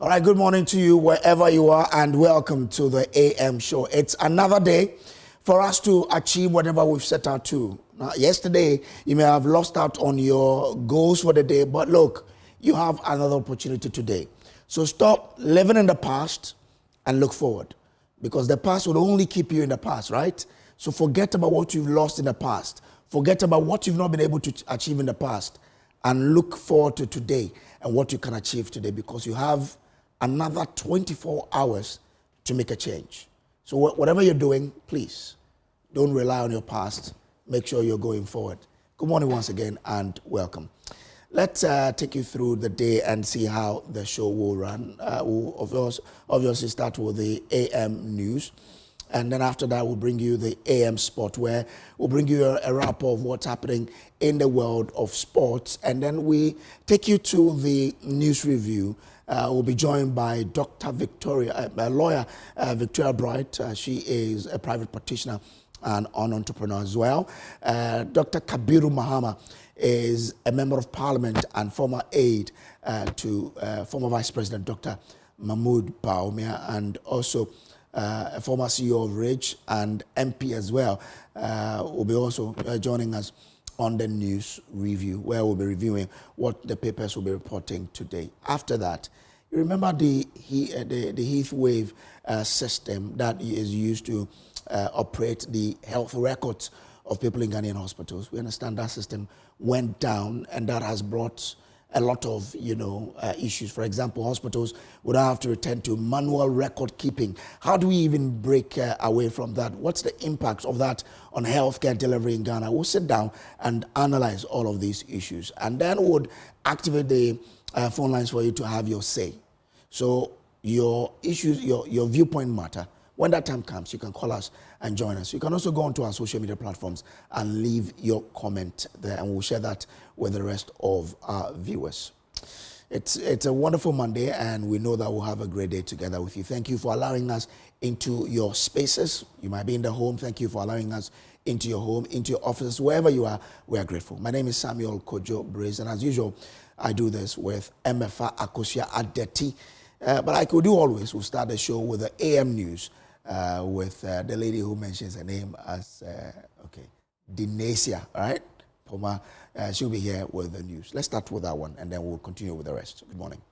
All right, good morning to you wherever you are, and welcome to the AM show. It's another day for us to achieve whatever we've set out to. Now, yesterday, you may have lost out on your goals for the day, but look, you have another opportunity today. So stop living in the past and look forward, because the past will only keep you in the past, right? So forget about what you've lost in the past. Forget about what you've not been able to achieve in the past, and look forward to today and what you can achieve today, because you have another 24 hours to make a change. So whatever you're doing, please don't rely on your past. Make sure you're going forward. Good morning once again and welcome. Let's take you through the day and see how the show will run. We'll obviously start with the AM news. And then after that, we'll bring you the AM sport, where we'll bring you a wrap of what's happening in the world of sports. And then we take you to the news review. We'll be joined by Dr. Victoria, lawyer Victoria Bright. She is a private practitioner and an entrepreneur as well. Dr. Kabiru Mahama is a member of parliament and former aide to former Vice President Dr. Omane Boamah, and also a former CEO of Ridge and MP as well, will be also joining us on the news review, where we'll be reviewing what the papers will be reporting today. After that, you remember the heat wave system that is used to operate the health records of people in Ghanaian hospitals. We understand that system went down, and that has brought a lot of, issues. For example, hospitals would have to return to manual record keeping. How do we even break away from that? What's the impact of that on healthcare delivery in Ghana? We'll sit down and analyze all of these issues, and then we'll activate the phone lines for you to have your say. So your issues, your viewpoint matter. When that time comes, you can call us and join us. You can also go onto our social media platforms and leave your comment there, and we'll share that with the rest of our viewers. It's a wonderful Monday, and we know that we'll have a great day together with you. Thank you for allowing us into your spaces. You might be in the home. Thank you for allowing us into your home, into your offices, wherever you are. We are grateful. My name is Samuel Kojo Braze, and as usual, I do this with MFA Akosia Adeti. But I could do always. We'll start the show with the AM news. With the lady who mentions her name as, Dinesia, all right? Poma, she'll be here with the news. Let's start with that one, and then we'll continue with the rest. Good morning.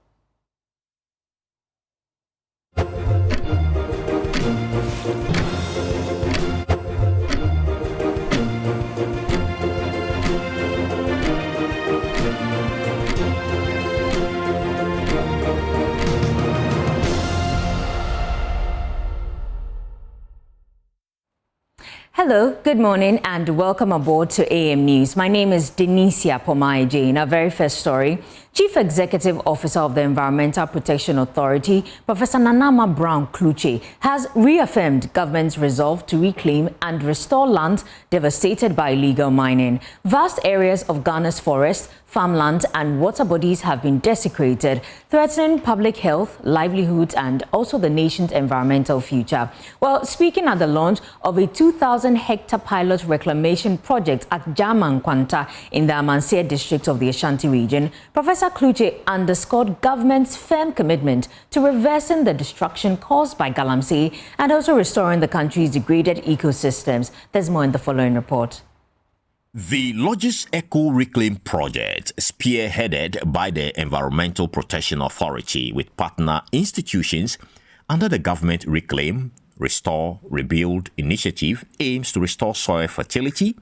Hello, good morning, and welcome aboard to AM News. My name is Denisha Pomaije. In our very first story, Chief Executive Officer of the Environmental Protection Authority, Professor Nanama Brown Kluche, has reaffirmed government's resolve to reclaim and restore land devastated by illegal mining. Vast areas of Ghana's forests, farmland and water bodies have been desecrated, threatening public health, livelihoods and also the nation's environmental future. Well, speaking at the launch of a 2,000-hectare pilot reclamation project at Jaman Kwanta in the Amansia district of the Ashanti region, Professor Kluche underscored government's firm commitment to reversing the destruction caused by Galamsey and also restoring the country's degraded ecosystems. There's more in the following report. The Logis Eco Reclaim Project, spearheaded by the Environmental Protection Authority with partner institutions under the Government Reclaim, Restore, Rebuild initiative, aims to restore soil fertility,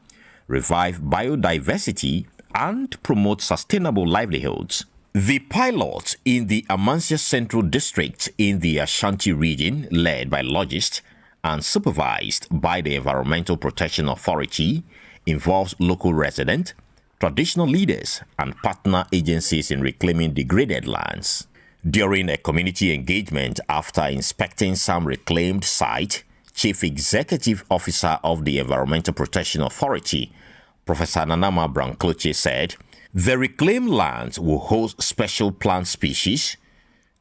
revive biodiversity, and promote sustainable livelihoods. The pilot in the Amansia Central District in the Ashanti region, led by Logist and supervised by the Environmental Protection Authority, involves local residents, traditional leaders, and partner agencies in reclaiming degraded lands. During a community engagement after inspecting some reclaimed site, Chief Executive Officer of the Environmental Protection Authority, Professor Nanama Brown Kluche, said, the reclaimed lands will host special plant species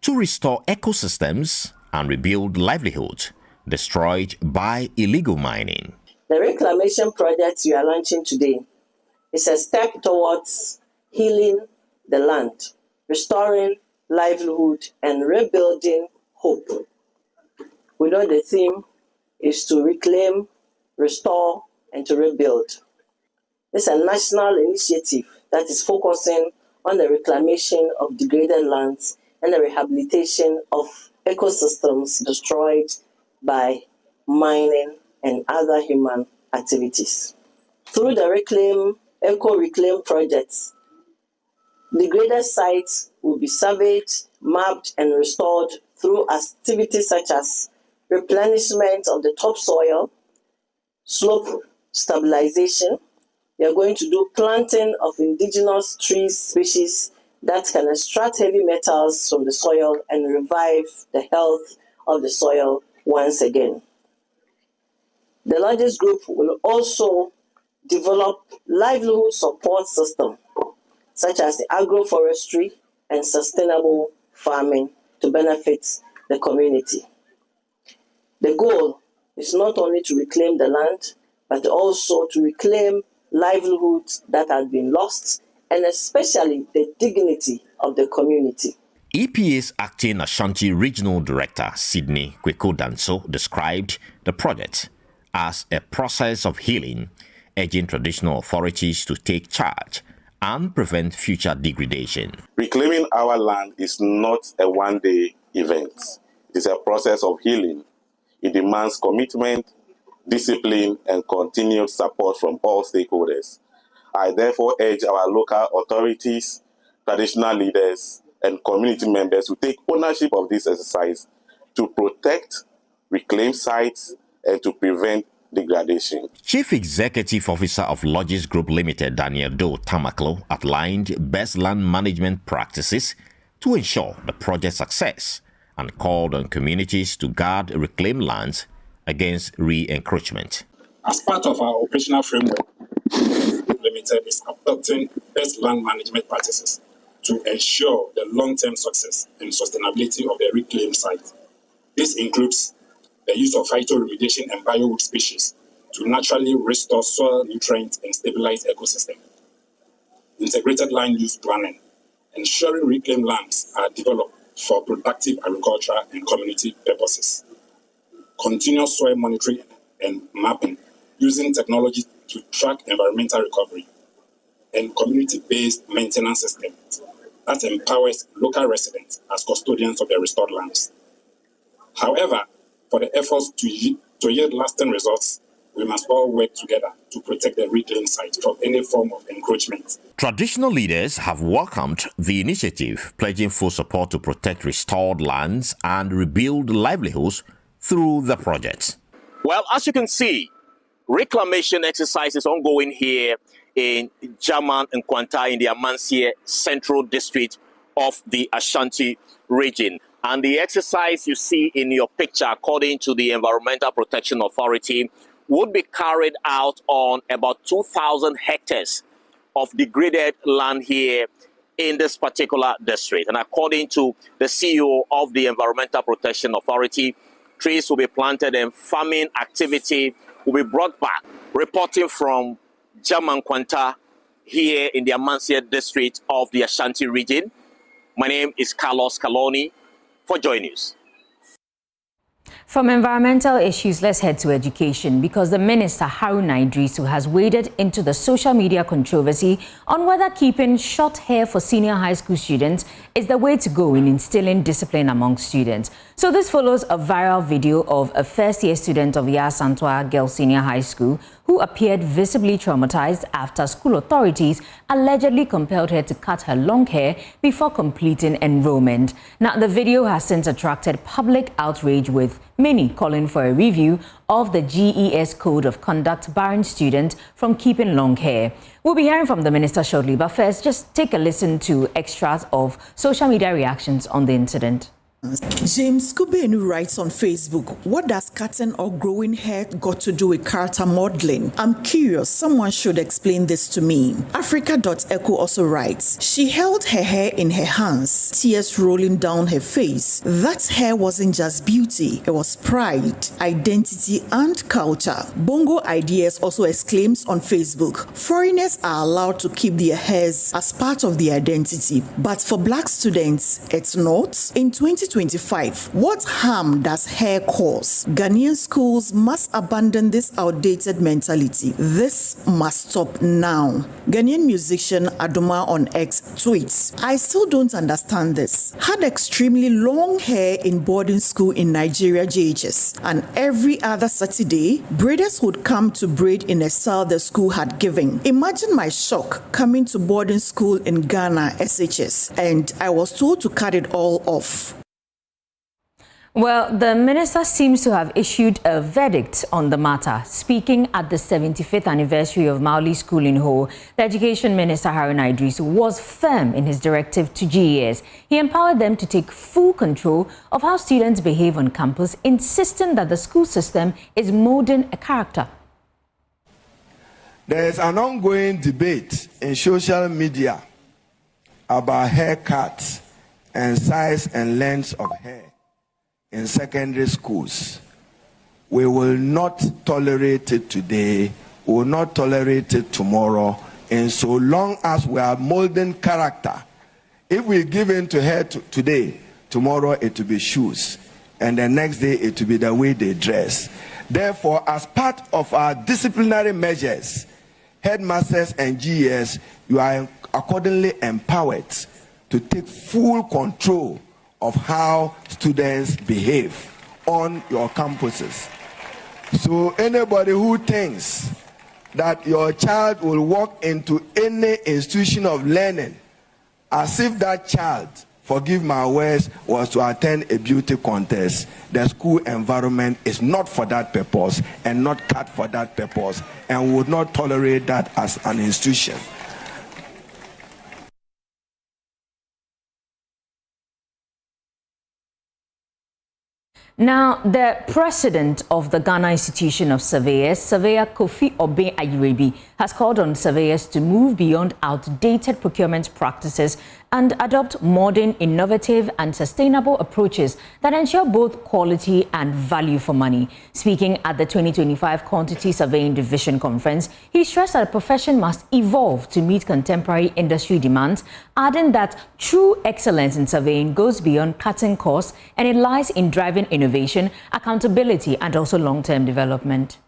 to restore ecosystems and rebuild livelihoods destroyed by illegal mining. The reclamation project we are launching today is a step towards healing the land, restoring livelihood, and rebuilding hope. We know the theme is to reclaim, restore, and to rebuild. This is a national initiative that is focusing on the reclamation of degraded lands and the rehabilitation of ecosystems destroyed by mining and other human activities. Through the eco-reclaim projects, degraded sites will be surveyed, mapped, and restored through activities such as replenishment of the topsoil, slope stabilization. We are going to do planting of indigenous tree species that can extract heavy metals from the soil and revive the health of the soil once again. The largest group will also develop livelihood support system, such as the agroforestry and sustainable farming to benefit the community. The goal is not only to reclaim the land, but also to reclaim livelihoods that have been lost, and especially the dignity of the community. EPA's acting Ashanti Regional Director, Sydney Kweko-Danso, described the project as a process of healing, urging traditional authorities to take charge and prevent future degradation. Reclaiming our land is not a one-day event. It is a process of healing. It demands commitment, discipline, and continued support from all stakeholders. I therefore urge our local authorities, traditional leaders, and community members to take ownership of this exercise to protect, reclaim sites, and to prevent degradation. Chief Executive Officer of Logis Group Limited, Daniel Doe Tamaklo, outlined best land management practices to ensure the project's success and called on communities to guard reclaimed lands against re-encroachment. As part of our operational framework, Limited is adopting best land management practices to ensure the long-term success and sustainability of the reclaimed site. This includes the use of phytoremediation and biowood species to naturally restore soil nutrients and stabilize ecosystem. Integrated land use planning, ensuring reclaimed lands are developed for productive agriculture and community purposes. Continuous soil monitoring and mapping using technology to track environmental recovery, and community-based maintenance systems that empowers local residents as custodians of their restored lands. However, for the efforts to yield lasting results, we must all work together to protect the reclaimed site from any form of encroachment. Traditional leaders have welcomed the initiative, pledging full support to protect restored lands and rebuild livelihoods through the project. Well, as you can see, reclamation exercise is ongoing here in Jaman and Kwanta in the Impasse Central District of the Ashanti region. And the exercise you see in your picture, according to the Environmental Protection Authority, would be carried out on about 2,000 hectares of degraded land here in this particular district. And according to the CEO of the Environmental Protection Authority, trees will be planted and farming activity will be brought back. Reporting from Jaman Kwanta here in the Impasse district of the Ashanti region, my name is Carlos Kaloni for Joy News. From environmental issues, let's head to education, because the Minister Haruna Iddrisu has waded into the social media controversy on whether keeping short hair for senior high school students is the way to go in instilling discipline among students. So this follows a viral video of a first-year student of Yasantua Girls Senior High School who appeared visibly traumatized after school authorities allegedly compelled her to cut her long hair before completing enrollment. Now, the video has since attracted public outrage, with many calling for a review of the GES Code of Conduct barring students from keeping long hair. We'll be hearing from the minister shortly, but first, just take a listen to extracts of social media reactions on the incident. James Kubenu writes on Facebook, what does cutting or growing hair got to do with character modeling? I'm curious, someone should explain this to me. Africa.echo also writes, she held her hair in her hands, tears rolling down her face. That hair wasn't just beauty, it was pride, identity and culture. Bongo Ideas also exclaims on Facebook, foreigners are allowed to keep their hairs as part of their identity, but for black students, it's not. In 2025, what harm does hair cause? Ghanaian schools must abandon this outdated mentality. This must stop now. Ghanaian musician Adoma on X tweets, I still don't understand this. Had extremely long hair in boarding school in Nigeria JHS, and every other Saturday, braiders would come to braid in a style the school had given. Imagine my shock coming to boarding school in Ghana SHS, and I was told to cut it all off. Well, the minister seems to have issued a verdict on the matter. Speaking at the 75th anniversary of Mauli School in Ho, the Education Minister Haruna Iddrisu was firm in his directive to GES. He empowered them to take full control of how students behave on campus, insisting that the school system is molding a character. There is an ongoing debate in social media about haircuts and size and length of hair in secondary schools. We will not tolerate it today, we will not tolerate it tomorrow, and so long as we are molding character. If we give in to hair today, tomorrow it will be shoes, and the next day it will be the way they dress. Therefore, as part of our disciplinary measures, headmasters and GES, you are accordingly empowered to take full control of how students behave on your campuses. So anybody who thinks that your child will walk into any institution of learning as if that child, forgive my words, was to attend a beauty contest, the school environment is not for that purpose and not cut for that purpose, and would not tolerate that as an institution. Now, the president of the Ghana Institution of Surveyors, Surveyor Kofi Obeng Ayirebi, has called on surveyors to move beyond outdated procurement practices and adopt modern, innovative and sustainable approaches that ensure both quality and value for money. Speaking at the 2025 Quantity Surveying Division Conference, he stressed that the profession must evolve to meet contemporary industry demands, adding that true excellence in surveying goes beyond cutting costs and it lies in driving innovation, accountability and also long-term development.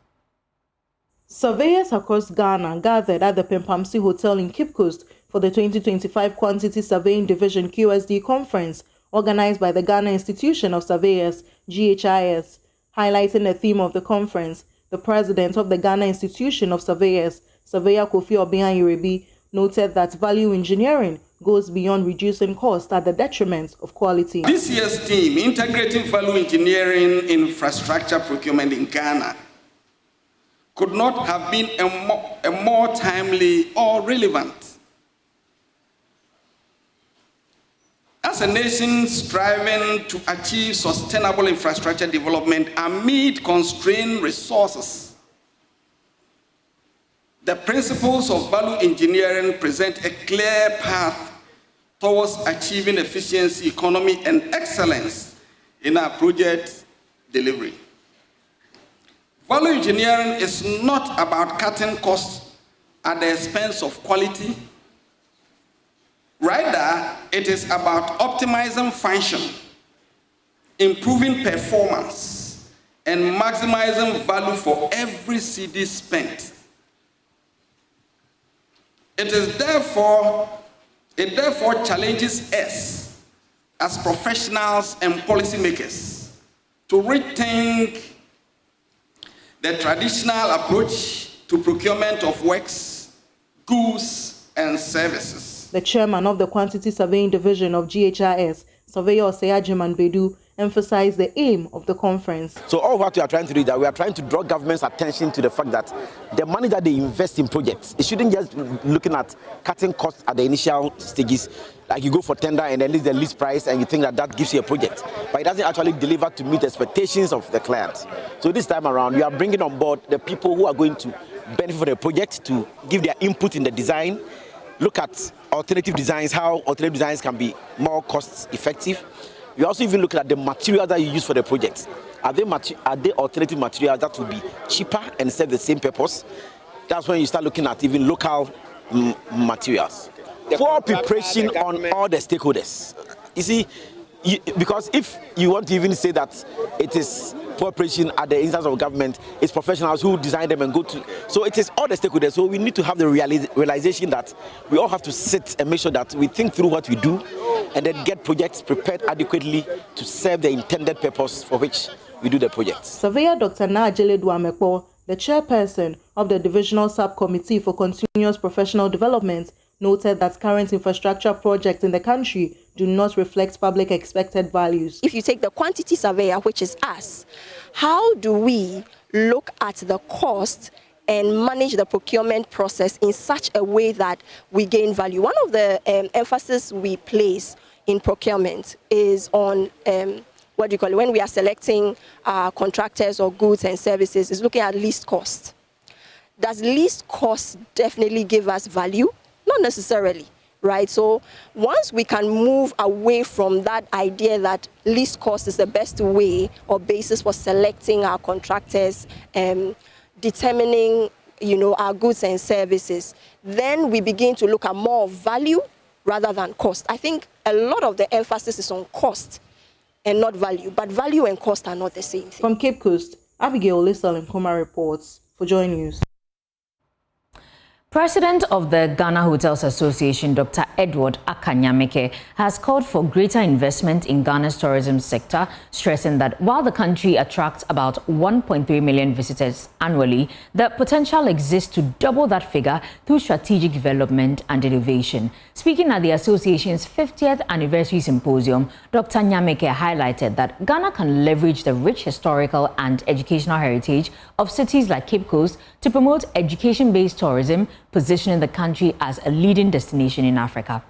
Surveyors across Ghana gathered at the Pimpamsi Hotel in Cape Coast for the 2025 Quantity Surveying Division QSD Conference, organized by the Ghana Institution of Surveyors, GHIS. Highlighting the theme of the conference, the president of the Ghana Institution of Surveyors, Surveyor Kofi Obeng Ayirebi, noted that value engineering goes beyond reducing cost at the detriment of quality. This year's theme, Integrating Value Engineering Infrastructure Procurement in Ghana, could not have been a more timely or relevant. As a nation striving to achieve sustainable infrastructure development amid constrained resources, the principles of value engineering present a clear path towards achieving efficiency, economy, and excellence in our project delivery. Value engineering is not about cutting costs at the expense of quality. Rather, it is about optimizing function, improving performance, and maximizing value for every cedi spent. It therefore challenges us as professionals and policymakers to rethink the traditional approach to procurement of works, goods, and services. The chairman of the Quantity Surveying Division of GHIS, Surveyor Oseyajiman Bedu, emphasized the aim of the conference. So all what we are trying to do is that we are trying to draw government's attention to the fact that the money that they invest in projects, it shouldn't just be looking at cutting costs at the initial stages, like you go for tender and then list the least price and you think that that gives you a project, but it doesn't actually deliver to meet expectations of the client. So this time around, we are bringing on board the people who are going to benefit from the project to give their input in the design, look at alternative designs, how alternative designs can be more cost effective. We also even look at the material that you use for the project. Are they alternative materials that will be cheaper and serve the same purpose? That's when you start looking at even local materials. For preparation on all the stakeholders. You see, because if you want to even say that it is cooperation at the instance of government, it's professionals who design them and go to. So it is all the stakeholders. So we need to have the realization that we all have to sit and make sure that we think through what we do and then get projects prepared adequately to serve the intended purpose for which we do the projects. Surveyor Dr. Najele Duamekpo, the chairperson of the Divisional Subcommittee for Continuous Professional Development, noted that current infrastructure projects in the country do not reflect public expected values. If you take the quantity surveyor, which is us, how do we look at the cost and manage the procurement process in such a way that we gain value? One of the emphasis we place in procurement is on when we are selecting contractors or goods and services, is looking at least cost. Does least cost definitely give us value? Not necessarily, right? So once we can move away from that idea that least cost is the best way or basis for selecting our contractors, determining, our goods and services, then we begin to look at more value rather than cost. I think a lot of the emphasis is on cost and not value, but value and cost are not the same thing. From Cape Coast, Abigail Lisel and Koma reports for Joy News. President of the Ghana Hotels Association, Dr. Edward Akanyameke, has called for greater investment in Ghana's tourism sector, stressing that while the country attracts about 1.3 million visitors annually, the potential exists to double that figure through strategic development and innovation. Speaking at the association's 50th anniversary symposium, Dr. Nyameke highlighted that Ghana can leverage the rich historical and educational heritage of cities like Cape Coast to promote education-based tourism, positioning the country as a leading destination in Africa.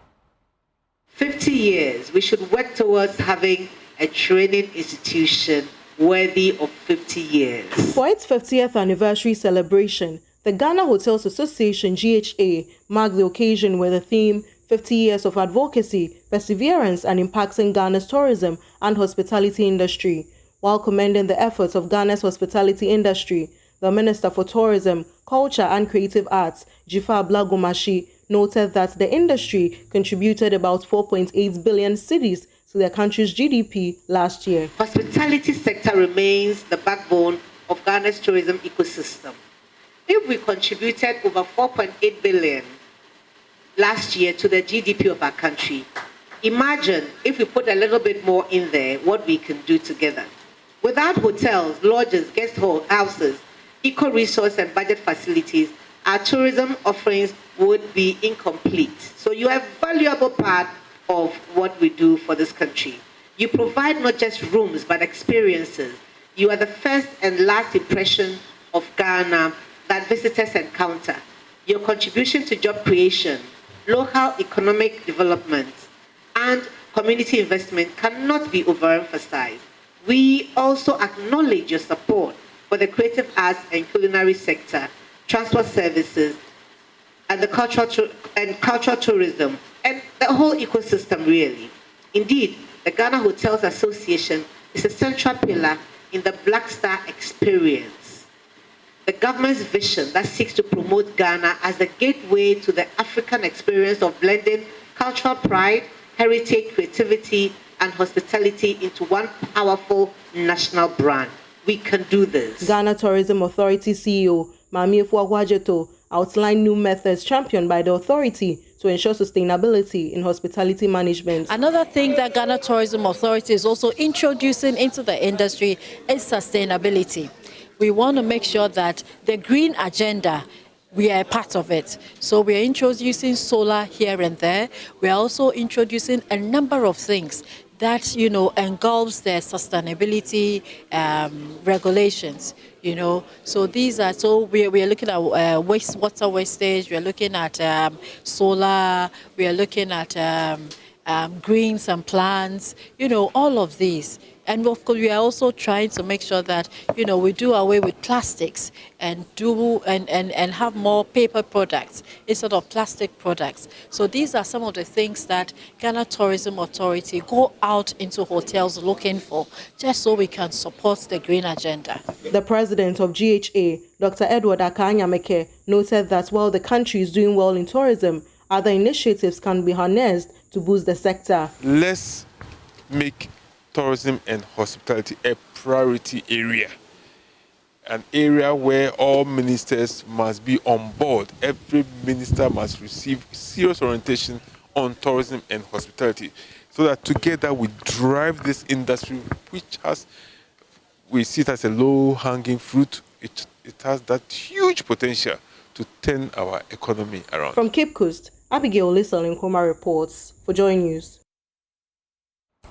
50 years, we should work towards having a training institution worthy of 50 years. For its 50th anniversary celebration, the Ghana Hotels Association, GHA, marked the occasion with the theme 50 Years of Advocacy, Perseverance and Impacting Ghana's Tourism and Hospitality Industry. While commending the efforts of Ghana's hospitality industry, the Minister for Tourism, Culture and Creative Arts, Jifa Blagomashi, noted that the industry contributed about 4.8 billion cedis to the country's GDP last year. Hospitality sector remains the backbone of Ghana's tourism ecosystem. If we contributed over 4.8 billion last year to the GDP of our country, imagine if we put a little bit more in there, what we can do together. Without hotels, lodges, guest houses, eco-resource and budget facilities, our tourism offerings would be incomplete. So you are a valuable part of what we do for this country. You provide not just rooms, but experiences. You are the first and last impression of Ghana that visitors encounter. Your contribution to job creation, local economic development, and community investment cannot be overemphasized. We also acknowledge your support for the creative arts and culinary sector, transport services, and the cultural tourism, and the whole ecosystem, really. Indeed, the Ghana Hotels Association is a central pillar in the Black Star experience, the government's vision that seeks to promote Ghana as the gateway to the African experience of blending cultural pride, heritage, creativity, and hospitality into one powerful national brand. We can do this. Ghana Tourism Authority CEO Mami Efuagwajeto outlined new methods championed by the authority to ensure sustainability in hospitality management. Another thing that Ghana Tourism Authority is also introducing into the industry is sustainability. We want to make sure that the green agenda, we are a part of it. So we are introducing solar here and there. We are also introducing a number of things that, engulfs the sustainability regulations, So these are, we are looking at water wastage, we are looking at solar, we are looking at greens and plants, all of these. And of course, we are also trying to make sure that, we do away with plastics and have more paper products instead of plastic products. So these are some of the things that Ghana Tourism Authority go out into hotels looking for, just so we can support the green agenda. The president of GHA, Dr. Edward Akanyameke, noted that while the country is doing well in tourism, other initiatives can be harnessed to boost the sector. Let's make tourism and hospitality a priority area, an area where all ministers must be on board. Every minister must receive serious orientation on tourism and hospitality, so that together we drive this industry, which we see it as a low-hanging fruit. It has that huge potential to turn our economy around. From Cape Coast, Abigail Lissel Nkoma reports for Joy News.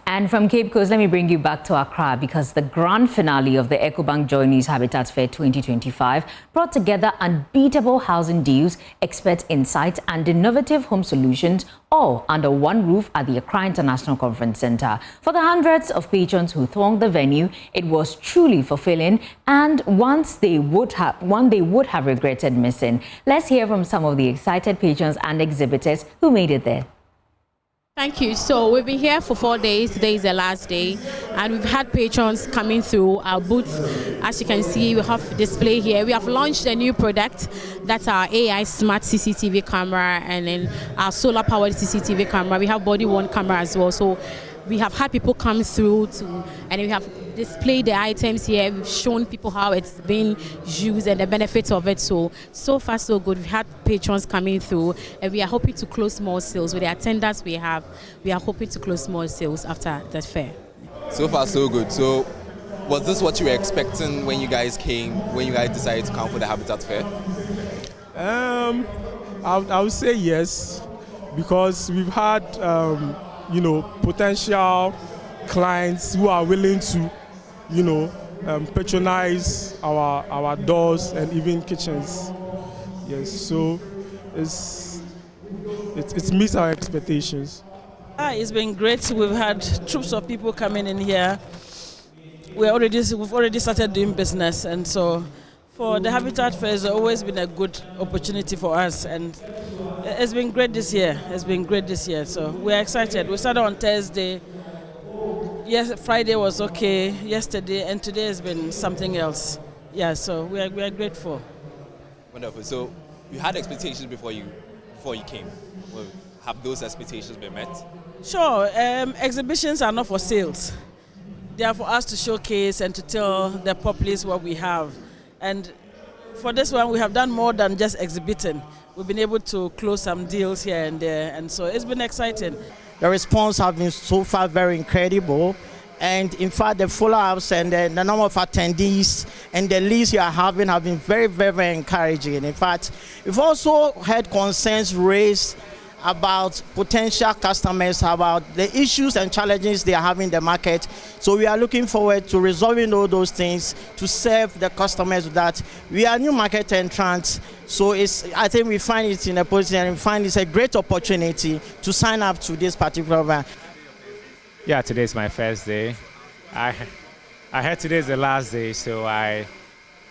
And from Cape Coast, let me bring you back to Accra, because the grand finale of the EcoBank Joy News Habitat Fair 2025 brought together unbeatable housing deals, expert insights, and innovative home solutions, all under one roof at the Accra International Conference Center. For the hundreds of patrons who thronged the venue, it was truly fulfilling, and one they would have regretted missing. Let's hear from some of the excited patrons and exhibitors who made it there. Thank you. So we've been here for 4 days. Today is the last day, and we've had patrons coming through our booth. As you can see, we have display here. We have launched a new product. That's our AI smart CCTV camera, and then our solar powered CCTV camera. We have body worn camera as well. So we have had people come through and we have displayed the items here. We've shown people how it's been used and the benefits of it. So far so good. We've had patrons coming through, and we are hoping to close more sales. With the attendance we have, we are hoping to close more sales after the fair. So far so good. So was this what you were expecting when you guys decided to come for the Habitat Fair? I would say yes, because we've had potential clients who are willing to, patronize our doors and even kitchens. Yes, so it meets our expectations. It's been great. We've had troops of people coming in here. We've already started doing business, and so for the Habitat Fair, it's always been a good opportunity for us, and it's been great this year. So we're excited. We started on Thursday. Yes, Friday was okay. Yesterday and today has been something else. Yeah, so we are grateful. Wonderful. So you had expectations before you came. Well, have those expectations been met? Sure. Exhibitions are not for sales. They are for us to showcase and to tell the populace what we have. And for this one, we have done more than just exhibiting. We've been able to close some deals here and there, and so it's been exciting. The response has been so far very incredible, and in fact the follow-ups and the number of attendees and the leads you are having have been very, very, very encouraging. In fact, we've also had concerns raised about potential customers, about the issues and challenges they are having in the market. So we are looking forward to resolving all those things to serve the customers with that. We are new market entrants, so I think we find it in a position and we find it's a great opportunity to sign up to this particular event. Yeah, today is my first day. I heard today is the last day, so I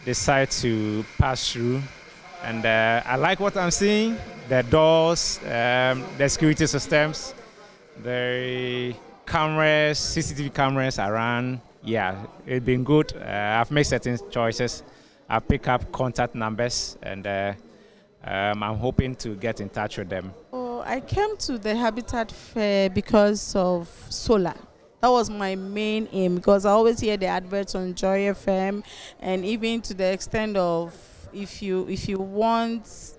decided to pass through. And I like what I'm seeing, the doors, the security systems, the cameras, CCTV cameras around. Yeah, it's been good. I've made certain choices. I've picked up contact numbers, and I'm hoping to get in touch with them. I came to the Habitat Fair because of solar. That was my main aim, because I always hear the adverts on Joy FM, and even to the extent of if you want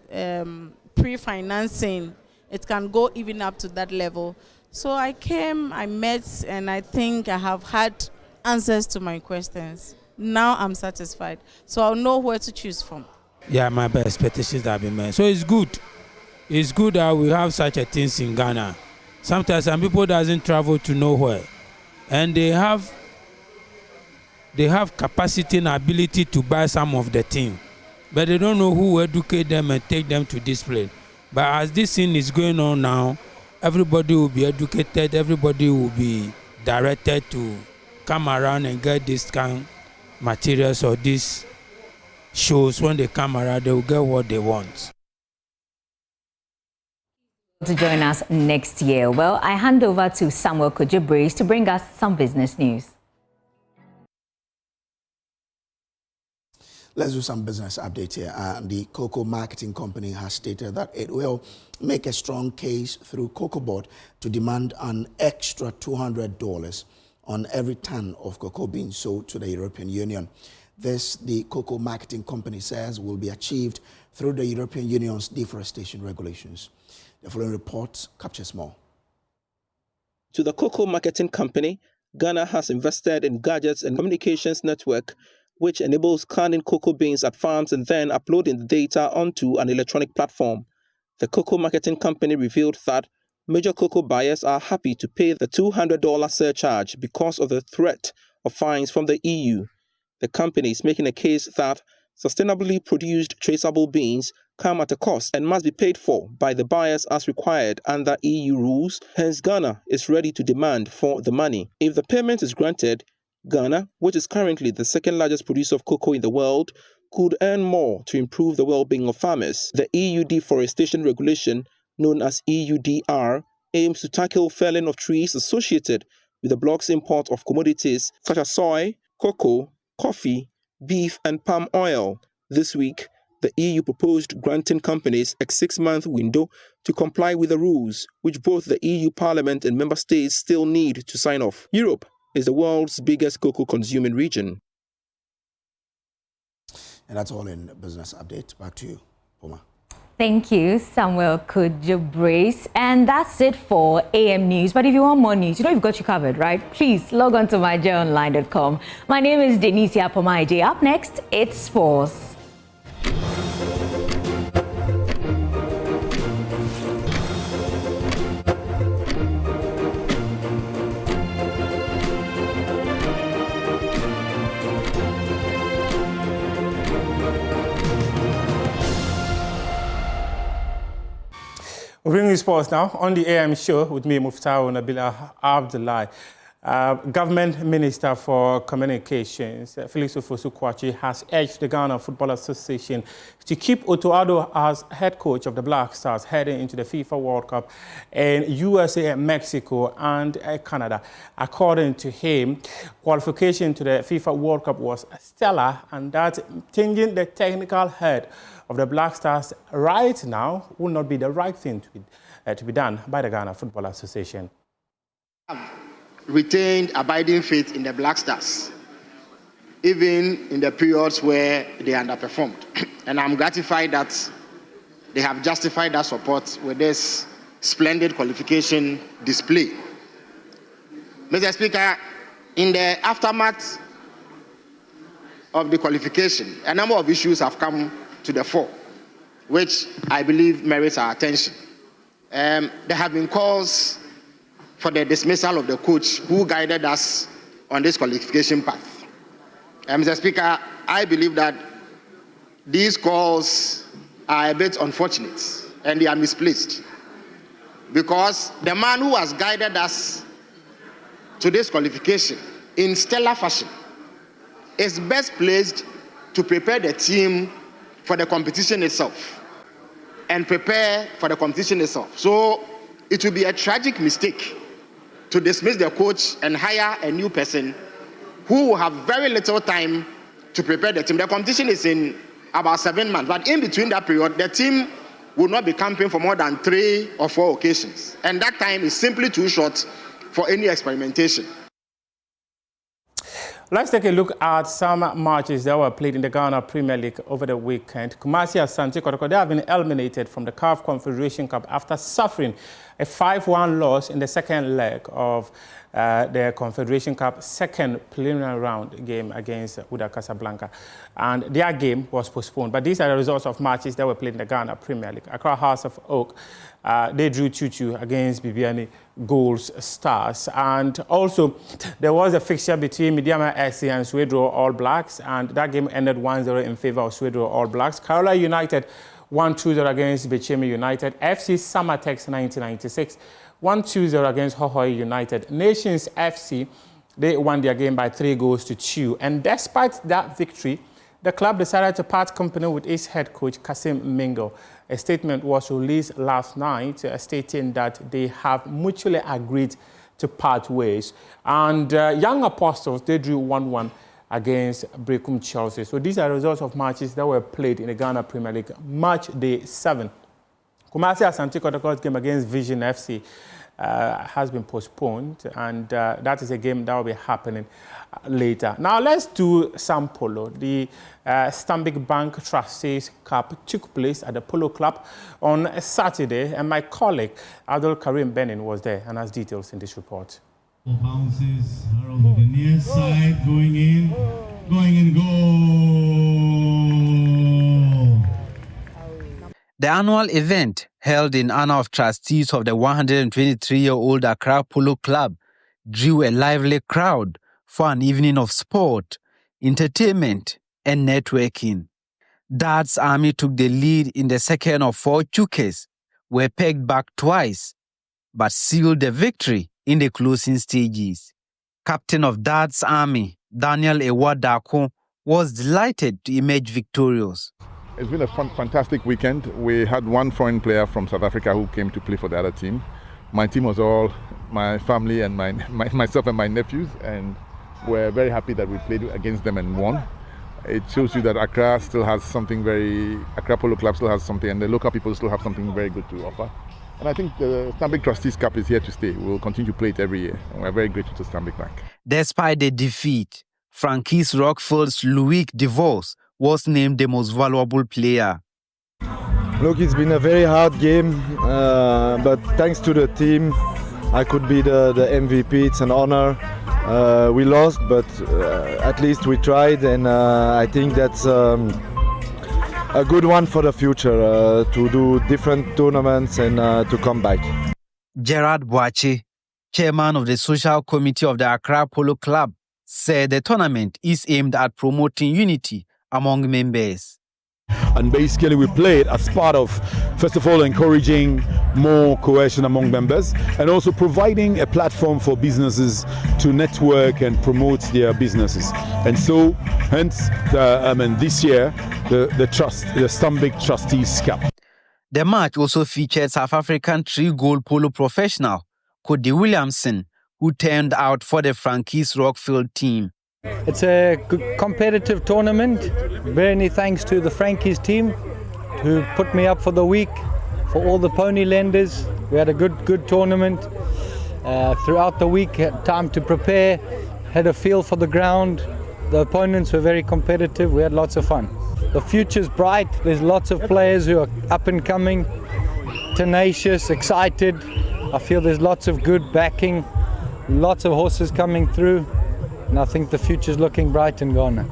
pre-financing, it can go even up to that level. So I came, I met, and I think I have had answers to my questions. Now I'm satisfied, so I'll know where to choose from. Yeah, my expectations have been met. So it's good. It's good that we have such a things in Ghana. Sometimes some people doesn't travel to nowhere. and they have capacity and ability to buy some of the thing, but they don't know who will educate them and take them to this place. But as this thing is going on now, everybody will be educated, everybody will be directed to come around and get this kind of materials or these shows. When they come around, they will get what they want. To join us next year. Well, I hand over to Samuel Kujibris to bring us some business news. Let's do some business update here. The cocoa marketing company has stated that it will make a strong case through Cocoa Board to demand an extra $200 on every ton of cocoa beans sold to the European Union. This, the cocoa marketing company says, will be achieved through the European Union's deforestation regulations. The following report captures more. To the cocoa marketing company, Ghana has invested in gadgets and communications network which enables canning cocoa beans at farms and then uploading the data onto an electronic platform. The cocoa marketing company revealed that major cocoa buyers are happy to pay the $200 surcharge because of the threat of fines from the EU. The company is making a case that sustainably produced traceable beans come at a cost and must be paid for by the buyers as required under EU rules. Hence, Ghana is ready to demand for the money. If the payment is granted, Ghana, which is currently the second largest producer of cocoa in the world, could earn more to improve the well-being of farmers. The EU deforestation regulation, known as EUDR, aims to tackle felling of trees associated with the bloc's import of commodities such as soy, cocoa, coffee, beef, and palm oil. This week, the EU proposed granting companies a 6-month window to comply with the rules, which both the EU Parliament and member states still need to sign off. Europe is the world's biggest cocoa consuming region. And that's all in business update. Back to you, Boamah. Thank you, Samuel Kujibris. And that's it for AM News. But if you want more news, you know you've got you covered, right? Please log on to myjoyonline.com. My name is Denisia Pomaije. Up next, it's sports. We bring you sports now on the AM show with me, Muftau Nabila Abdullahi. Government Minister for Communications, Felix Ofosu-Kwakye, has urged the Ghana Football Association to keep Otto Addo as head coach of the Black Stars heading into the FIFA World Cup in USA, Mexico, and Canada. According to him, qualification to the FIFA World Cup was stellar, and that changing the technical head of the Black Stars right now will not be the right thing to be done by the Ghana Football Association. Retained abiding faith in the Black Stars, even in the periods where they underperformed. And I'm gratified that they have justified that support with this splendid qualification display. Mr. Speaker, in the aftermath of the qualification, a number of issues have come to the fore, which I believe merits our attention. There have been calls for the dismissal of the coach who guided us on this qualification path. Mr. Speaker, I believe that these calls are a bit unfortunate and they are misplaced, because the man who has guided us to this qualification in stellar fashion is best placed to prepare the team for the competition itself and prepare for the competition itself. So it will be a tragic mistake to dismiss the coach and hire a new person who will have very little time to prepare the team. The competition is in about 7 months, but in between that period, the team will not be camping for more than 3 or 4 occasions. And that time is simply too short for any experimentation. Let's take a look at some matches that were played in the Ghana Premier League over the weekend. Kumasi Asante Kotoko, they have been eliminated from the CAF Confederation Cup after suffering a 5-1 loss in the second leg of the Confederation Cup second preliminary round game against Wydad Casablanca. And their game was postponed. But these are the results of matches that were played in the Ghana Premier League. Accra House of Oak, they drew 2-2 against Bibiani Goals Stars. And also, there was a fixture between Midiama SC and Swedro All Blacks, and that game ended 1-0 in favor of Swedro All Blacks. Karola United 1-2-0 against Bechemi United. FC Samatex 1996 1-2-0 against Hohoi United. Nations FC, they won their game by 3-2. And despite that victory, the club decided to part company with its head coach, Kasim Mingo. A statement was released last night stating that they have mutually agreed to part ways. And Young Apostles, they drew 1-1 against Brecum Chelsea. So these are the results of matches that were played in the Ghana Premier League, match day 7. Kumasi Asante Kotoko's game against Vision FC has been postponed, and that is a game that will be happening later. Now let's do some polo. The Stanbic Bank Trustees Cup took place at the Polo Club on Saturday, and my colleague Abdul Karim Benin was there and has details in this report. Bounces Harold to the near side, going in, goal. The annual event, held in honor of trustees of the 123-year-old Accra Polo Club, drew a lively crowd for an evening of sport, entertainment, and networking. Darts Army took the lead in the second of 4 chukes, were pegged back twice, but sealed the victory in the closing stages. Captain of Darts Army, Daniel Ewadako, was delighted to emerge victorious. It's been a fantastic weekend. We had one foreign player from South Africa who came to play for the other team. My team was all my family and myself and my nephews, and we're very happy that we played against them and won. It shows you that Accra still has something Accra Polo Club still has something, and the local people still have something very good to offer. And I think the Stanbic Trustees Cup is here to stay. We'll continue to play it every year, and we're very grateful to Stanbic Bank. Despite the defeat, Frankie's Rockfield's Loic DeVos was named the most valuable player. Look, it's been a very hard game, but thanks to the team, I could be the MVP. It's an honor. We lost, but at least we tried, and I think that's a good one for the future, to do different tournaments and to come back. Gerard Boache, chairman of the social committee of the Accra Polo Club, said the tournament is aimed at promoting unity among members. And basically we played as part of, first of all, encouraging more cohesion among members, and also providing a platform for businesses to network and promote their businesses. And so, hence, this year, the Stanbic Trustees Cup. The match also featured South African 3-goal polo professional Cody Williamson, who turned out for the Frankie's Rockfield team. It's a competitive tournament. Many thanks to the Frankie's team who put me up for the week, for all the pony lenders. We had a good tournament. Throughout the week, had time to prepare, had a feel for the ground. The opponents were very competitive. We had lots of fun. The future's bright. There's lots of players who are up and coming, tenacious, excited. I feel there's lots of good backing, lots of horses coming through. And I think the future's looking bright in Ghana.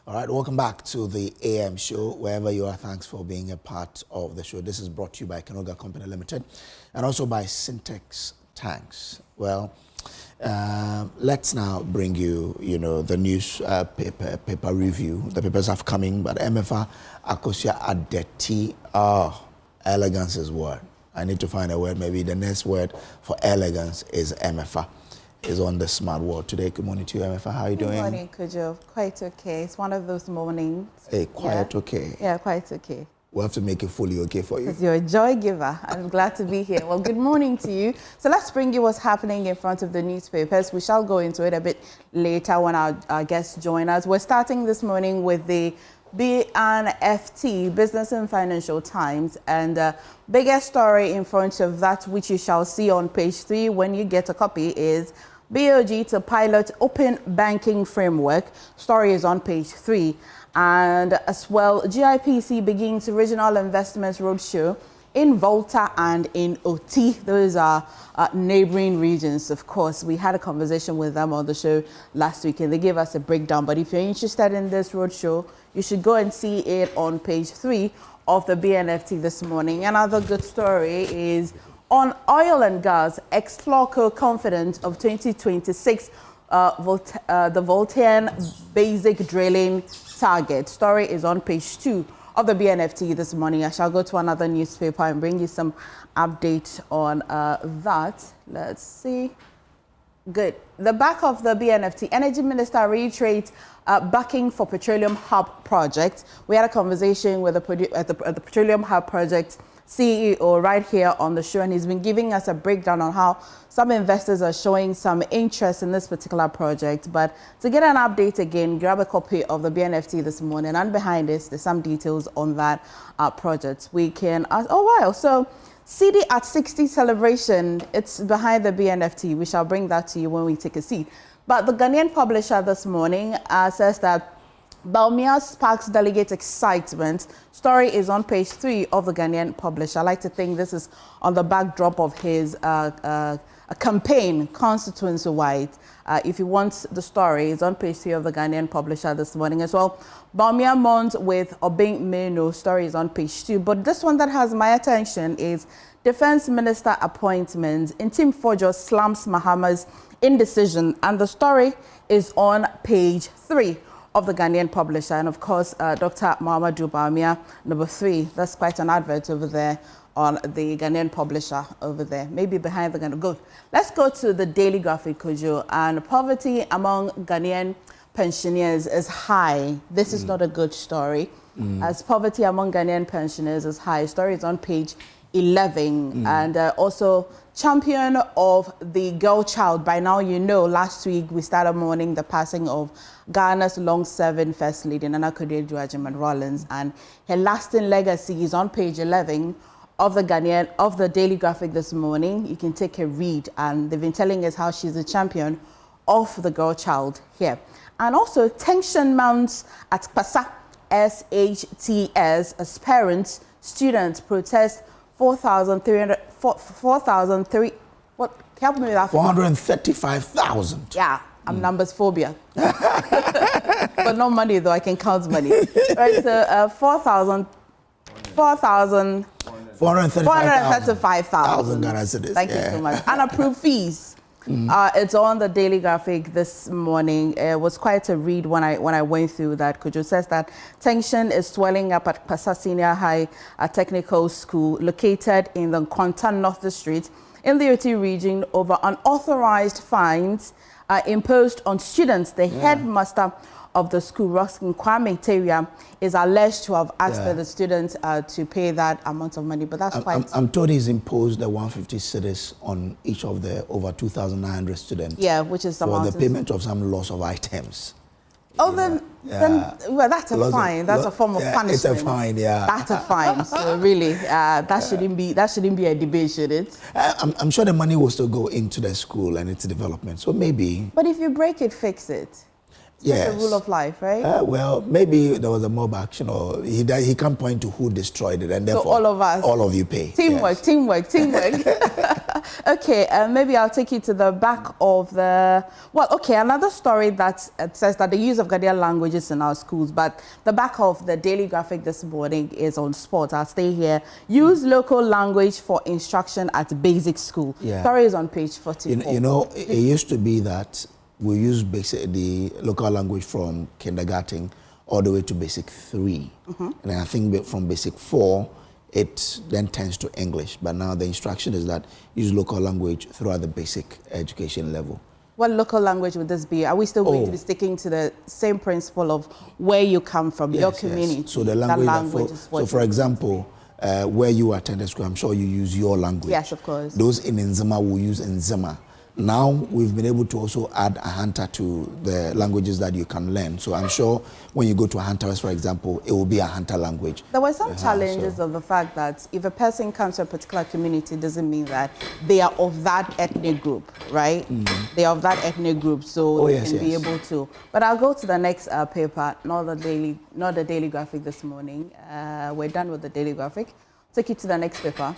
All right, welcome back to the AM show. Wherever you are, thanks for being a part of the show. This is brought to you by Kanoga Company Limited and also by Syntex Tanks. Well, let's now bring you, the news paper review. The papers have come in, but MFA Akosia Adeti, elegance is word. I need to find a word. Maybe the next word for elegance is MFA. Is on the smart world today. Good morning to you, MFA. How are you doing? Good morning, Kujo. Quite okay. It's one of those mornings. Hey, quite okay. Yeah, quite okay. We'll have to make it fully okay for you. Because you're a joy giver. I'm glad to be here. Well, good morning to you. So let's bring you what's happening in front of the newspapers. We shall go into it a bit later when our guests join us. We're starting this morning with the BNFT, Business and Financial Times, and biggest story in front of that, which you shall see on page 3 when you get a copy, is BOG to pilot open banking framework. Story is on page 3. And as well, GIPC begins regional investments roadshow in Volta and in OT. Those are neighboring regions, of course. We had a conversation with them on the show last week and they gave us a breakdown. But if you're interested in this roadshow, you should go and see it on page 3 of the BNFT this morning. Another good story is on oil and gas, ex-Clorco confident of 2026, the Voltairean basic drilling target. Story is on page 2 of the BNFT this morning. I shall go to another newspaper and bring you some update on that. Let's see. Good. The back of the BNFT, Energy Minister reiterates backing for Petroleum Hub project. We had a conversation with the Petroleum Hub project CEO right here on the show, and he's been giving us a breakdown on how some investors are showing some interest in this particular project. But to get an update again, grab a copy of the BNFT this morning, and behind this, there's some details on that project. We can ask, oh wow, so CD at 60 celebration, it's behind the BNFT. We shall bring that to you when we take a seat. But the Ghanaian publisher this morning says that Boamah sparks delegate excitement. Story is on page 3 of the Ghanaian publisher. I like to think this is on the backdrop of his campaign, constituency-wide. If you want the story, it's on page 3 of the Ghanaian publisher this morning as well. Boamah mourns with Obeng Meno. Story is on page 2. But this one that has my attention is Defense Minister appointment. Intim Fojo slams Mahama's indecision. And the story is on page 3 of the Ghanaian publisher. And of course, Dr. Mahama Boamah, number 3. That's quite an advert over there on the Ghanaian publisher over there. Maybe behind the Ghanaian. Good. Let's go to the Daily Graphic, Kojo. And poverty among Ghanaian pensioners is high. This is not a good story. As poverty among Ghanaian pensioners is high. Story is on page 11. And also, champion of the girl child. By now, you know, last week we started mourning the passing of Ghana's long-serving First Lady, Nana Akufo-Addo Rawlings, and her lasting legacy is on page 11 of the Daily Graphic this morning. You can take a read, and they've been telling us how she's a champion of the girl child here. And also, tension mounts at Pasa SHTS as parents, students protest 4,300. What? Help me with that. 435,000. Yeah, I'm numbers phobia. But no money though. I can count money. Right. So 435,000 Ghana cedis. Thank you so much. Unapproved fees. It's on the Daily Graphic this morning. It was quite a read when I went through that. Kojo says that tension is swelling up at Pasa Senior High Technical School, located in the Nkwanta North District in the OT region, over unauthorized fines imposed on students. The headmaster of the school, Ruskin Kwame Teria, is alleged to have asked the students to pay that amount of money, but that's quite... I'm told he's imposed the 150 cedis on each of the over 2,900 students. Yeah, which is for the payment of some loss of items. Oh, then, well, that's a fine. That's a form of punishment. It's a fine, yeah. That's a fine. So really, that shouldn't be a debate, should it? I'm sure the money will still go into the school and its development. So maybe. But if you break it, fix it. It's a rule of life, right? Well, maybe there was a mob action, or he can't point to who destroyed it, and therefore so all of us, all of you pay. Teamwork, teamwork. Okay, maybe I'll take you to the back of the. Well, okay, another story that says that the use of Ghanaian languages in our schools, but the back of the Daily Graphic this morning is on sport. I'll stay here. Use local language for instruction at basic school. Story is on page 44. You know, it used to be that we use the local language from kindergarten all the way to basic 3. And then I think from basic 4, it then turns to English. But now the instruction is that use local language throughout the basic education level. What local language would this be? Are we still going to be sticking to the same principle of where you come from, your community? Yes. So the language, so for example, where you attended school, I'm sure you use your language. Yes, of course. Those in Nzema will use Nzema. Now we've been able to also add a hunter to the languages that you can learn. So I'm sure when you go to a hunter, for example, it will be a hunter language. There were some challenges of the fact that if a person comes to a particular community, doesn't mean that they are of that ethnic group, right? They are of that ethnic group, so they can be able to. But I'll go to the next paper, not the daily graphic this morning. We're done with the daily graphic. Take you to the next paper.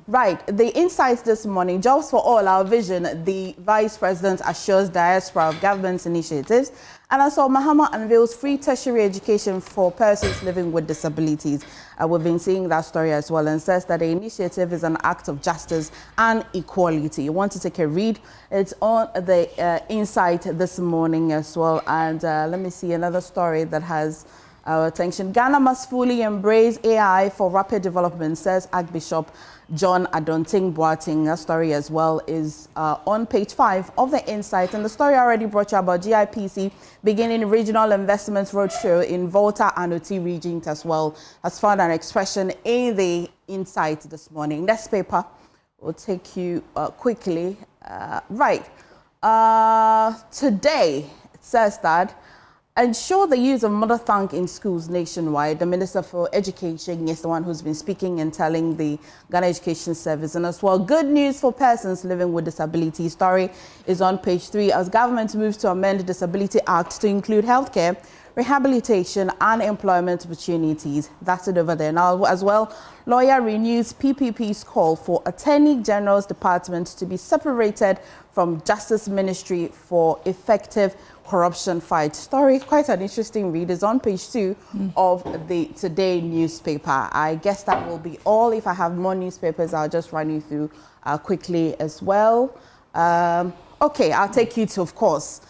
Right, the insights this morning, Jobs for All, our vision, the Vice President assures diaspora of government's initiatives. And also, Mahama unveils free tertiary education for persons living with disabilities. We've been seeing that story as well, and says that the initiative is an act of justice and equality. You want to take a read? It's on the Insight this morning as well. And let me see another story that has our attention. Ghana must fully embrace AI for rapid development, says Archbishop John Adonting Boateng. That story as well is on page 5 of the Insight. And the story already brought you about GIPC beginning regional investments roadshow in Volta and Oti regions as well, has found an expression in the Insight this morning. Next paper will take you quickly. Today it says that ensure the use of mother tongue in schools nationwide. The Minister for Education is the one who's been speaking and telling the Ghana Education Service. And as well, good news for persons living with disability. Story is on page 3 as government moves to amend the Disability Act to include healthcare, rehabilitation and employment opportunities. That's it over there. Now, as well, lawyer renews PPP's call for Attorney General's Department to be separated from Justice Ministry for effective corruption fight. Story, quite an interesting read, is on page 2 of the Today newspaper. I guess that will be all. If I have more newspapers, I'll just run you through quickly as well. Okay, I'll take you to, of course,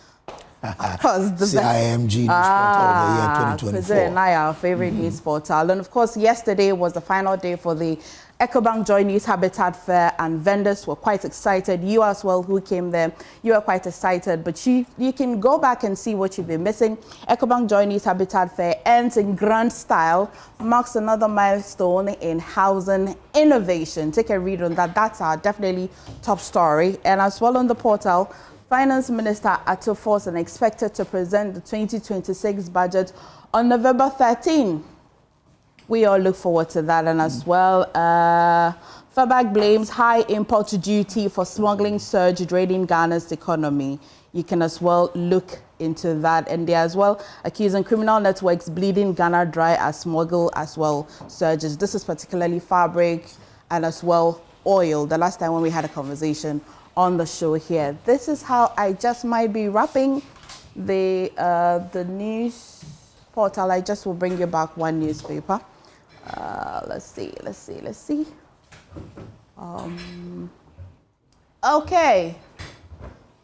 the CIMG news portal of the year 2024. President and I, our favorite news portal. And of course, yesterday was the final day for the EcoBank Joy News Habitat Fair, and vendors were quite excited. You as well, who came there, you are quite excited. But you can go back and see what you've been missing. EcoBank Joy News Habitat Fair ends in grand style, marks another milestone in housing innovation. Take a read on that. That's our definitely top story. And as well on the portal, Finance Minister Ato Forson expected to present the 2026 budget on November 13. We all look forward to that. And as well, FABAC blames high import duty for smuggling surge draining Ghana's economy. You can as well look into that. And they as well accusing criminal networks bleeding Ghana dry as smuggle as well surges. This is particularly fabric and as well oil. The last time when we had a conversation on the show here. This is how I just might be wrapping the news portal. I just will bring you back one newspaper. Let's see. Okay.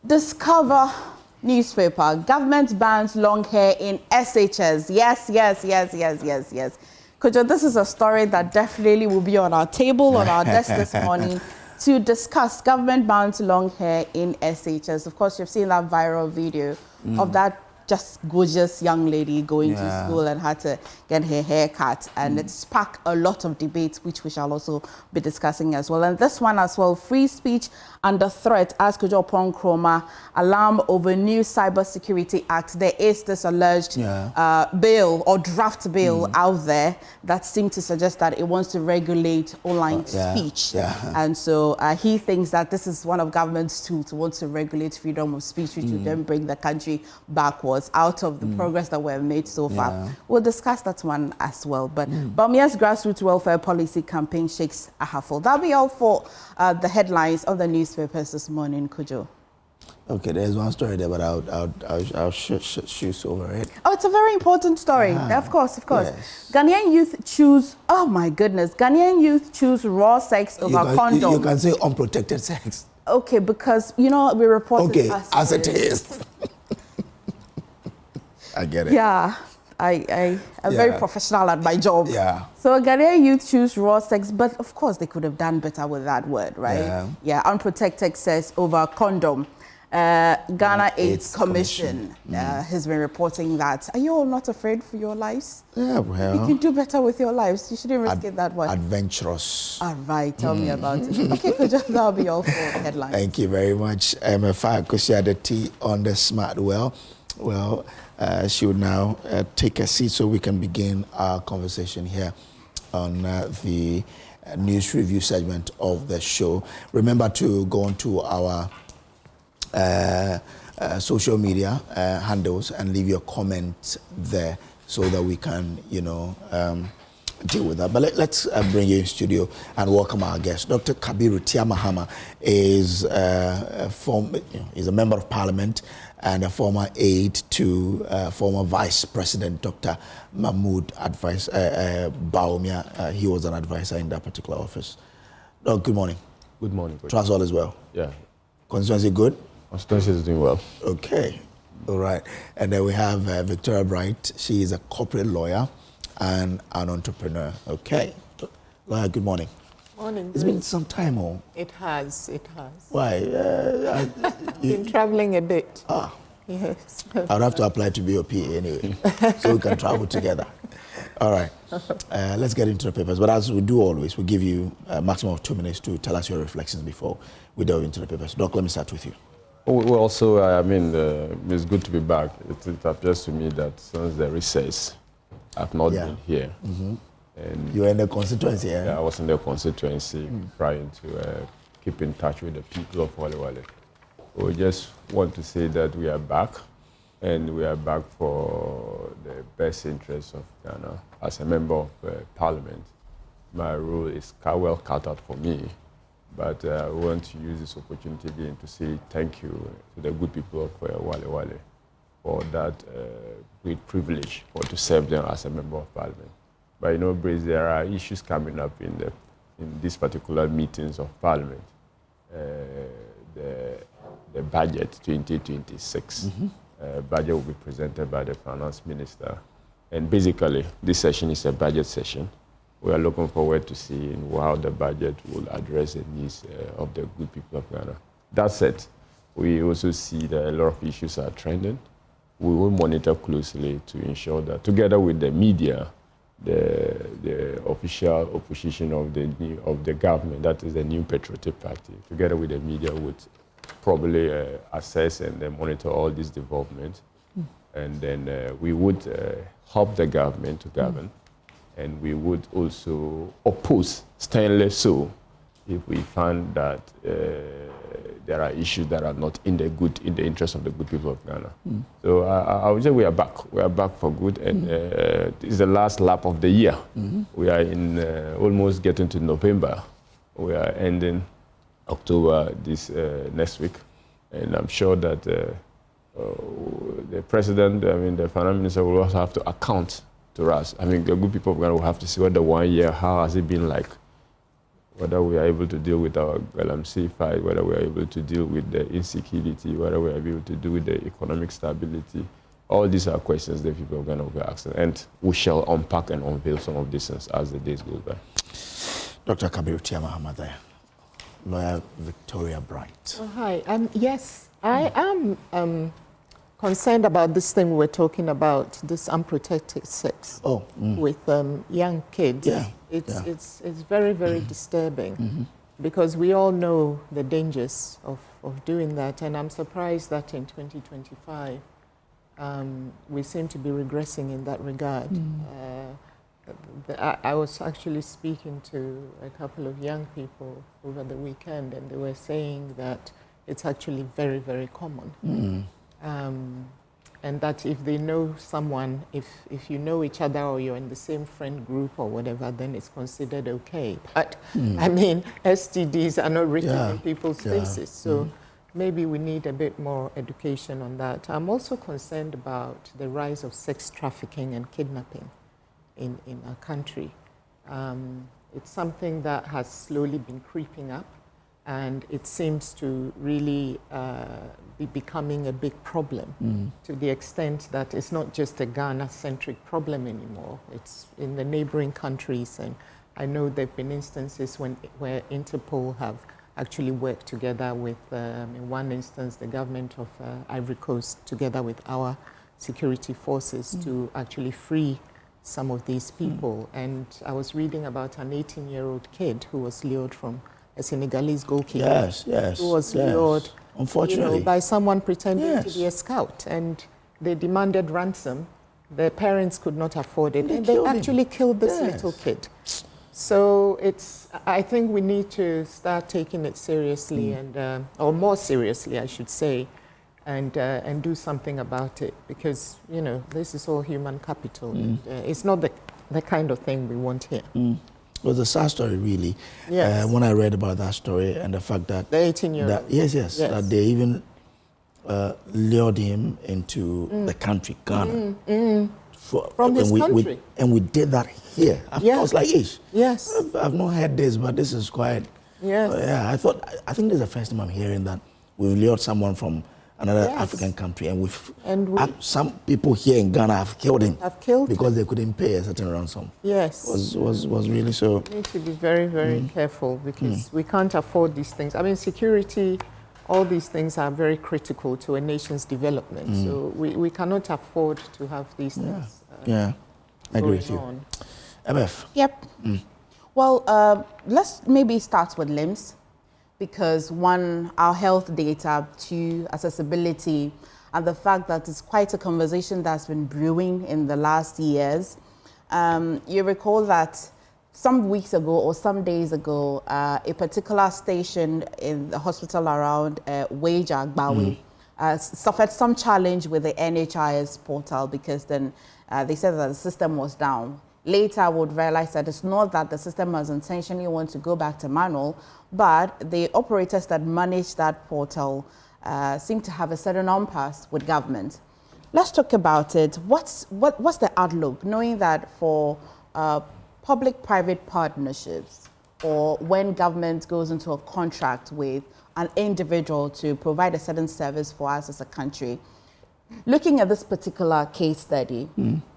Discover newspaper. Government bans long hair in SHS. Yes. Kojo, this is a story that definitely will be on our table, on our desk this morning to discuss. Government bans long hair in SHS. Of course, you've seen that viral video of that just gorgeous young lady going to school and had to get her hair cut. And it sparked a lot of debate, which we shall also be discussing as well. And this one as well, free speech under threat, as Kojo Pong Kroma, alarm over new Cybersecurity Act. There is this alleged bill or draft bill out there that seems to suggest that it wants to regulate online speech. And so he thinks that this is one of government's tools to want to regulate freedom of speech, which would then bring the country backwards out of the progress that we've made so far. We'll discuss that one as well. But Bamia's grassroots welfare policy campaign shakes a huffle. That'll be all for the headlines of the newspapers this morning, Kojo. Okay, there's one story there, but I'll shoot over it. Oh, it's a very important story. Of course. Yes. Ghanaian youth choose, oh my goodness, Ghanaian youth choose raw sex over condom. You can say unprotected sex. Okay, because, you know, we report it as it is. I get it. Yeah, I'm very professional at my job. Yeah. So Ghanaian youth choose raw sex, but of course they could have done better with that word, right? Yeah, unprotected sex over condom. Ghana AIDS Commission has been reporting that. Are you all not afraid for your lives? Yeah, well. You can do better with your lives. You shouldn't risk it that way. Adventurous. All right, tell me about it. Okay, that'll be all for headlines. Thank you very much. MFI Kusiadati on the smart well. Well, she would now take a seat so we can begin our conversation here on the news review segment of the show. Remember to go onto our social media handles and leave your comment there so that we can, deal with that. But let's bring you in studio and welcome our guest. Dr. Kabiru Mahama is is a member of parliament and a former aide to former Vice President Dr. Mahmoud Boamah. He was an advisor in that particular office. Doc, good morning. Good morning. Trust all is well? Yeah. Constituency good? Constituency is doing well. Okay. All right. And then we have Victoria Bright. She is a corporate lawyer and an entrepreneur. Okay. Lawyer, good morning. Morning. It's been some time, oh? It has. Why? I've been traveling a bit. Ah. Yes. I'd have to apply to be your PA anyway, so we can travel together. All right. Let's get into the papers. But as we do always, we give you a maximum of 2 minutes to tell us your reflections before we delve into the papers. Doc, let me start with you. Well, also, it's good to be back. It appears to me that since the recess, I've not been here. Mm-hmm. And you were in the constituency, eh? Yeah, I was in the constituency trying to keep in touch with the people of Wale Wale. We just want to say that we are back, and we are back for the best interests of Ghana. As a member of parliament, my role is well cut out for me, but I want to use this opportunity again to say thank you to the good people of Wale Wale for that great privilege to serve them as a member of parliament. But Brace, there are issues coming up in these particular meetings of parliament. The budget 2026 budget will be presented by the finance minister, and basically this session is a budget session. We are looking forward to seeing how the budget will address the needs of the good people of Ghana. That said, we also see that a lot of issues are trending. We will monitor closely to ensure that, together with the media, the official opposition of the government, that is the New Patriotic Party, together with the media, would probably assess and monitor all these developments. And then we would help the government to govern, and we would also oppose stainless so if we find that there are issues that are not in the interest of the good people of Ghana. So I would say we are back. We are back for good, and this is the last lap of the year. We are in almost getting to November. We are ending October this next week, and I'm sure that the president, the finance minister will also have to account to us. The good people of Ghana will have to see what the 1 year, how has it been like, whether we are able to deal with our LMC fight, whether we are able to deal with the insecurity, whether we are able to deal with the economic stability. All these are questions that people of Ghana will be asking, and we shall unpack and unveil some of these things as the days go by. Dr. Kabiru Mahama there. Lawyer Victoria Bright. Hi. Yes, I am concerned about this thing we're talking about, this unprotected sex with young kids. Yeah. It's very, very disturbing because we all know the dangers of doing that, and I'm surprised that in 2025 we seem to be regressing in that regard. I was actually speaking to a couple of young people over the weekend, and they were saying that it's actually very, very common. And that if they know someone, if you know each other or you're in the same friend group or whatever, then it's considered okay. But STDs are not written in people's faces. So maybe we need a bit more education on that. I'm also concerned about the rise of sex trafficking and kidnapping in our country. It's something that has slowly been creeping up, and it seems to really be becoming a big problem to the extent that it's not just a Ghana-centric problem anymore. It's in the neighboring countries, and I know there have been instances where Interpol have actually work together with, in one instance, the government of Ivory Coast, together with our security forces to actually free some of these people. And I was reading about an 18-year-old kid who was lured from a Senegalese goalkeeper. Who was lured, unfortunately, by someone pretending to be a scout. And they demanded ransom. Their parents could not afford it. And they actually killed this little kid. So I think we need to start taking it seriously, and or more seriously, I should say, and do something about it, because this is all human capital. And, it's not the kind of thing we want here. It was a sad story, really. Yes. When I read about that story and the fact that the 18-year-old, yes, that they even lured him into the country, Ghana. From this country. And we did that here. I was like, ish. Yes. I've not heard this, but this is quite. Yes. I think this is the first time I'm hearing that we've lured someone from another African country, and some people here in Ghana have killed him. Because they couldn't pay a certain ransom. Yes. Was really so. We need to be very, very careful, because we can't afford these things. I mean, security, all these things are very critical to a nation's development. So we cannot afford to have these things. I agree with you. MF. Yep. Well, let's maybe start with LHIMS, because one, our health data, two, accessibility, and the fact that it's quite a conversation that's been brewing in the last years. You recall that some weeks ago or some days ago, a particular station in the hospital around Waja, Gbawi, suffered some challenge with the NHIS portal, because then they said that the system was down. Later, I would realize that it's not that the system was intentionally want to go back to manual, but the operators that manage that portal seem to have a certain impasse with government. Let's talk about it. What's the outlook, knowing that for public-private partnerships, or when government goes into a contract with an individual to provide a certain service for us as a country, looking at this particular case study,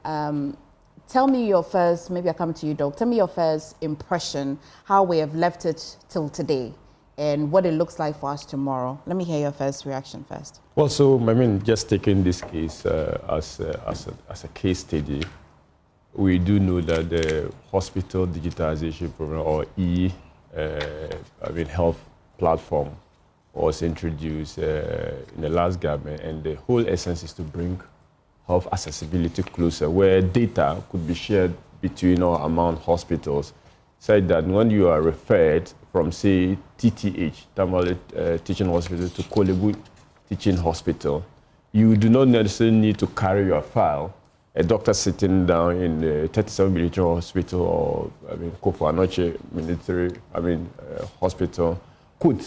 tell me your first, maybe I'll come to you, Doc, tell me your first impression, how we have left it till today, and what it looks like for us tomorrow. Let me hear your first reaction first. Well, so, I mean, just taking this case as a case study, we do know that the hospital digitization program, or health platform, was introduced in the last government, and the whole essence is to bring health accessibility closer, where data could be shared between or among hospitals, said that when you are referred from, say, TTH, Tamale Teaching Hospital, to Kolebu Teaching Hospital, you do not necessarily need to carry your file. A doctor sitting down in the 37 military hospital, or Kofu Anoche military hospital, could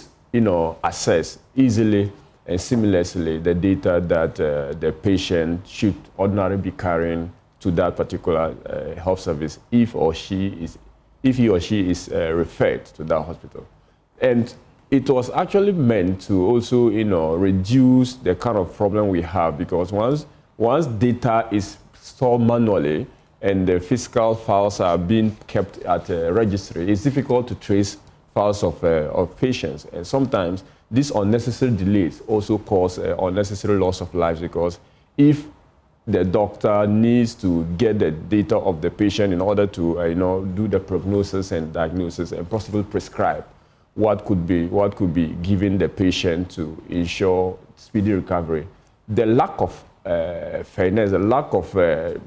access easily and seamlessly the data that the patient should ordinarily be carrying to that particular health service if he or she is referred to that hospital. And it was actually meant to also reduce the kind of problem we have, because once data is stored manually and the physical files are being kept at a registry, it's difficult to trace files of patients. And sometimes these unnecessary delays also cause unnecessary loss of lives, because if the doctor needs to get the data of the patient in order to do the prognosis and diagnosis and possibly prescribe what could be given the patient to ensure speedy recovery, the lack of fairness, the lack of the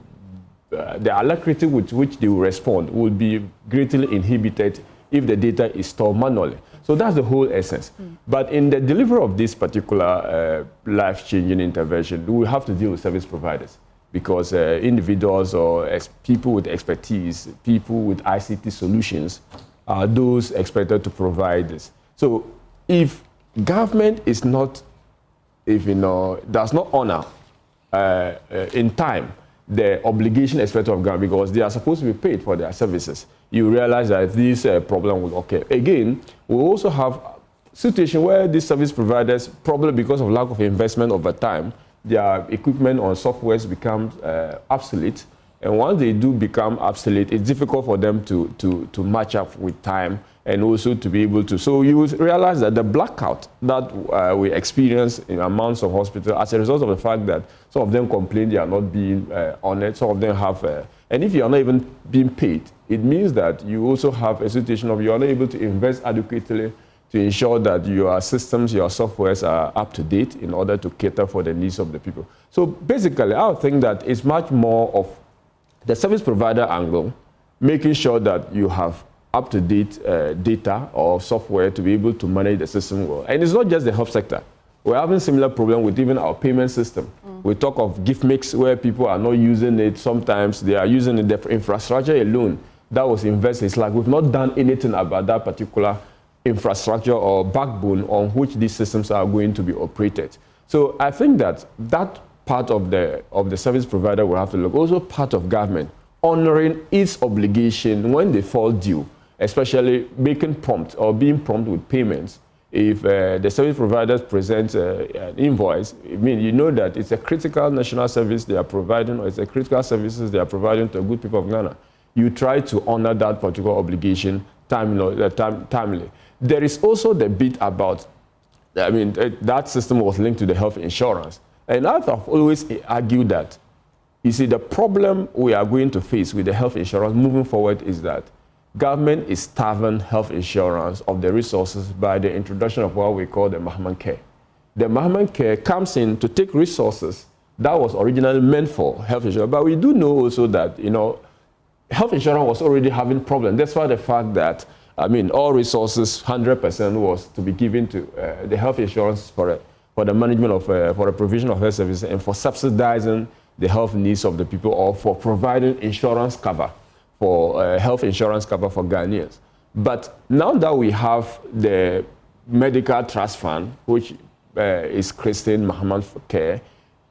alacrity with which they will respond will be greatly inhibited if the data is stored manually. So that's the whole essence. But in the delivery of this particular life-changing intervention, we have to deal with service providers, because individuals or people with expertise, people with ICT solutions, are those expected to provide this. So if government is not, does not honor in time the obligation expected of government, because they are supposed to be paid for their services, you realize that this problem will occur. Again, we also have situation where these service providers, probably because of lack of investment over time, their equipment on softwares becomes obsolete. And once they do become obsolete, it's difficult for them to match up with time and also to be able to. So you will realize that the blackout that we experience in amounts of hospitals as a result of the fact that some of them complain they are not being honored, some of them have, and if you are not even being paid, it means that you also have a situation of you are not able to invest adequately to ensure that your systems, your softwares are up to date in order to cater for the needs of the people. So basically, I would think that it's much more of the service provider angle, making sure that you have up-to-date data or software to be able to manage the system well. And it's not just the health sector. We're having similar problem with even our payment system. We talk of gift mix where people are not using it. Sometimes they are using it for infrastructure alone. That was invested. It's like we've not done anything about that particular infrastructure or backbone on which these systems are going to be operated. So I think that that part of the service provider will have to look. Also part of government, honoring its obligation when they fall due, especially making prompt or being prompt with payments. If the service providers present an invoice, I mean, you know that it's a critical national service they are providing, or it's a critical services they are providing to the good people of Ghana. You try to honor that particular obligation timely. There is also the bit about, I mean, that system was linked to the health insurance. And I've always argued that, you see, the problem we are going to face with the health insurance moving forward is that government is starving health insurance of the resources by the introduction of what we call the Mahama Care. The Mahama Care comes in to take resources that was originally meant for health insurance. But we do know also that, you know, health insurance was already having problems. That's why the fact that, I mean, all resources, 100% was to be given to the health insurance for the management of, for the provision of health services and for subsidizing the health needs of the people, or for providing insurance cover for health insurance cover for Ghanaians. But now that we have the medical trust fund, which is christened Mahama Care,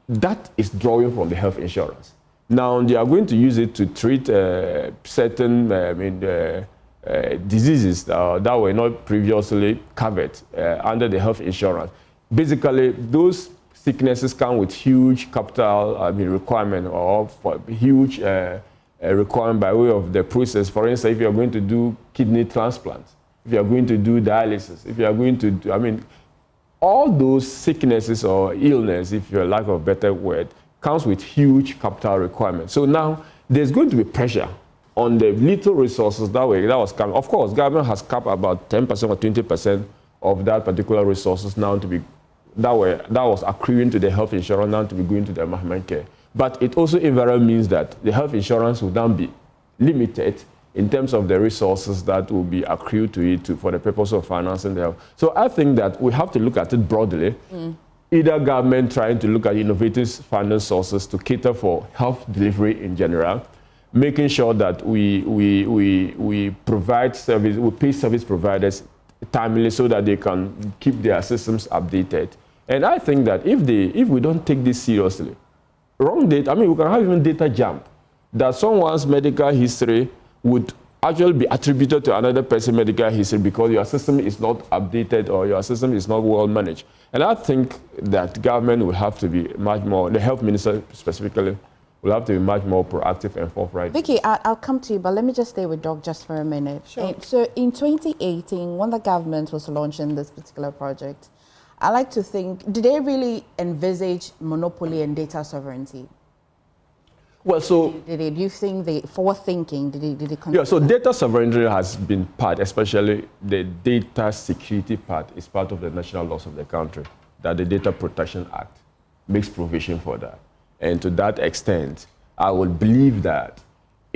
that is drawing from the health insurance. Now they are going to use it to treat certain diseases that were not previously covered under the health insurance. Basically, those sicknesses come with huge capital requirement, or for huge requirement by way of the process. For instance, if you are going to do kidney transplants, if you are going to do dialysis, if you are going to do, all those sicknesses or illness, if you lack of a better word, comes with huge capital requirements. So now there's going to be pressure on the little resources that was coming. Of course, government has capped about 10% or 20% of that particular resources now to be that was accruing to the health insurance now to be going to the Mahama Care. But it also invariably means that the health insurance will then be limited in terms of the resources that will be accrued to it for the purpose of financing the health. So I think that we have to look at it broadly. Either government trying to look at innovative funding sources to cater for health delivery in general, making sure that we provide service, we pay service providers timely so that they can keep their systems updated. And I think that if we don't take this seriously, wrong data, we can have even data jump, that someone's medical history would actually be attributed to another person's medical history because your system is not updated or your system is not well managed. And I think that government will have to be much more, the health minister specifically, will have to be much more proactive and forthright. Vicky, I'll come to you, but let me just stay with Doc just for a minute. Sure. So in 2018, when the government was launching this particular project, I like to think, did they really envisage monopoly and data sovereignty? Well, so... Do you think they forward-thinking? Did they yeah, so data sovereignty has been part, especially the data security part, is part of the national laws of the country, that the Data Protection Act makes provision for that. And to that extent, I would believe that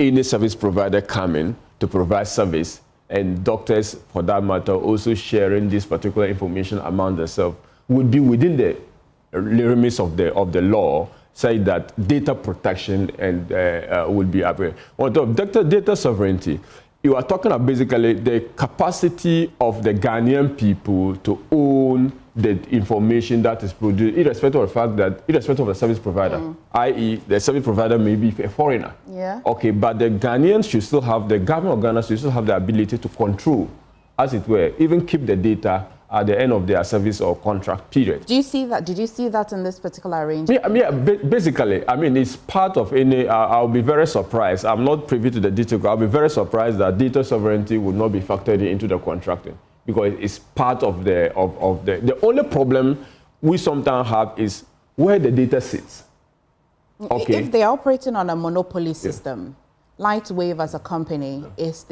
any service provider coming to provide service, and doctors, for that matter, also sharing this particular information among themselves, would be within the limits of the law, say that data protection and would be up. On top of data sovereignty, you are talking about basically the capacity of the Ghanaian people to own the information that is produced, irrespective of the fact that, irrespective of the service provider, i.e. the service provider may be a foreigner. Yeah. Okay, but the Ghanaians should still have, the government of Ghana should still have the ability to control, as it were, even keep the data at the end of their service or contract period. Do you see that? Did you see that in this particular arrangement? Basically, I mean, it's part of any. I'll be very surprised. I'm not privy to the detail. I'll be very surprised that data sovereignty would not be factored into the contracting, because it's part of the The only problem we sometimes have is where the data sits. Okay. If they're operating on a monopoly system, Lightwave as a company is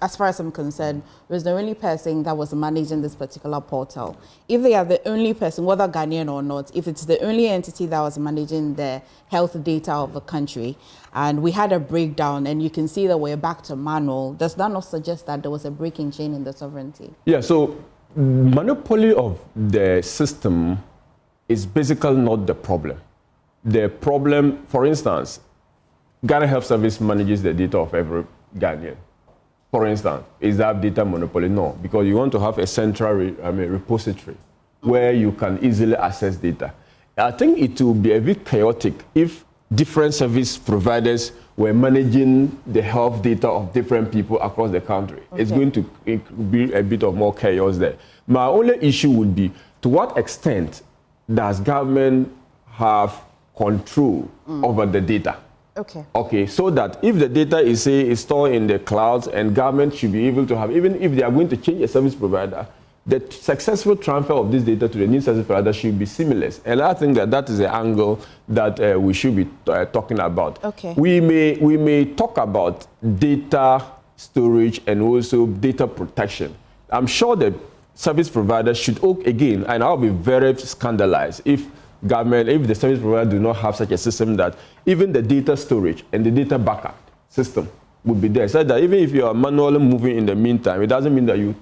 as far as I'm concerned, was the only person that was managing this particular portal. If they are the only person, whether Ghanaian or not, if it's the only entity that was managing the health data of the country, and we had a breakdown, and you can see that we're back to manual, does that not suggest that there was a breaking chain in the sovereignty? Yeah, so monopoly of the system is basically not the problem. The problem, for instance, Ghana Health Service manages the data of every Ghanaian. For instance, is that data monopoly? No, because you want to have a central repository where you can easily access data. I think it will be a bit chaotic if different service providers were managing the health data of different people across the country. Okay. It's going to be a bit of more chaos there. My only issue would be, to what extent does government have control over the data? Okay, so that if the data is stored in the clouds, and government should be able to have, even if they are going to change a service provider, the successful transfer of this data to the new service provider should be seamless. And I think that is the angle that we should be talking about. Okay. We may talk about data storage and also data protection. I'm sure the service provider should, again, and I'll be very scandalized if the service provider do not have such a system that even the data storage and the data backup system would be there. So that even if you are manually moving in the meantime, it doesn't mean that you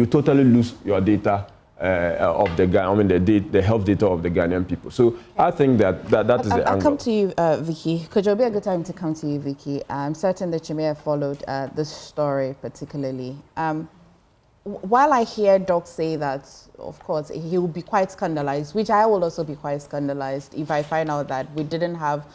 totally lose your data of the health data of the Ghanaian people. So I think that is the angle. I'll come to you, Vicky. Could it be a good time to come to you, Vicky? I'm certain that you may have followed this story particularly. While I hear Doc say that, of course, he will be quite scandalized, which I will also be quite scandalized if I find out that we didn't have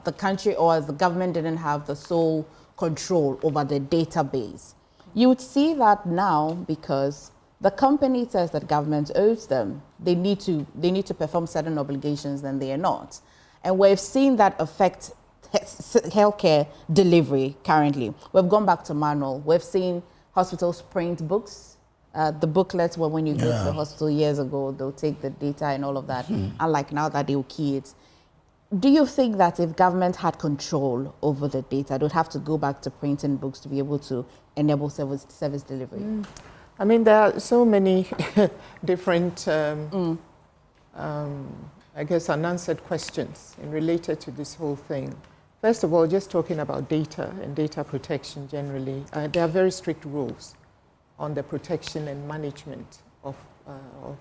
the country or the government didn't have the sole control over the database. You would see that now because the company says that government owes them. They need to perform certain obligations, then they are not. And we've seen that affect healthcare delivery currently. We've gone back to manual. We've seen hospitals print books. The booklets were when you go to the hospital years ago, they'll take the data and all of that. Unlike now that they'll key it. Do you think that if government had control over the data, they would have to go back to printing books to be able to enable service delivery? I mean, there are so many different, I guess, unanswered questions related to this whole thing. First of all, just talking about data and data protection generally, there are very strict rules on the protection and management of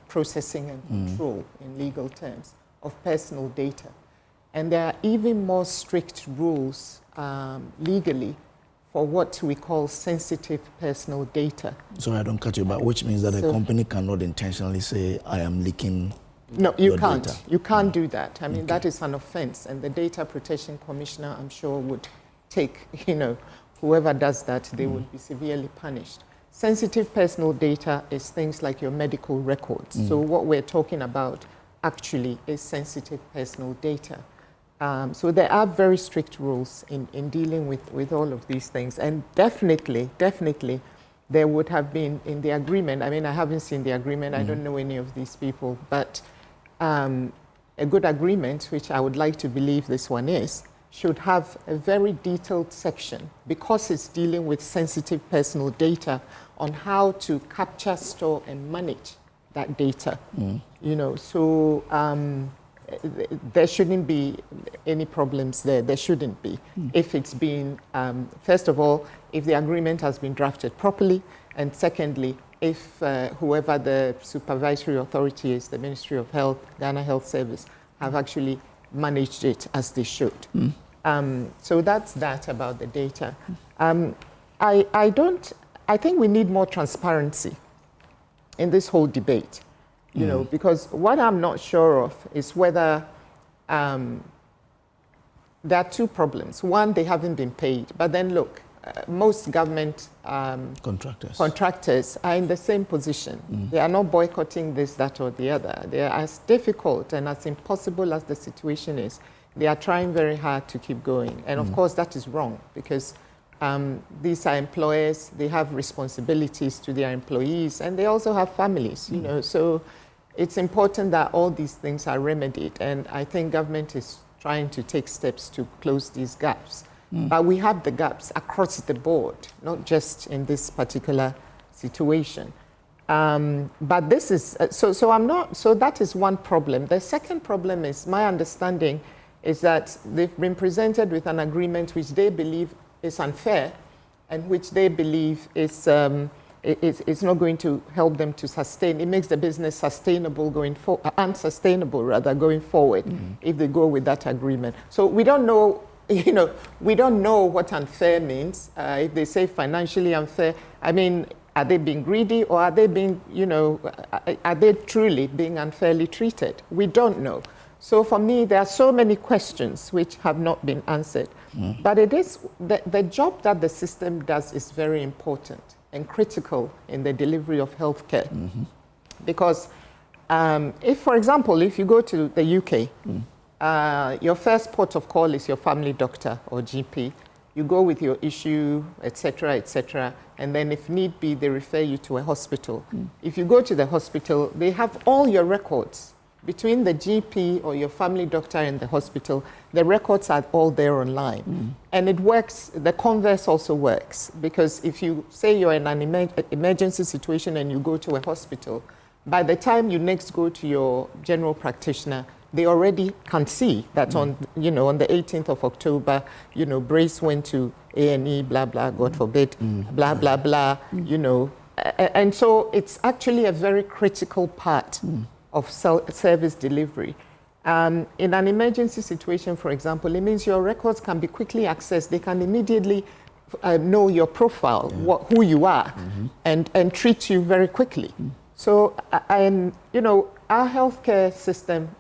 processing and control, in legal terms, of personal data. And there are even more strict rules legally for what we call sensitive personal data. Sorry, I don't cut you, but which means that a company cannot intentionally say, I am leaking. No, you can't. Data. You can't do that. I mean, that is an offense, and the Data Protection Commissioner, I'm sure, would take, whoever does that, they would be severely punished. Sensitive personal data is things like your medical records. So what we're talking about actually is sensitive personal data. So there are very strict rules in dealing with all of these things. And definitely, there would have been in the agreement, I mean, I haven't seen the agreement, I don't know any of these people, but a good agreement, which I would like to believe this one is, should have a very detailed section, because it's dealing with sensitive personal data, on how to capture, store, and manage that data. So there shouldn't be any problems there. There shouldn't be. If it's been, first of all, if the agreement has been drafted properly, and secondly, if whoever the supervisory authority is, the Ministry of Health, Ghana Health Service, have actually managed it as they should. So that's that about the data. I think we need more transparency in this whole debate, because what I'm not sure of is whether there are two problems. One, they haven't been paid, but then look, most government contractors are in the same position. They are not boycotting this, that, or the other. They are as difficult and as impossible as the situation is. They are trying very hard to keep going. And of course, that is wrong because these are employers. They have responsibilities to their employees, and they also have families, you know. So it's important that all these things are remedied. And I think government is trying to take steps to close these gaps. But we have the gaps across the board, not just in this particular situation. But this is, so that is one problem. The second problem is, my understanding is that they've been presented with an agreement which they believe is unfair and which they believe is not going to help them to sustain. It makes the business sustainable going forward, unsustainable rather, going forward if they go with that agreement. So we don't know, you know, we don't know what unfair means. If they say financially unfair, I mean, are they being greedy or are they being, you know, are they truly being unfairly treated? We don't know. So for me, there are so many questions which have not been answered. But it is, the job that the system does is very important and critical in the delivery of healthcare. Because if, for example, if you go to the UK, your first port of call is your family doctor or GP. You go with your issue, etc., and then if need be, they refer you to a hospital. If you go to the hospital, they have all your records. Between the GP or your family doctor and the hospital, the records are all there online. And it works, the converse also works, because if you say you're in an emergency situation and you go to a hospital, by the time you next go to your general practitioner, they already can see that on, you know, on the 18th of October, you know, Brace went to A&E, blah, blah, God forbid, blah, blah, blah, you know. And so it's actually a very critical part of service delivery. In an emergency situation, for example, it means your records can be quickly accessed. They can immediately know your profile, who you are, and treat you very quickly. So, you know, our healthcare system,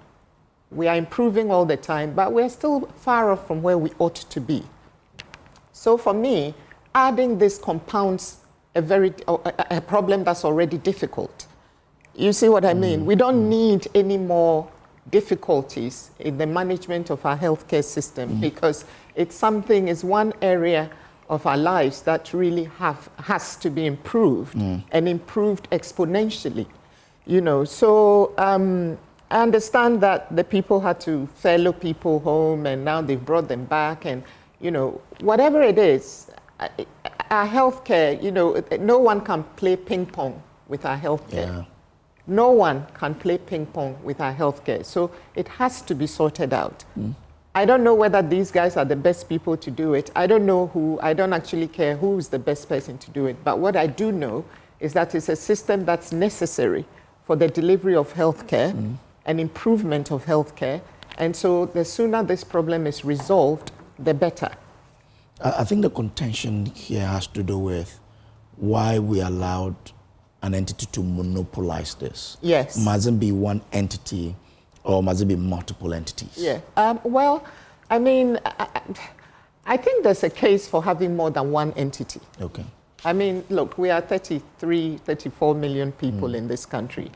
we are improving all the time, but we're still far off from where we ought to be. So for me, adding this compounds a problem that's already difficult. You see what I mean? We don't need any more difficulties in the management of our healthcare system because it's one area of our lives that really has to be improved and improved exponentially. You know, so I understand that the people had to furlough people home and now they've brought them back, and, you know, whatever it is, our healthcare, you know, no one can play ping pong with our healthcare. No one can play ping pong with our healthcare. So it has to be sorted out. I don't know whether these guys are the best people to do it. I don't know who, I don't actually care who is the best person to do it. But what I do know is that it's a system that's necessary for the delivery of healthcare and improvement of healthcare. And so the sooner this problem is resolved, the better. I think the contention here has to do with why we allowed an entity to monopolize this. Yes. Must it be one entity or must it be multiple entities? Yeah. Well, I mean, I think there's a case for having more than one entity. Okay. I mean, look, we are 33, 34 million people in this country.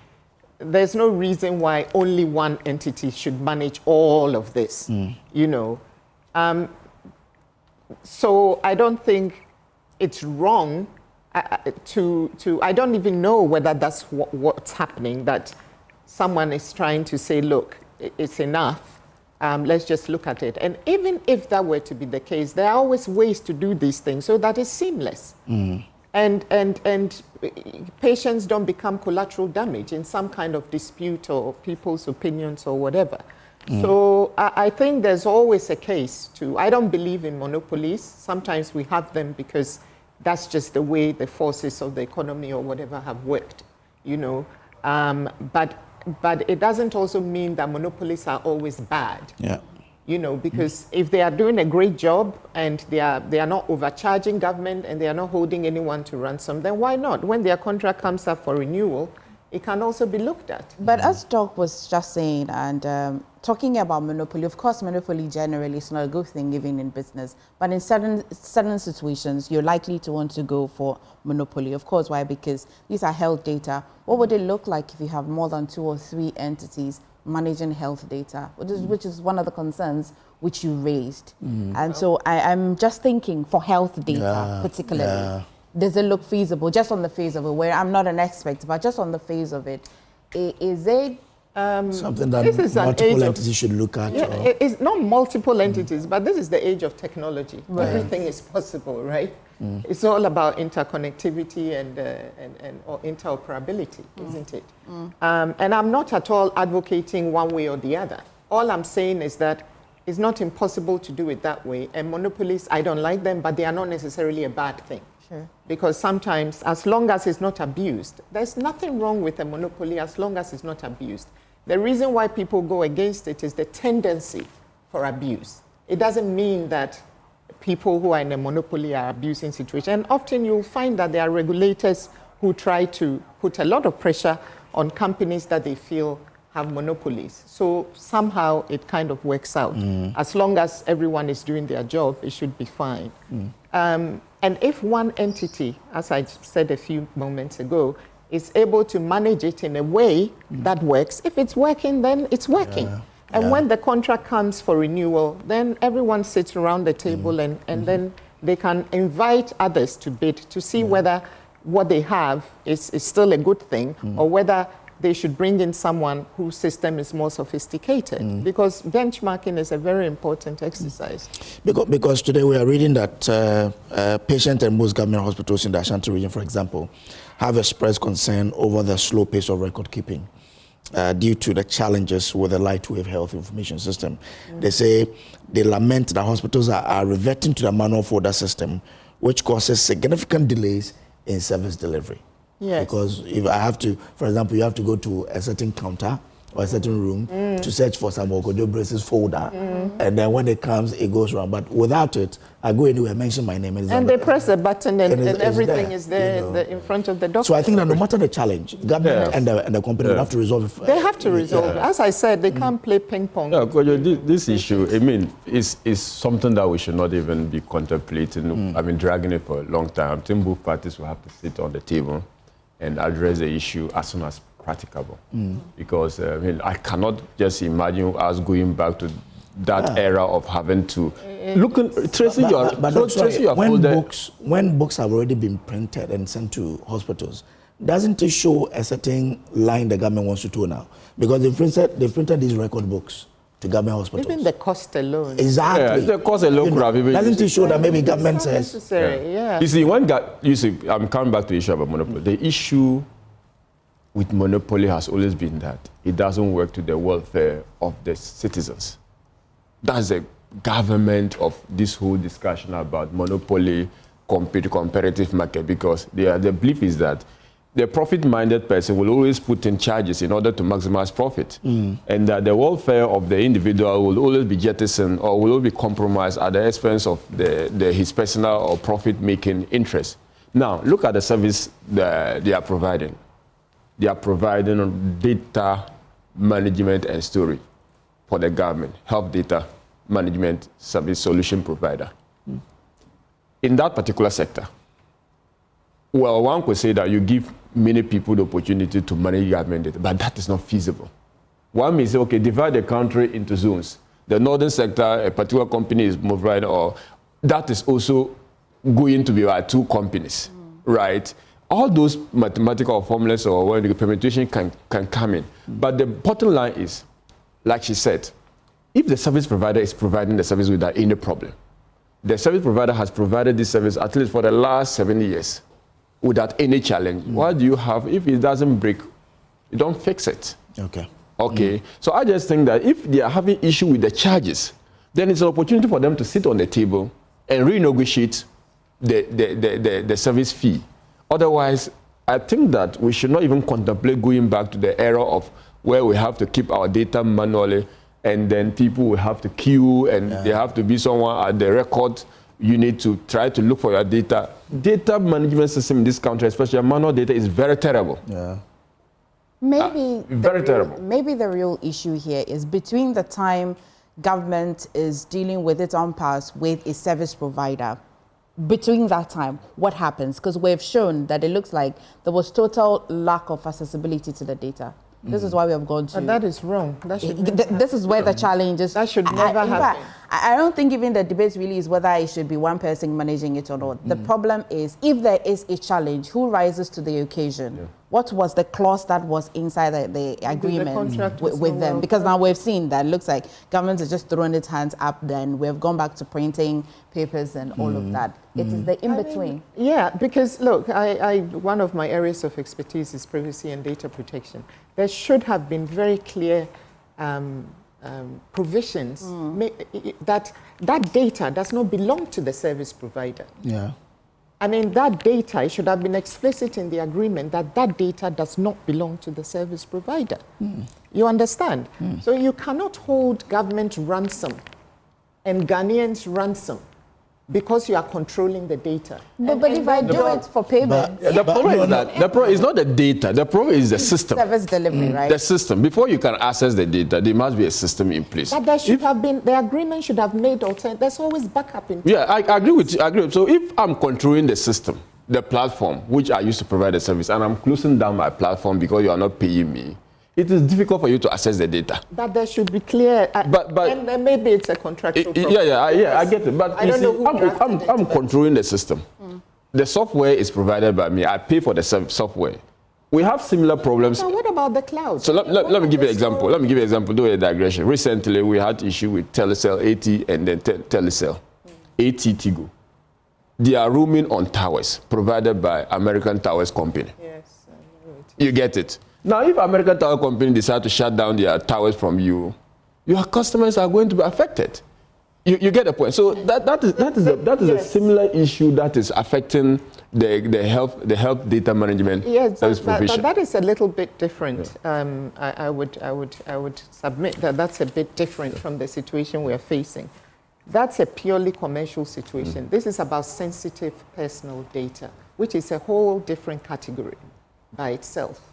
There's no reason why only one entity should manage all of this, you know. So I don't think it's wrong I don't even know whether that's what's happening, that someone is trying to say, look, it's enough. Let's just look at it. And even if that were to be the case, there are always ways to do these things so that it's seamless. And patients don't become collateral damage in some kind of dispute or people's opinions or whatever. So I think there's always a case to, I don't believe in monopolies. Sometimes we have them because that's just the way the forces of the economy or whatever have worked, you know. But it doesn't also mean that monopolies are always bad. Yeah. You know, because if they are doing a great job and they are not overcharging government and they are not holding anyone to ransom, then why not? When their contract comes up for renewal, it can also be looked at. But as Doc was just saying, and talking about monopoly, of course, monopoly generally is not a good thing even in business, but in certain situations, you're likely to want to go for monopoly. Of course, why? Because these are health data. What would it look like if you have more than 2 or 3 entities managing health data, which is one of the concerns which you raised. And so I'm just thinking for health data particularly, does it look feasible, just on the face of it, where I'm not an expert, but just on the face of it, is it something that multiple entities should look at? Yeah, it's not multiple entities, but this is the age of technology. Right. Everything is possible, right? It's all about interconnectivity and or interoperability, isn't it? And I'm not at all advocating one way or the other. All I'm saying is that it's not impossible to do it that way. And monopolies, I don't like them, but they are not necessarily a bad thing. Sure. Because sometimes, as long as it's not abused, there's nothing wrong with a monopoly as long as it's not abused. The reason why people go against it is the tendency for abuse. It doesn't mean that people who are in a monopoly are abusing situations. And often you'll find that there are regulators who try to put a lot of pressure on companies that they feel have monopolies. So somehow it kind of works out. As long as everyone is doing their job, it should be fine. And if one entity, as I said a few moments ago, is able to manage it in a way that works, if it's working, then it's working. And when the contract comes for renewal, then everyone sits around the table and then they can invite others to bid to see whether what they have is still a good thing or whether they should bring in someone whose system is more sophisticated, because benchmarking is a very important exercise. Because today we are reading that patients in most government hospitals in the Ashanti region, for example, have expressed concern over the slow pace of record keeping due to the challenges with the Lightwave health information system. They say they lament that hospitals are reverting to the manual folder system, which causes significant delays in service delivery. Yes. Because if I have to, for example, you have to go to a certain counter or a certain room to search for some Okojo braces folder, and then when it comes, it goes wrong. But without it, I go anywhere, mention my name, and they press a button, and everything is there, in front of the doctor. So I think that no matter the challenge, government and the company will have to resolve it. They have to resolve it. As I said, they can't play ping pong. Yeah, this issue, I mean, is something that we should not even be contemplating. I mean, dragging it for a long time. I think both parties will have to sit on the table and address the issue as soon as practicable. Because I mean, I cannot just imagine us going back to that era of having to tracing your folder. When books have already been printed and sent to hospitals, doesn't it show a certain line the government wants to do now? Because they've printed these record books to government hospitals. Even the cost alone. Exactly. The cost alone, doesn't it show that maybe government says... necessary, You see, I'm coming back to the issue about monopoly. The issue with monopoly has always been that it doesn't work to the welfare of the citizens. That's the government of this whole discussion about monopoly, competitive market, because the belief is that the profit-minded person will always put in charges in order to maximize profit. And that the welfare of the individual will always be jettisoned or will always be compromised at the expense of his personal or profit-making interest. Now, look at the service they are providing. They are providing data management and storage for the government, health data management service solution provider. In that particular sector, well, one could say that you give many people the opportunity to manage government data, but that is not feasible. One may say, okay, divide the country into zones. The northern sector, a particular company is providing, or that is also going to be by 2 companies, right? All those mathematical formulas or when the permutation can come in. But the bottom line is, like she said, if the service provider is providing the service without any problem, the service provider has provided this service at least for the last 7 years without any challenge. What do you have? If it doesn't break, you don't fix it. Okay. So I just think that if they are having issue with the charges, then it's an opportunity for them to sit on the table and renegotiate the service fee. Otherwise, I think that we should not even contemplate going back to the era of where we have to keep our data manually, and then people will have to queue, and there have to be someone at the record unit to try to look for your data. Data management system in this country, especially manual data, is very terrible. Maybe very terrible. Maybe the real issue here is between the time government is dealing with its impasse with a service provider. Between that time, what happens? Because we've shown that it looks like there was total lack of accessibility to the data. This is why we have gone to... But that is wrong. That should this is where the challenge is. That should never happen. I don't think even the debate really is whether it should be one person managing it or not. The problem is, if there is a challenge, who rises to the occasion? Yeah. What was the clause that was inside the agreement with them? Because now we've seen that it looks like government is just throwing its hands up, then we've gone back to printing papers and all of that. It is the in-between. Yeah, because look, one of my areas of expertise is privacy and data protection. There should have been very clear provisions that data does not belong to the service provider. Yeah. I mean, that data, it should have been explicit in the agreement that that data does not belong to the service provider. You understand? So you cannot hold government ransom and Ghanaians ransom because you are controlling the data. But if I do it for payment... The problem is that the problem is not the data. The problem is the system. Service delivery, right? The system. Before you can access the data, there must be a system in place. But there should have been, the agreement should have made alternative. There's always backup in place. Yeah, I agree with you. So if I'm controlling the system, the platform, which I used to provide the service, and I'm closing down my platform because you are not paying me, it is difficult for you to access the data. But there should be clear. And then maybe it's a contractual problem. Yeah, I get it. But I don't know who I'm controlling the system. The software is provided by me. I pay for the software. We have similar problems. So what about the cloud? So let me give you an example. Let me give you an example. Do a digression. Recently, we had issue with Telecel, AT, and then Telecel, AT Tigo. They are roaming on towers provided by American Towers Company. Yes. You get it. Now, if American Tower Company decide to shut down their towers from you, your customers are going to be affected. You get the point. So that is a similar issue that is affecting the health data management service provision. But that is a little bit different. I would submit that that's a bit different from the situation we are facing. That's a purely commercial situation. This is about sensitive personal data, which is a whole different category by itself.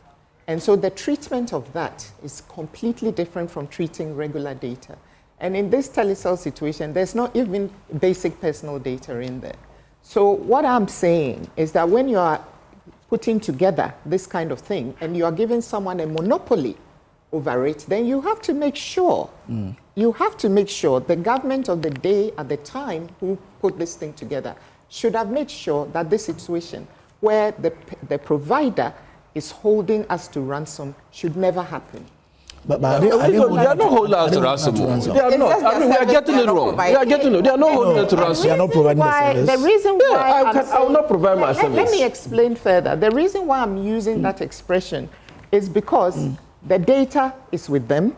And so the treatment of that is completely different from treating regular data. And in this telecell situation, there's not even basic personal data in there. So what I'm saying is that when you are putting together this kind of thing and you are giving someone a monopoly over it, then you have to make sure, the government of the day at the time who put this thing together should have made sure that this situation where the provider is holding us to ransom should never happen. But they are not holding us to ransom. They are not. I mean, we are getting it wrong. We are getting it. They are not holding us to ransom. They are not providing the service. The reason why I will not provide my service. Let me explain further. The reason why I'm using that expression is because the data is with them.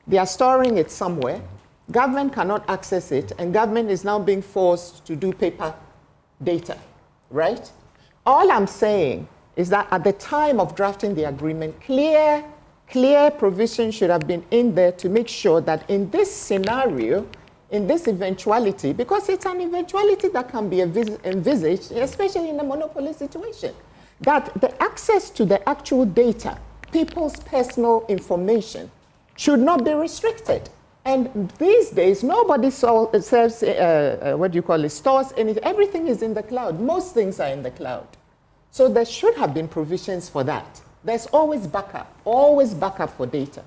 They are storing it somewhere. Government cannot access it, and government is now being forced to do paper data, right? All I'm saying is that at the time of drafting the agreement, clear provision should have been in there to make sure that in this scenario, in this eventuality, because it's an eventuality that can be envisaged, especially in a monopoly situation, that the access to the actual data, people's personal information, should not be restricted. And these days, nobody stores anything. Everything is in the cloud. Most things are in the cloud. So there should have been provisions for that. There's always backup for data.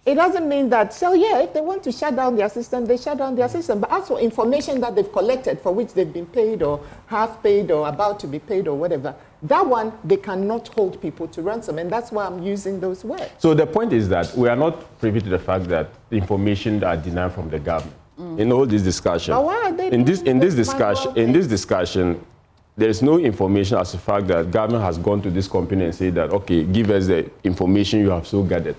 It doesn't mean that, if they want to shut down their system, they shut down their system. But also information that they've collected for which they've been paid or half paid or about to be paid or whatever, that one, they cannot hold people to ransom. And that's why I'm using those words. So the point is that we are not privy to the fact that information are denied from the government. In all this discussion, but why are they in this discussion, there is no information as to the fact that government has gone to this company and said that, okay, give us the information you have so gathered.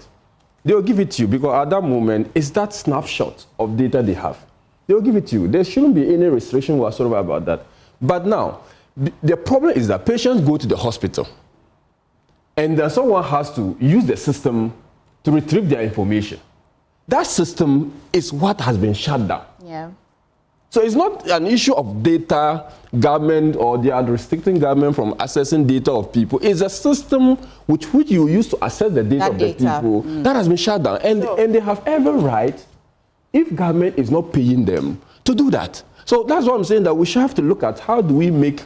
They will give it to you because at that moment, it's that snapshot of data they have. They will give it to you. There shouldn't be any restriction whatsoever about that. But now, the problem is that patients go to the hospital and then someone has to use the system to retrieve their information. That system is what has been shut down. Yeah. So it's not an issue of data government or they are restricting government from accessing data of people. It's a system which you use to access the data of the people that has been shut down. And they have every right, if government is not paying them, to do that. So that's what I'm saying, that we should have to look at how do we make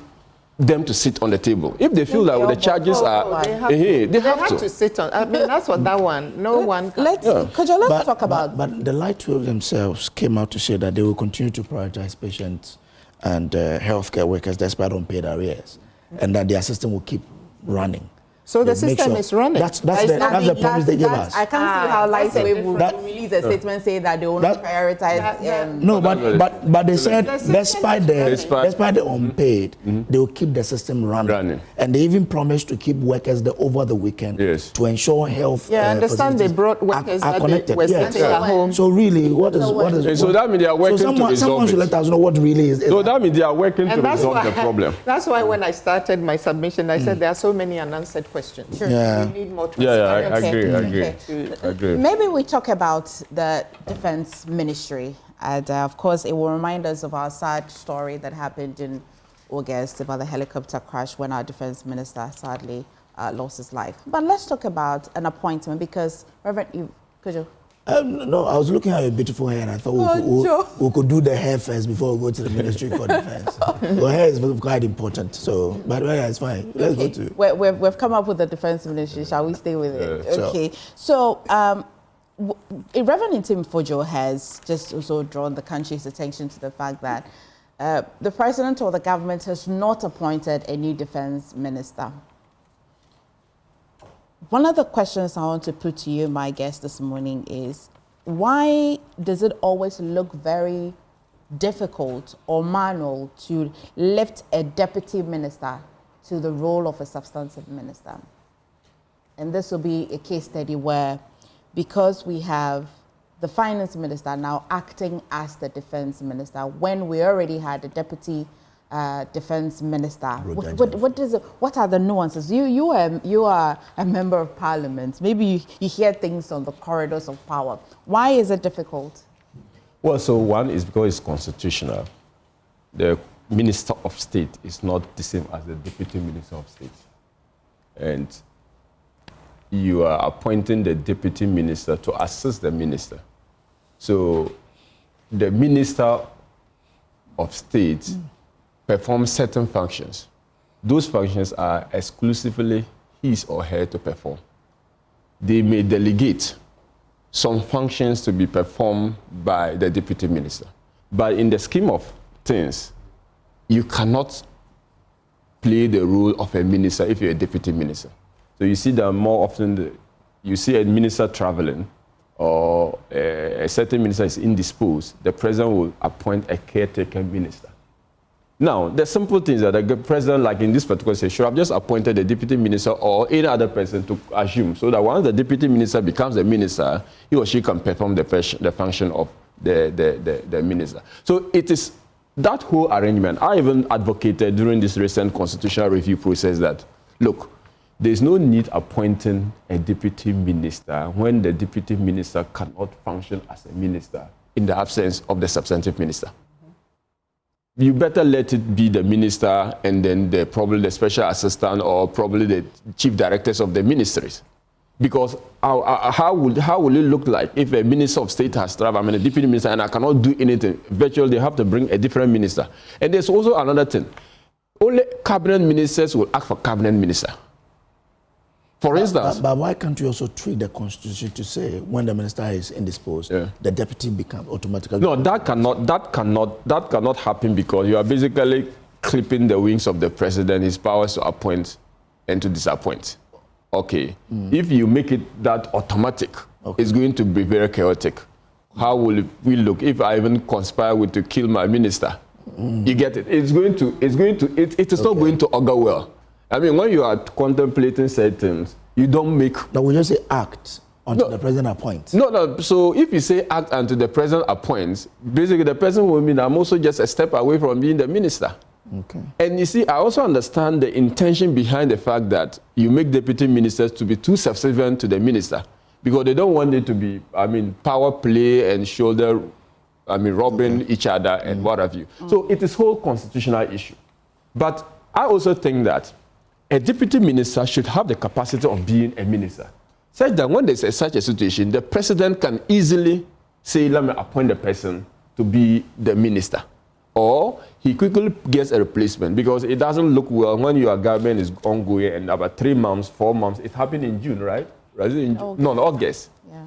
them to sit on the table. If they feel that the charges are, they have to sit on. I mean, that's what that one. No one. Let's talk about. But the Lightwave themselves came out to say that they will continue to prioritize patients and healthcare workers despite unpaid arrears, and that their system will keep running. So the system is running. That's the promise they gave us. I can't see how Lightwave will release a statement saying that they will not prioritize. No, but they said despite the unpaid, they will keep the system running. And they even promised to keep workers there over the weekend to ensure health. Yeah, I understand they brought workers are connected. Were sitting at home. So really, what is? So that means they are working to resolve it. Someone should let us know what really is. So that means they are working to resolve the problem. That's why when I started my submission, I said there are so many unanswered questions. Sure. Yeah. We need more I agree. Maybe we talk about the Defense Ministry. And of course, it will remind us of our sad story that happened in August about the helicopter crash when our Defense Minister sadly lost his life. But let's talk about an appointment because, Reverend, could you? No, I was looking at your beautiful hair and I thought we could do the hair first before we go to the Ministry for Defense. Your hair is quite important, so, but it's fine. Let's go to We've come up with the Defense Ministry. Shall we stay with it? Okay. So, Reverend Tim Fojo has just also drawn the country's attention to the fact that the President or the government has not appointed a new Defense Minister. One of the questions I want to put to you, my guest this morning, is why does it always look very difficult or manual to lift a deputy minister to the role of a substantive minister? And this will be a case study where, because we have the finance minister now acting as the defense minister, when we already had a deputy defense minister. What are the nuances? You are a member of parliament. Maybe you hear things on the corridors of power. Why is it difficult? Well, so one is because it's constitutional. The Minister of State is not the same as the Deputy Minister of State. And you are appointing the Deputy Minister to assist the Minister. So the Minister of State performs certain functions. Those functions are exclusively his or her to perform. They may delegate some functions to be performed by the Deputy Minister. But in the scheme of things, you cannot play the role of a minister if you're a Deputy Minister. So you see that more often, you see a minister traveling or a certain minister is indisposed, the president will appoint a caretaker minister. Now, the simple thing is that the president, like in this particular case, should have just appointed the deputy minister or any other person to assume, so that once the deputy minister becomes the minister, he or she can perform the function of the minister. So it is that whole arrangement. I even advocated during this recent constitutional review process that, look, there's no need appointing a deputy minister when the deputy minister cannot function as a minister in the absence of the substantive minister. You better let it be the minister and then probably the special assistant or probably the chief directors of the ministries. Because how will it look like if a minister of state has traveled, I'm a deputy minister and I cannot do anything? Virtually, they have to bring a different minister. And there's also another thing. Only cabinet ministers will act for cabinet minister. For instance. But why can't you also treat the constitution to say when the minister is indisposed, the deputy becomes automatically? No, that cannot happen because you are basically clipping the wings of the president, his powers to appoint and to disappoint. Okay. If you make it that automatic, it's going to be very chaotic. How will we look if I even conspire to kill my minister? You get it? It is not going to augur well. I mean, when you are contemplating certain things, you don't make... But we just say act until the president appoints. No. So if you say act until the president appoints, basically the president will mean I'm also just a step away from being the minister. Okay. And you see, I also understand the intention behind the fact that you make deputy ministers to be too subservient to the minister because they don't want it to be, power play and shoulder robbing each other and what have you. So it is a whole constitutional issue. But I also think that a deputy minister should have the capacity of being a minister, such that when there's such a situation, the president can easily say, let me appoint the person to be the minister. Or he quickly gets a replacement, because it doesn't look well when your government is ongoing and about 3 months, 4 months. It happened in June, right? No, in August. Yeah.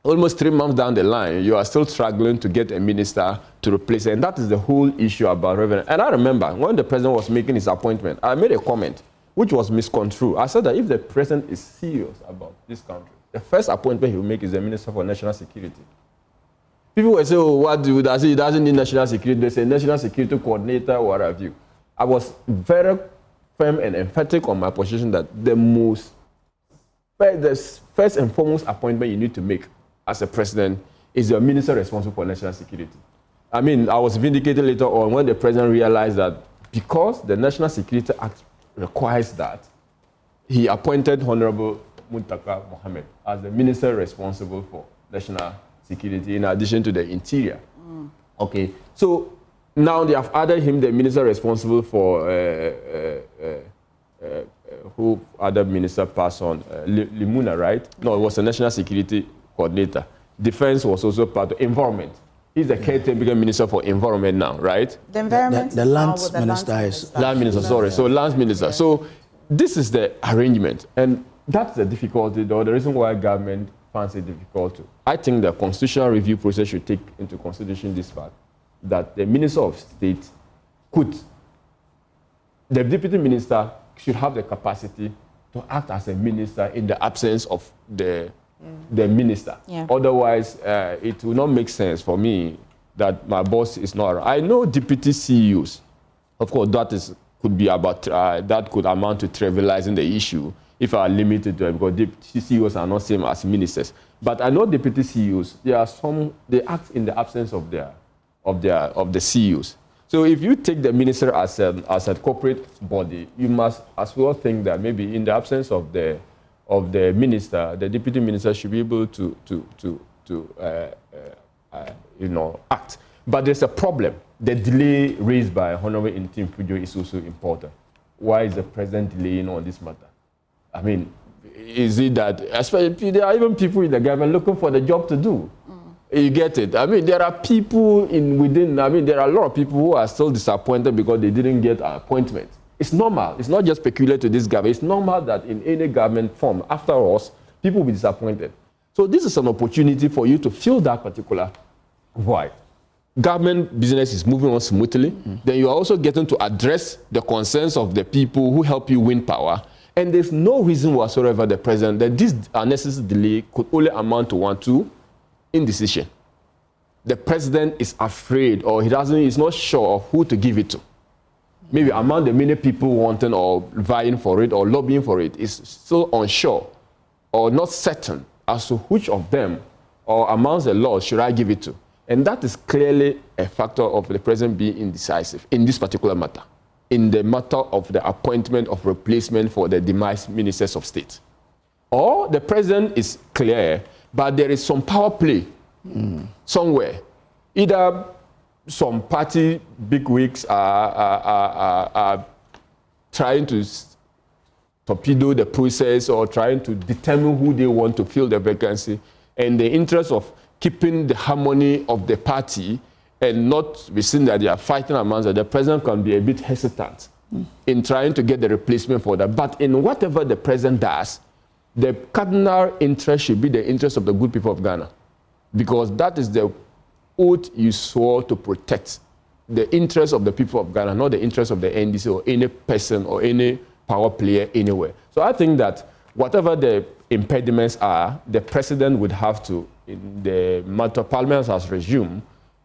Almost 3 months down the line, you are still struggling to get a minister to replace it. And that is the whole issue about revenue. And I remember when the president was making his appointment, I made a comment which was misconstrued. I said that if the president is serious about this country, the first appointment he will make is the Minister for National Security. People will say, oh, what does he? He doesn't need national security. They say national security coordinator, what have you. I was very firm and emphatic on my position that the first and foremost appointment you need to make as a president is the minister responsible for national security. I mean, I was vindicated later on when the president realized that because the National Security Act requires that, he appointed Honorable Muntaka Mohammed as the minister responsible for national security in addition to the interior. Okay, so now they have added him the minister responsible for who other minister passed on, Limuna, right? No, it was the national security coordinator. Defense was also part of environment. He's the caretaker minister for environment now, right? The environment. The land minister is land minister. Sorry, so land minister. So this is the arrangement, and that's the difficulty, though. The reason why government finds it difficult to. I think the constitutional review process should take into consideration this fact that the Minister of State the deputy minister should have the capacity to act as a minister in the absence of the minister. Yeah. Otherwise, it will not make sense for me that my boss is not around. I know deputy CEOs. Of course, could be about that could amount to trivializing the issue if I are limited to it, because deputy CEOs are not same as ministers. But I know deputy CEOs. There are some they act in the absence of the CEOs. So if you take the minister as a corporate body, you must as well think that maybe in the absence of the minister, the deputy minister should be able to act. But there's a problem. The delay raised by Honorable Intim Fujo is also important. Why is the president delaying on this matter? I mean, is it that, especially there are even people in the government looking for the job to do? You get it? I mean, there are people there are a lot of people who are still disappointed because they didn't get an appointment. It's normal. It's not just peculiar to this government. It's normal that in any government form, after us, people will be disappointed. So this is an opportunity for you to fill that particular void. Government business is moving on smoothly. Then you are also getting to address the concerns of the people who help you win power. And there's no reason whatsoever the president that this unnecessary delay could only amount to two indecision. The president is afraid, or he's not sure of who to give it to. Maybe among the many people wanting or vying for it or lobbying for it is still unsure or not certain as to which of them or amongst the laws should I give it to. And that is clearly a factor of the president being indecisive in this particular matter, in the matter of the appointment of replacement for the demised ministers of state. Or the president is clear, but there is some power play somewhere. Either some party bigwigs are trying to torpedo the process or trying to determine who they want to fill the vacancy, and the interest of keeping the harmony of the party and not be seen that they are fighting amongst them, the president can be a bit hesitant in trying to get the replacement for that. But in whatever the president does, the cardinal interest should be the interest of the good people of Ghana, because that is the oath you swore to protect, the interest of the people of Ghana, not the interest of the NDC or any person or any power player anywhere. So I think that whatever the impediments are, the president would have to, in the matter Parliament has resumed.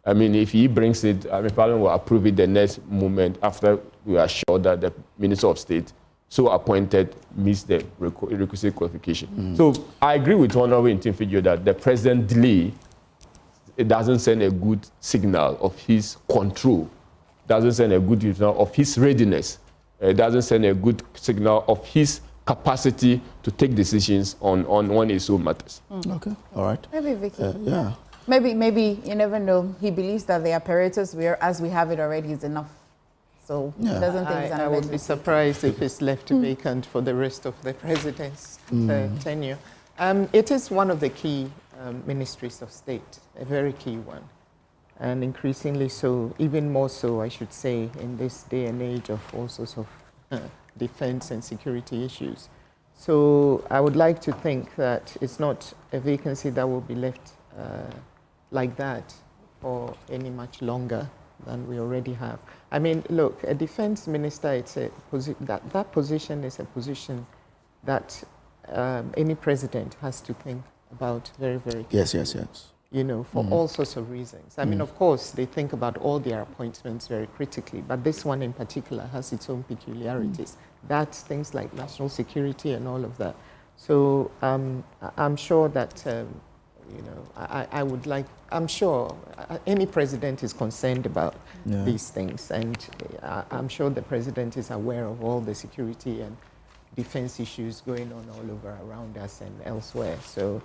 I mean, if he brings it, Parliament will approve it the next moment after we are sure that the Minister of State so appointed meets the requisite qualification. So I agree with Honorable Intim Fujo that the president delay, it doesn't send a good signal of his control, doesn't send a good signal of his readiness, it doesn't send a good signal of his capacity to take decisions on one issue matters. Okay, all right. Maybe Vicky. Yeah. Maybe you never know. He believes that the apparatus, as we have it already, is enough. So he doesn't think it's an I would be surprised if it's left vacant for the rest of the president's tenure. It is one of the key ministries of state, a very key one. And increasingly so, even more so, I should say, in this day and age of all sorts of defense and security issues. So I would like to think that it's not a vacancy that will be left like that for any much longer than we already have. I mean, look, a defense minister, it's a that position is a position that any president has to think about very, very carefully. Yes. You know, for all sorts of reasons. I mean, of course, they think about all their appointments very critically, but this one in particular has its own peculiarities. That's things like national security and all of that. So I'm sure that, you know, I'm sure any president is concerned about these things, and I'm sure the president is aware of all the security and defense issues going on all over around us and elsewhere. So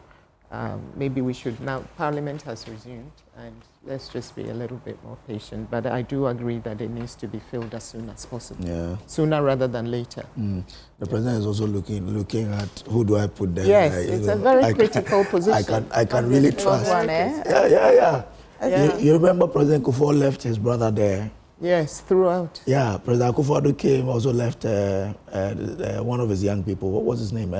maybe we should now, Parliament has resumed, and let's just be a little bit more patient. But I do agree that it needs to be filled as soon as possible, sooner rather than later. The president is also looking at who do I put there. Yes, it's a very critical position. I can really trust. You remember President Kufuor left his brother there? Yes, throughout. Yeah, President Kufuor came, also left one of his young people. What was his name?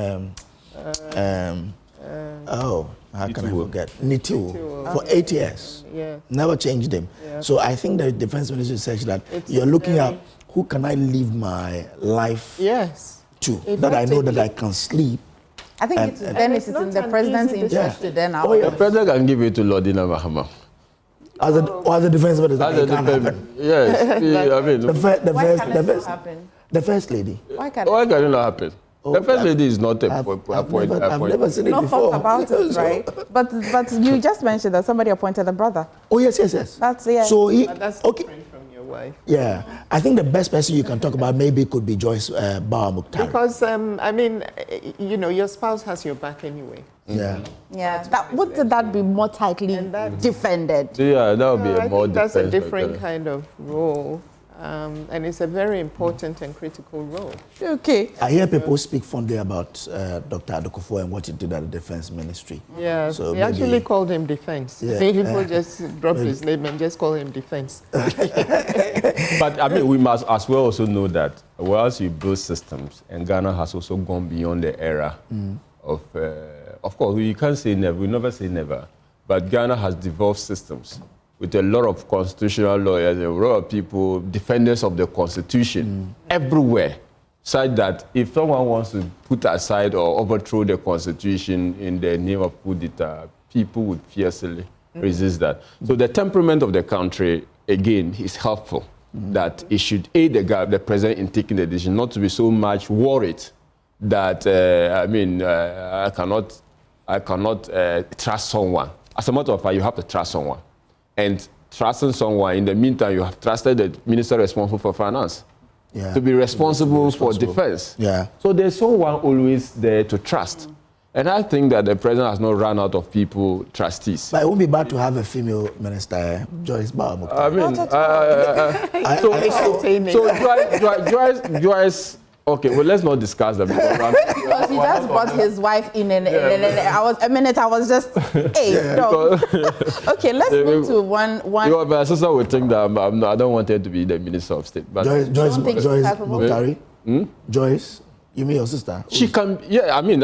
How can I forget? Nitu. For 8 years. Yeah. Never changed him. Yeah. So I think the defense ministry says that you're looking at who can I live my life to, that I know that I can sleep. I think it's in the president's interest to then out. The president can give it to Lordina Mahama. As a defense minister, yes. I mean, the first lady. Why can it not happen? The first lady is not a point. I've never seen it before. Thought about it, right? But you just mentioned that somebody appointed a brother. Oh yes. That's So that's different from your wife. Yeah, I think the best person you can talk about maybe could be Joyce Boamah. Because I mean, you know, your spouse has your back anyway. Wouldn't that be more tightly defended? Yeah, that would be a more. That's a different kind of role. And it's a very important and critical role. Okay. I hear people speak fondly about Dr. Adokufo and what he did at the Defense Ministry. Yeah, so they actually called him Defense. Yeah. People just drop his name and just call him Defense. But I mean, we must as well also know that whilst you build systems, and Ghana has also gone beyond the era of course, we can't say never, we never say never, but Ghana has developed systems with a lot of constitutional lawyers, a lot of people, defenders of the Constitution, everywhere, such that if someone wants to put aside or overthrow the Constitution in the name of coup d'etat, people would fiercely resist that. So the temperament of the country, again, is helpful, that it should aid the president in taking the decision, not to be so much worried that, I cannot trust someone. As a matter of fact, you have to trust someone. And trusting someone, in the meantime, you have trusted the minister responsible for finance to be responsible for defense. Yeah. So there's someone always there to trust. And I think that the president has not run out of people, trustees. But it won't be bad to have a female minister, Joyce Boamah. Joyce. Okay, well, let's not discuss that. Because he just brought his wife in and I was just, Okay, let's move to one. My sister would think that I don't want her to be the Minister of State. But Joyce Mokhari? Joyce, you mean your sister? She can, I mean,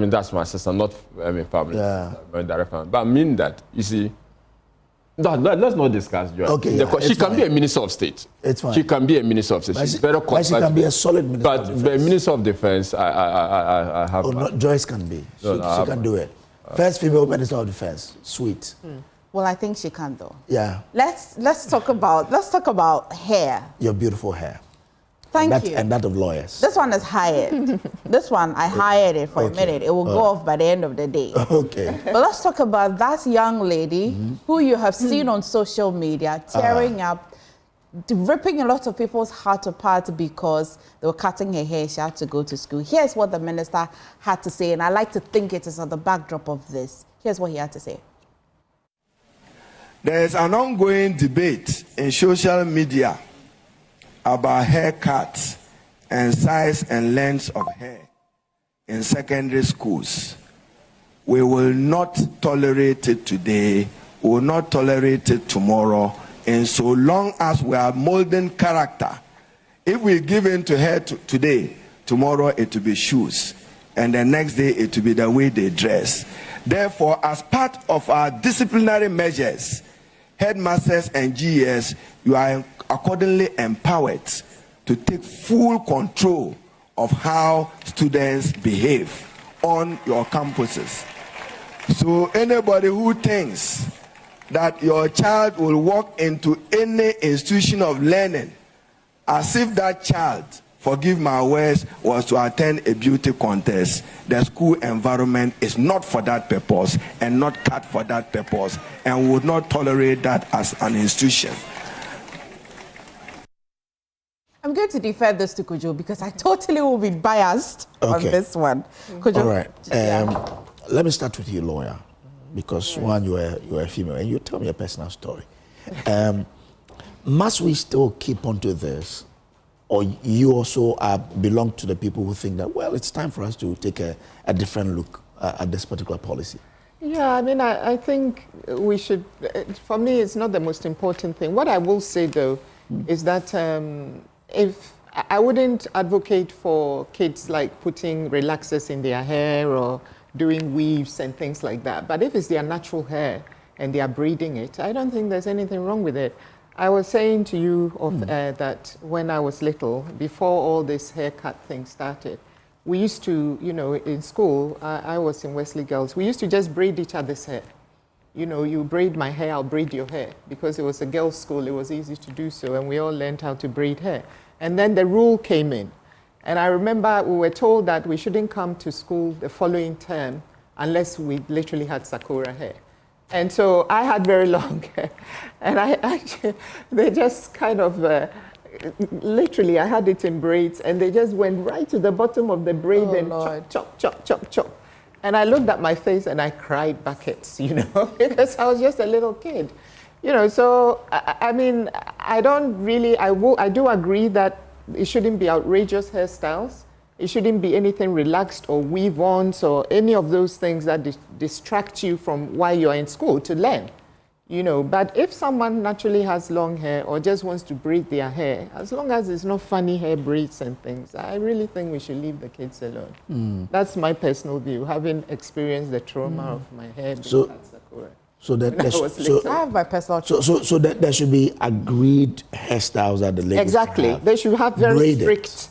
that's my sister, not family. Yeah. Direct family. But I mean that, you see, let's not discuss Joyce. Okay, she can be a Minister of State. It's fine. She can be a Minister of State. She's very but she can be a solid Minister of Defense. But the Minister of Defense, I have... no, Joyce can be. She can do it. First female Minister of Defense. Sweet. Well, I think she can, though. Yeah. Let's talk about hair. Your beautiful hair. Thank you. And that of lawyers. This one is hired. This one, I hired it for a minute. It will go off by the end of the day. Okay. But let's talk about that young lady who you have seen on social media tearing up, ripping a lot of people's heart apart because they were cutting her hair. She had to go to school. Here's what the minister had to say, and I like to think it is on the backdrop of this. Here's what he had to say. There is an ongoing debate in social media about haircuts and size and length of hair in secondary schools. We will not tolerate it today, we will not tolerate it tomorrow, and so long as we are molding character. If we give in to hair today, tomorrow it will be shoes, and the next day it will be the way they dress. Therefore, as part of our disciplinary measures, headmasters and GES, you are accordingly empowered to take full control of how students behave on your campuses. So anybody who thinks that your child will walk into any institution of learning as if that child, forgive my words, was to attend a beauty contest, the school environment is not for that purpose and not cut for that purpose, and would not tolerate that as an institution. I'm going to defer this to Kojo because I totally will be biased on this one. Kojo. All right. Let me start with you, lawyer, because one, you are a female, and you tell me a personal story. Must we still keep on to this, or you also belong to the people who think that, well, it's time for us to take a different look at this particular policy? Yeah, I mean, I think we should, for me, it's not the most important thing. What I will say, though, is that if I wouldn't advocate for kids like putting relaxers in their hair or doing weaves and things like that. But if it's their natural hair and they are braiding it, I don't think there's anything wrong with it. I was saying to you that when I was little, before all this haircut thing started, we used to, you know, in school, I was in Wesley Girls, we used to just braid each other's hair. You know, you braid my hair, I'll braid your hair. Because it was a girls' school, it was easy to do so, and we all learned how to braid hair. And then the rule came in. And I remember we were told that we shouldn't come to school the following term unless we literally had Sakura hair. And so I had very long hair. And they just kind of, literally, I had it in braids, and they just went right to the bottom of the braid and chop, chop, chop, chop, chop. And I looked at my face and I cried buckets, you know, because I was just a little kid. You know, so, I mean, I don't really, I do agree that it shouldn't be outrageous hairstyles. It shouldn't be anything relaxed or weave-ons or any of those things that distract you from why you're in school to learn. You know, but if someone naturally has long hair or just wants to braid their hair, as long as it's not funny hair braids and things, I really think we should leave the kids alone. That's my personal view, having experienced the trauma of my hair being at Sakura. So that I have my personal so that there should be agreed hairstyles that the ladies exactly have. They should have very braided. strict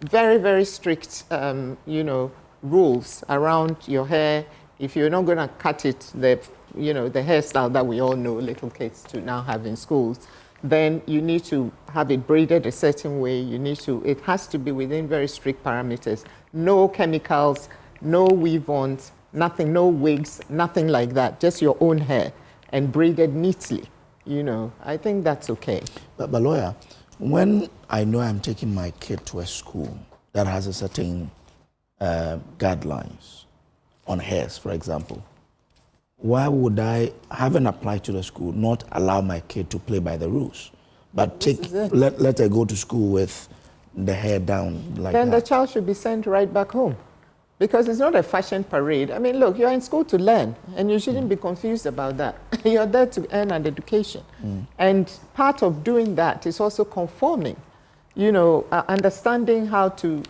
very, very strict you know, rules around your hair. If you're not going to cut it the hairstyle that we all know little kids to now have in schools, then you need to have it braided a certain way. It has to be within very strict parameters. No chemicals, no weave-ons, nothing, no wigs, nothing like that. Just your own hair and braided neatly. You know, I think that's okay. But lawyer, when I know I'm taking my kid to a school that has a certain guidelines on hairs, for example, why would I, having applied to the school, not allow my kid to play by the rules, but let her go to school with the hair down like then that? The child should be sent right back home. Because it's not a fashion parade. I mean, look, you're in school to learn, and you shouldn't be confused about that. You're there to earn an education. And part of doing that is also conforming, you know, understanding how to,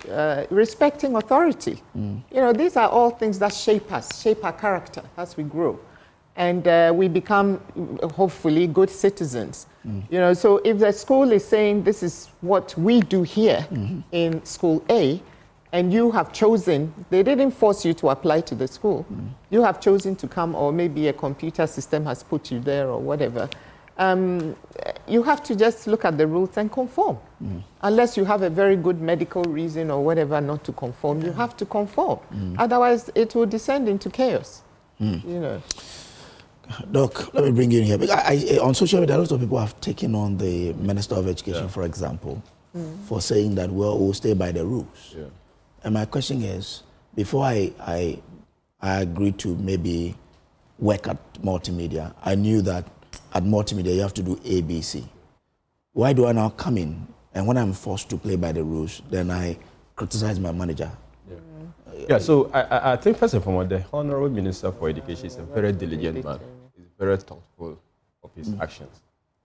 respecting authority. You know, these are all things that shape us, shape our character as we grow. And we become, hopefully, good citizens. You know, so if the school is saying this is what we do here in school A, and you have chosen, they didn't force you to apply to the school. You have chosen to come, or maybe a computer system has put you there or whatever. You have to just look at the rules and conform. Unless you have a very good medical reason or whatever not to conform, you have to conform. Otherwise, it will descend into chaos. You know. Doc, let me bring you in here. On social media, a lot of people have taken on the Minister of Education, for example, for saying that, well, we'll stay by the rules. And my question is, before I agreed to maybe work at multimedia, I knew that at multimedia, you have to do ABC. Why do I now come in, and when I'm forced to play by the rules, then I criticize my manager? Yeah, so I think first and foremost, the Honorable Minister for Education is a very diligent man. He's very thoughtful of his actions.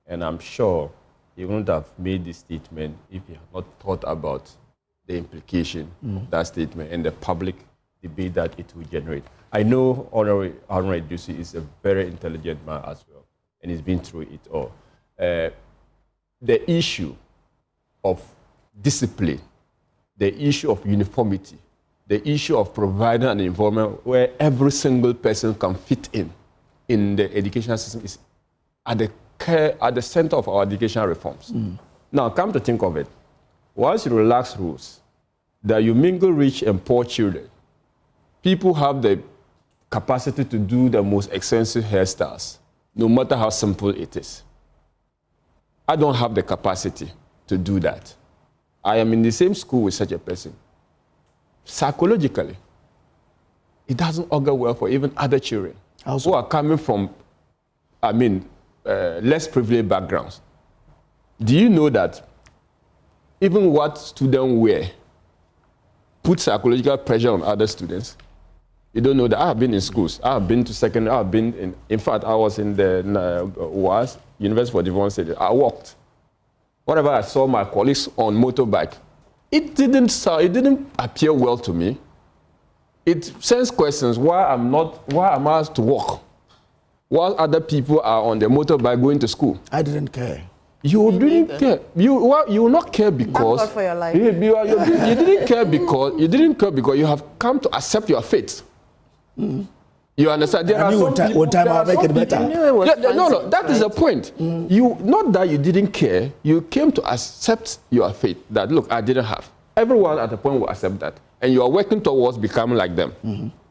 And I'm sure he wouldn't have made this statement if he had not thought about the implication of that statement and the public debate that it will generate. I know Honorable Iddrisu is a very intelligent man as well, and he's been through it all. The issue of discipline, the issue of uniformity, the issue of providing an environment where every single person can fit in the educational system is at the center of our educational reforms. Now, come to think of it, once you relax rules, that you mingle rich and poor children, people have the capacity to do the most expensive hairstyles, no matter how simple it is. I don't have the capacity to do that. I am in the same school with such a person. Psychologically, it doesn't augur well for even other children who are coming from, less privileged backgrounds. Do you know that even what students wear puts psychological pressure on other students? You don't know that. I have been in schools. I have been to secondary. I have been in fact, I was in the University for Devon City. I walked. Whenever I saw my colleagues on motorbike, it didn't appear well to me. It sends questions, why am I asked to walk while other people are on their motorbike going to school? I didn't care. You didn't care. You will not care because Thank God for your life. you didn't care because you have come to accept your fate. You understand? There are some people, that is the point. Not that you didn't care, you came to accept your fate. That look, I didn't have. Everyone at a point will accept that, and you are working towards becoming like them.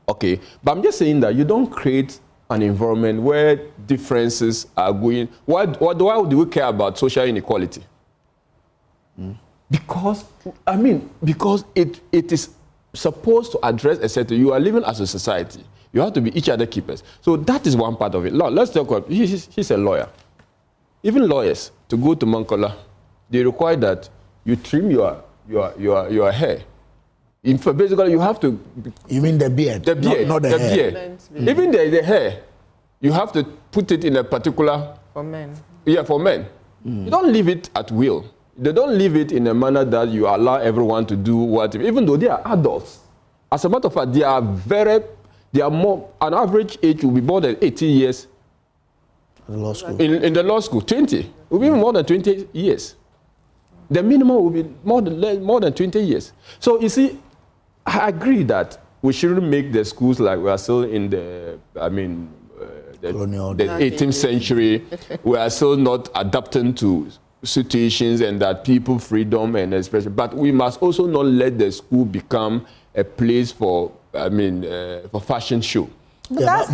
Okay, but I'm just saying that you don't create an environment where differences are going. Why do we care about social inequality? Because it is supposed to address a set. You are living as a society. You have to be each other keepers. So that is one part of it. Now, let's talk about, he's a lawyer. Even lawyers, to go to Mankola, they require that you trim your hair. In fact, basically, you have to... You mean the beard? The beard, not the hair. Beard. Even the hair, you have to put it in a particular... For men. Yeah, for men. You don't leave it at will. They don't leave it in a manner that you allow everyone to do whatever, even though they are adults. As a matter of fact, they are more, an average age will be more than 18 years. In the law school. In the law school, 20. It will be more than 20 years. The minimum will be more than 20 years. So you see, I agree that we shouldn't make the schools like we are still in the 18th century. We are still not adapting to situations and that people freedom and expression. But we must also not let the school become a place for fashion show. But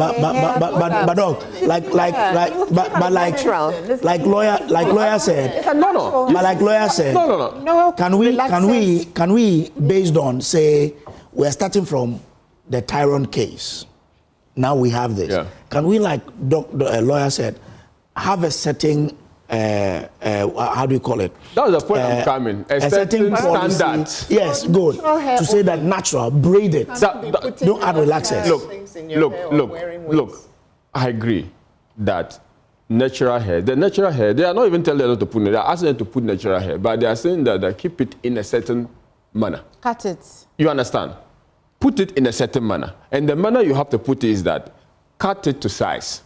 lawyer said, can we based on, say, we're starting from the Tyrone case, now we have this. Yeah. Can we, like lawyer said, have a certain how do you call it? That was the point I'm coming. A certain standard. Yes, good. To say that natural, braided. Don't add relaxers. Look. I agree that natural hair, they are not even telling them to put it. They are asking them to put natural hair, but they are saying that they keep it in a certain manner. Cut it. You understand? Put it in a certain manner. And the manner you have to put it is that cut it to size.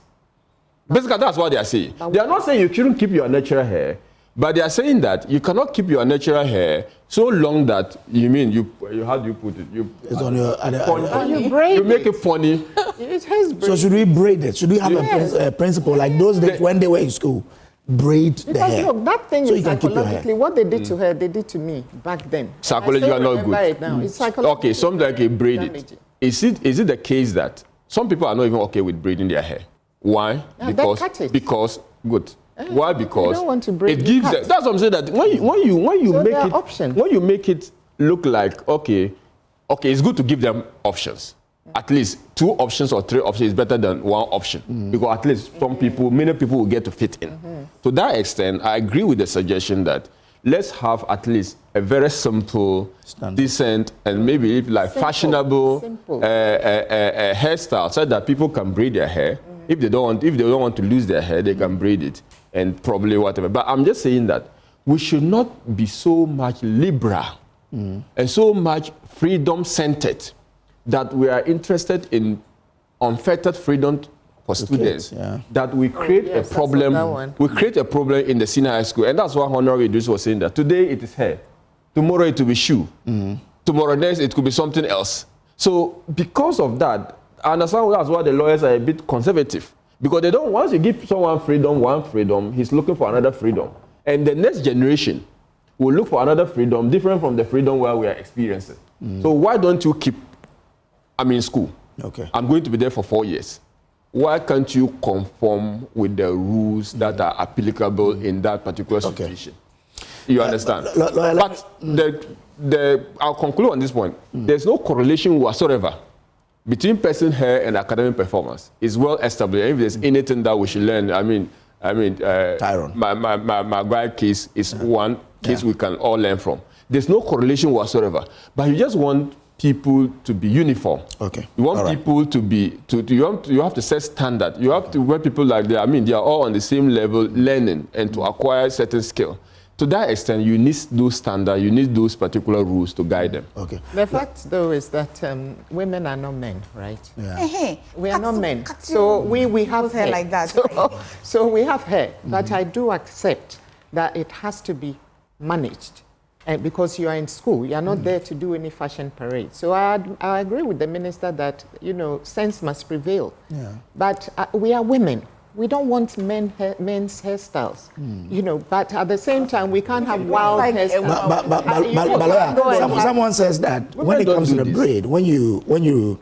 Basically, that's what they are saying. They are not saying you shouldn't keep your natural hair, but they are saying that you cannot keep your natural hair so long that how do you put it? It's on your... You make it funny. It has braid. So should we braid it? Should we have a principle like those days when they were in school? Braid the hair. Look, that thing is psychologically, what they did to her, they did to me back then. Psychologically are not good. It now. It's psychologically. Okay, some like braid it. Is it the case that some people are not even okay with braiding their hair? Why? Yeah, because good. Why? Because don't want to braid it gives them. That's what I'm saying. That when you make it look like okay, it's good to give them options. at least 2 options or 3 options is better than 1 option. Because at least many people will get to fit in. To that extent, I agree with the suggestion that let's have at least a very simple, decent, and maybe fashionable hairstyle so that people can braid their hair. If they don't want to lose their hair, they can braid it and probably whatever. But I'm just saying that we should not be so much liberal and so much freedom-centered that we are interested in unfettered freedom for students, that we create a problem. We create a problem in the senior high school, and that's why Honorable Iddrisu was saying that today it is hair, tomorrow it will be shoe, tomorrow next it could be something else. So because of that, I understand that's why the lawyers are a bit conservative, because they don't. Once you give someone one freedom, he's looking for another freedom, and the next generation will look for another freedom different from the freedom where we are experiencing. So why don't you keep? I'm in school. Okay. I'm going to be there for 4 years. Why can't you conform with the rules that are applicable in that particular situation? You understand? But I'll conclude on this point. There's no correlation whatsoever between person hair and academic performance. It's well established. If there's anything that we should learn, Tyrone. My guy case is one case we can all learn from. There's no correlation whatsoever. But you just want people to be uniform. Okay. You want people to be you have to set standard. You have to want people like they are all on the same level learning and to acquire certain skill. To that extent, you need those standards, you need those particular rules to guide them. Okay. The fact though is that women are not men, right? Yeah. We are not men. So we have hair like that. So we have hair, but I do accept that it has to be managed. Because you are in school, you are not there to do any fashion parade. So I agree with the minister that, sense must prevail. Yeah. But we are women. We don't want men's hairstyles, but at the same time, we can't have wild hairstyles. But someone says that when it comes to the braid, when you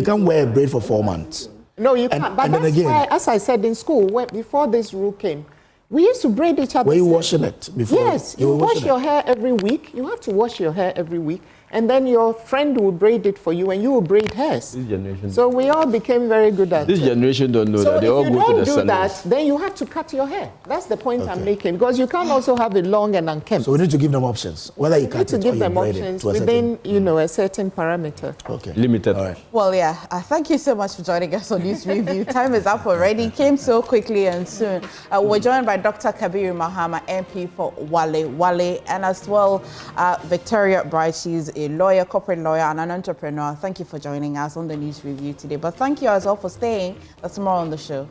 can wear a braid for 4 months. No, you can't. But that's why, as I said in school, before this rule came, we used to braid each other. Were you washing it before? Yes, you wash your hair every week. You have to wash your hair every week. And then your friend will braid it for you and you will braid hairs. This generation. So we all became very good at it. This generation don't know that. They all go to the salon. So if you don't do that, then you have to cut your hair. That's the point I'm making. Because you can't also have it long and unkempt. So we need to give them options. Whether you cut it or you braid it. We need to give them options within, a certain parameter. Okay. Limited. All right. Well, yeah. Thank you so much for joining us on this review. Time is up already. It came so quickly and soon. We're joined by Dr. Kabiru Mahama, MP for Wale, and as well Victoria Bright. She's a lawyer, corporate lawyer and an entrepreneur. Thank you for joining us on the news review today. But thank you as well for staying. That's more on the show.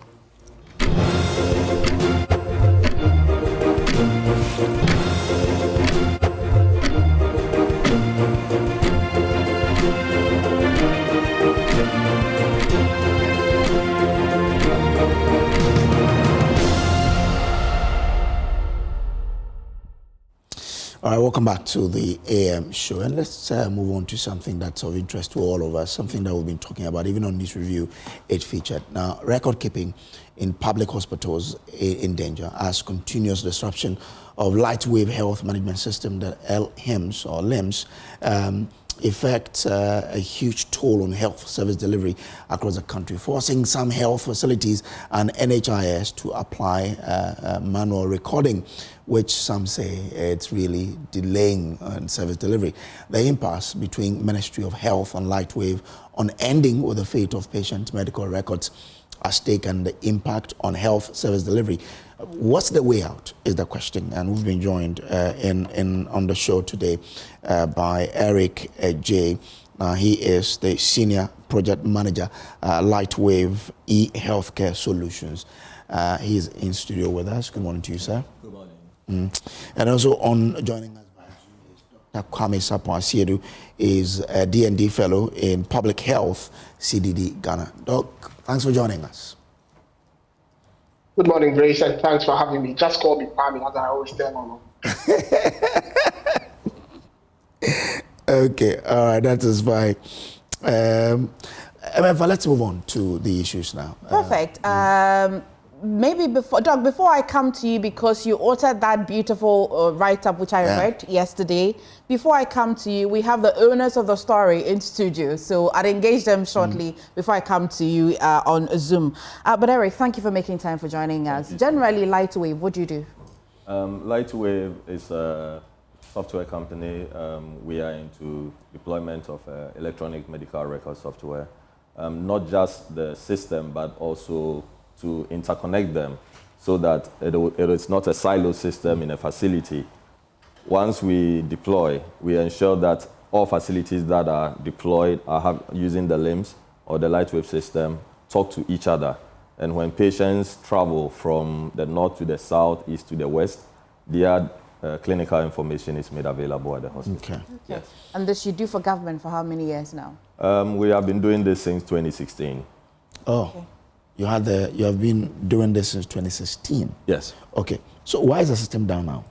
All right, welcome back to the AM show. And let's move on to something that's of interest to all of us, something that we've been talking about, even on this review, it featured. Now, record keeping in public hospitals in danger as continuous disruption of Lightwave health management system, the LHIMS or LHIMS, affects a huge toll on health service delivery across the country, forcing some health facilities and NHIS to apply manual recording, which some say it's really delaying service delivery. The impasse between Ministry of Health and Lightwave on ending with the fate of patients' medical records has taken the impact on health service delivery. What's the way out is the question, and we've been joined on the show today by Eric J. He is the Senior Project Manager, Lightwave eHealthcare Solutions. He's in studio with us. Good morning to you, sir. Good morning. And also joining us by Zoom is Dr. Kwame Sapon-Asiedu, is a D&D Fellow in Public Health, CDD, Ghana. Doc, thanks for joining us. Good morning, Grace, and thanks for having me. Just call me Kwame, as I always tell Mama. Okay, all right, that is fine. Let's move on to the issues now. Perfect. maybe before, Doc, before I come to you, because you authored that beautiful write-up which I read yesterday, before I come to you, we have the owners of the story in studio, so I'd engage them shortly before I come to you on Zoom. But Eric, thank you for making time for joining us. Generally, Lightwave, what do you do? Lightwave is a software company. We are into deployment of electronic medical record software, not just the system, but also to interconnect them so that it is not a silo system in a facility. Once we deploy, we ensure that all facilities that are deployed are using the LHIMS or the Lightwave system talk to each other. And when patients travel from the north to the south, east to the west, their clinical information is made available at the hospital. Okay. Yes. And this you do for government for how many years now? We have been doing this since 2016. Oh. Okay. You have been doing this since 2016? Yes. Okay. So why is the system down now?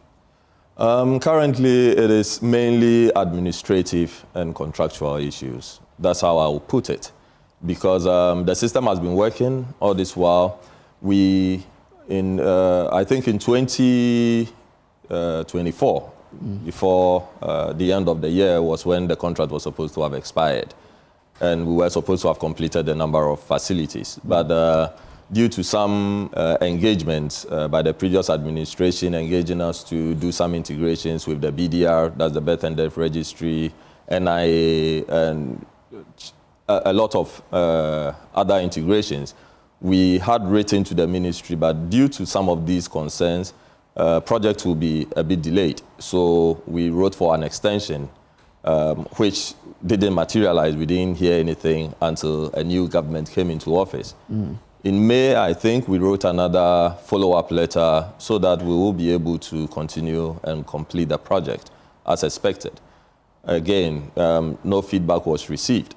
Currently, it is mainly administrative and contractual issues. That's how I will put it. Because the system has been working all this while. I think in 2024, before the end of the year was when the contract was supposed to have expired. And we were supposed to have completed a number of facilities. But due to some engagements by the previous administration engaging us to do some integrations with the BDR, that's the Birth and Death Registry, NIA, and a lot of other integrations, we had written to the ministry, but due to some of these concerns, project will be a bit delayed. So we wrote for an extension, which didn't materialize. We didn't hear anything until a new government came into office. In May, I think we wrote another follow-up letter so that we will be able to continue and complete the project as expected. Again, no feedback was received.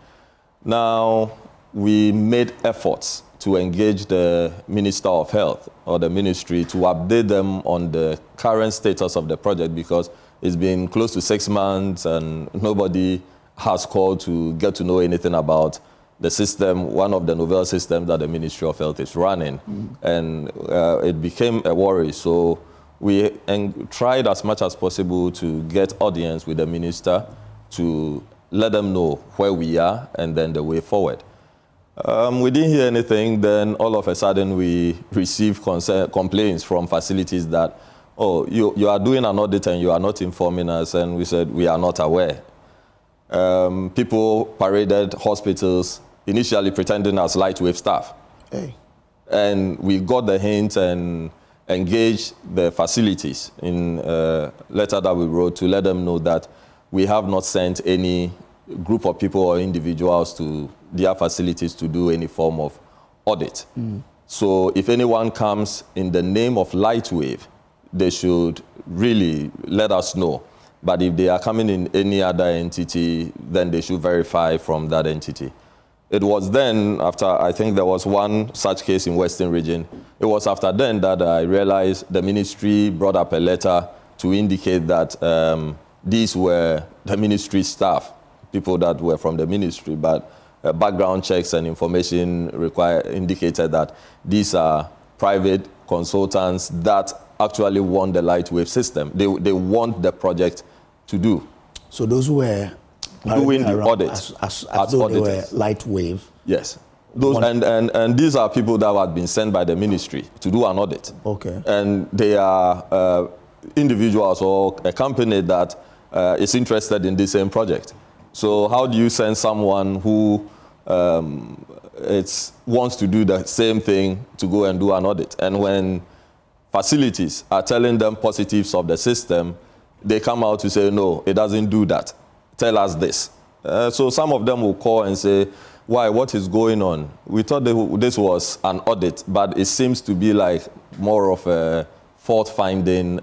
Now, we made efforts to engage the Minister of Health or the ministry to update them on the current status of the project, because it's been close to 6 months and nobody has called to get to know anything about the system, one of the novel systems that the Ministry of Health is running. And it became a worry. So we tried as much as possible to get audience with the minister to let them know where we are and then the way forward. We didn't hear anything. Then all of a sudden we received complaints from facilities that, oh, you are doing an audit and you are not informing us. And we said, we are not aware. People paraded hospitals, initially pretending as Lightwave staff. Hey. And we got the hint and engaged the facilities in a letter that we wrote to let them know that we have not sent any group of people or individuals to their facilities to do any form of audit. So if anyone comes in the name of Lightwave, they should really let us know. But if they are coming in any other entity, then they should verify from that entity. It was then, after I think there was one such case in Western Region, it was after then that I realized the ministry brought up a letter to indicate that these were the ministry staff, people that were from the ministry, but background checks and information indicated that these are private consultants that actually want the Lightwave system. They want the project to do. So those who were doing the audit as though they were Lightwave. Yes. Those, and these are people that had been sent by the ministry to do an audit. Okay. And they are individuals or a company that is interested in the same project. So how do you send someone who wants to do the same thing to go and do an audit? And when facilities are telling them positives of the system, they come out to say, no, it doesn't do that. Tell us this. So some of them will call and say, why, what is going on? We thought this was an audit, but it seems to be like more of a fault-finding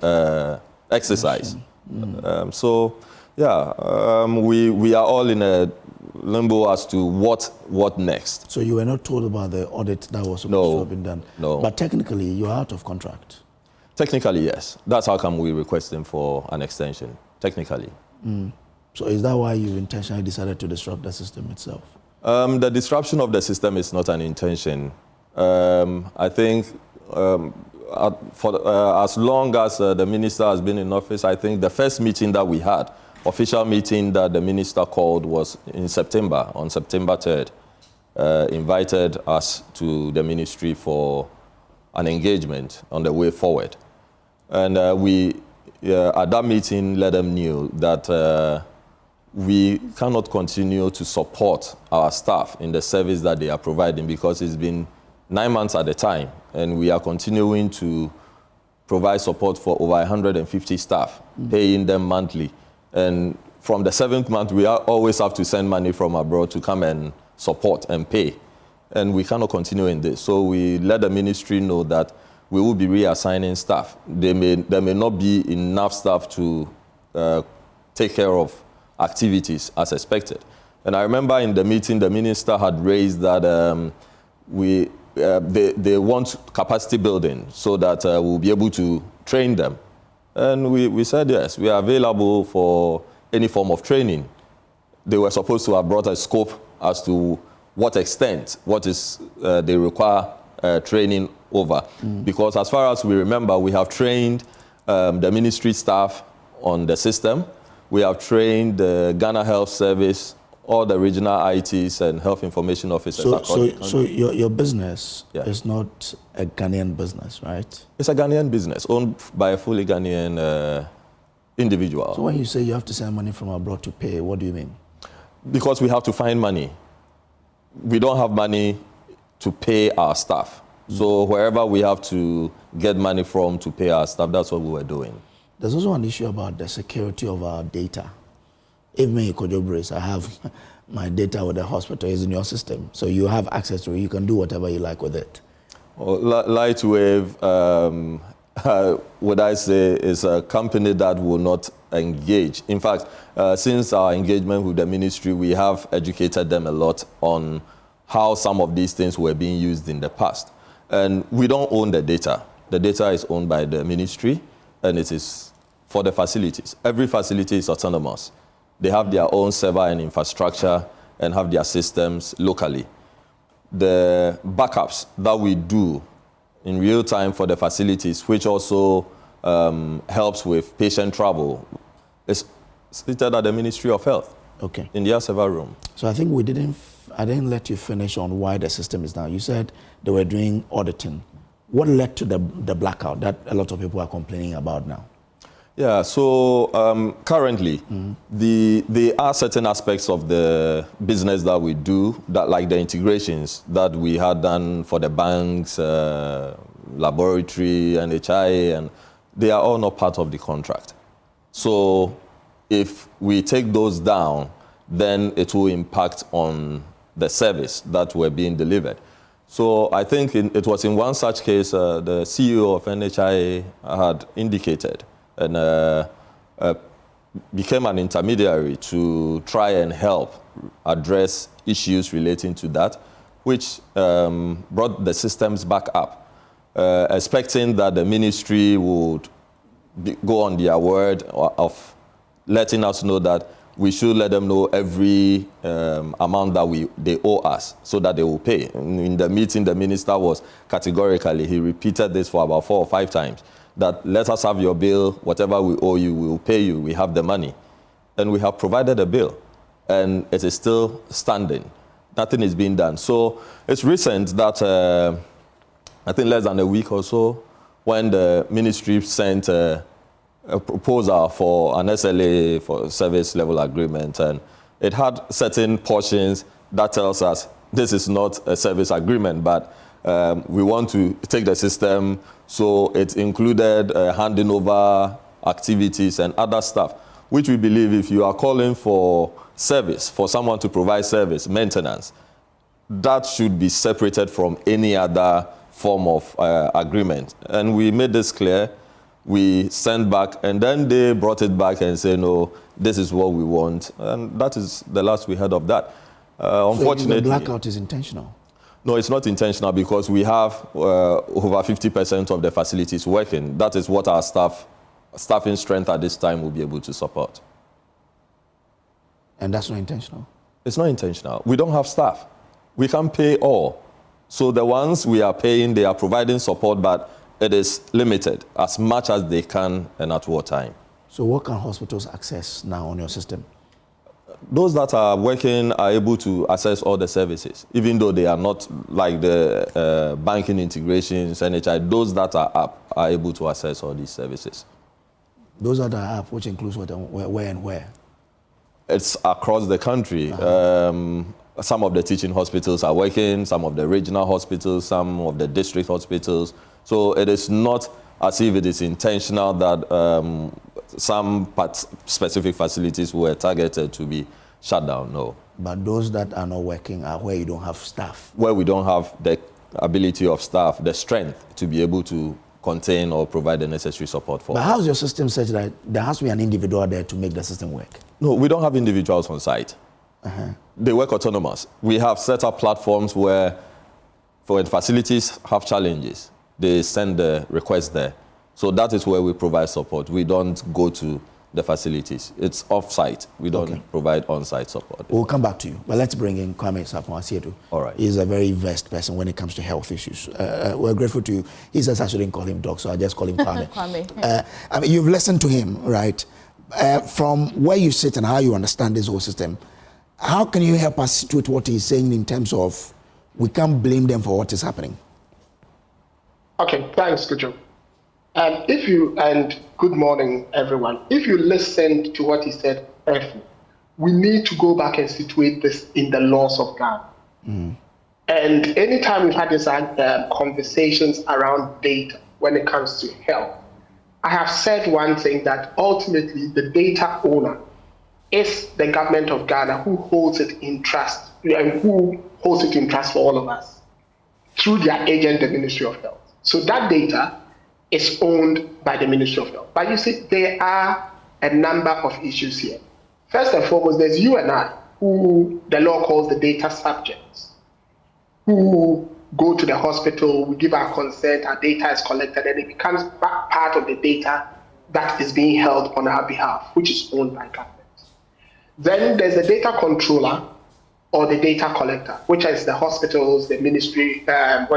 exercise. So, yeah, we are all in a limbo as to what next. So you were not told about the audit that was supposed to have been done? No. But technically, you're out of contract? Technically, yes. That's how come we requesting for an extension, technically. So is that why you intentionally decided to disrupt the system itself? The disruption of the system is not an intention. I think as long as the minister has been in office, I think the first meeting that we had, official meeting that the minister called, was in September, on September 3rd. Invited us to the ministry for an engagement on the way forward. And we, at that meeting, let them know that we cannot continue to support our staff in the service that they are providing, because it's been 9 months at a time, and we are continuing to provide support for over 150 staff, paying them monthly. And from the 7th month, we always have to send money from abroad to come and support and pay. And we cannot continue in this. So we let the ministry know that we will be reassigning staff. There may not be enough staff to take care of activities as expected. And I remember in the meeting, the minister had raised that they want capacity building so that we'll be able to train them. And we said, yes, we are available for any form of training. They were supposed to have brought a scope as to what extent, they require training over. Because as far as we remember, we have trained the ministry staff on the system. We have trained the Ghana Health Service, all the regional ITs and health information officers. So your business is not a Ghanaian business, right? It's a Ghanaian business owned by a fully Ghanaian individual. So when you say you have to send money from abroad to pay, what do you mean? Because we have to find money. We don't have money to pay our staff. So wherever we have to get money from to pay our staff, that's what we were doing. There's also an issue about the security of our data. If me, Kojo Brace, I have my data with the hospital is in your system, so you have access to it. You can do whatever you like with it. Well, Lightwave, would I say, is a company that will not engage. In fact, since our engagement with the ministry, we have educated them a lot on how some of these things were being used in the past. And we don't own the data. The data is owned by the ministry, and it is for the facilities. Every facility is autonomous. They have their own server and infrastructure and have their systems locally. The backups that we do in real time for the facilities, which also helps with patient travel, is seated at the Ministry of Health. Okay. In their server room. So I think I didn't let you finish on why the system is down. You said they were doing auditing. What led to the blackout that a lot of people are complaining about now? Yeah, so currently, there are certain aspects of the business that we do, that like the integrations that we had done for the banks, laboratory, NHIS, and they are all not part of the contract. So if we take those down, then it will impact on the service that were being delivered. So I think it was in one such case, the CEO of NHIS had indicated and became an intermediary to try and help address issues relating to that, which brought the systems back up, expecting that the ministry would go on their word of letting us know that we should let them know every amount that they owe us so that they will pay. In the meeting, the minister was categorically, he repeated this for about 4 or 5 times, that let us have your bill, whatever we owe you, we will pay you, we have the money. And we have provided a bill, and it is still standing. Nothing is being done. So it's recent that, I think less than a week or so, when the ministry sent a proposal for an SLA, for service level agreement, and it had certain portions that tells us this is not a service agreement, but we want to take the system, so it included handing over activities and other stuff, which we believe if you are calling for service, for someone to provide service, maintenance, that should be separated from any other form of agreement. And we made this clear. We sent back, and then they brought it back and said, no, this is what we want. And that is the last we heard of that. Unfortunately, so the blackout is intentional? No, it's not intentional, because we have over 50% of the facilities working. That is what our staffing strength at this time will be able to support. And that's not intentional? It's not intentional. We don't have staff. We can't pay all. So the ones we are paying, they are providing support, but it is limited as much as they can and at wartime. So what can hospitals access now on your system? Those that are working are able to access all the services, even though they are not like the banking integrations, NHIS. Those that are up are able to access all these services. Those that are up, which includes what, where and where? It's across the country. Some of the teaching hospitals are working, some of the regional hospitals, some of the district hospitals. So it is not as if it is intentional that some specific facilities were targeted to be shut down, no. But those that are not working are where you don't have staff? Where we don't have the ability of staff, the strength to be able to contain or provide the necessary support for. But how's your system such that there has to be an individual there to make the system work? No, we don't have individuals on site. They work autonomous. We have set up platforms where, when facilities have challenges, they send the request there. So that is where we provide support. We don't go to the facilities. It's off-site. We don't provide on-site support. We'll come back to you, but let's bring in Kwame Sapon-Asiedu. All right. He's a very versed person when it comes to health issues. We're grateful to you. He says I shouldn't call him Doc, so I just call him Kwame. Kwame. I mean, you've listened to him, right? From where you sit and how you understand this whole system, how can you help us situate what he's saying in terms of we can't blame them for what is happening? Okay, thanks, Kujo. And good morning, everyone. If you listened to what he said carefully, we need to go back and situate this in the laws of Ghana. And anytime we've had these conversations around data when it comes to health, I have said one thing, that ultimately the data owner is the government of Ghana, who holds it in trust, and who holds it in trust for all of us through their agent, the Ministry of Health. So that data is owned by the Ministry of Health. But you see, there are a number of issues here. First and foremost, there's you and I, who the law calls the data subjects, who go to the hospital, we give our consent, our data is collected, and it becomes part of the data that is being held on our behalf, which is owned by government. Then there's the data controller or the data collector, which is the hospitals, the ministry, the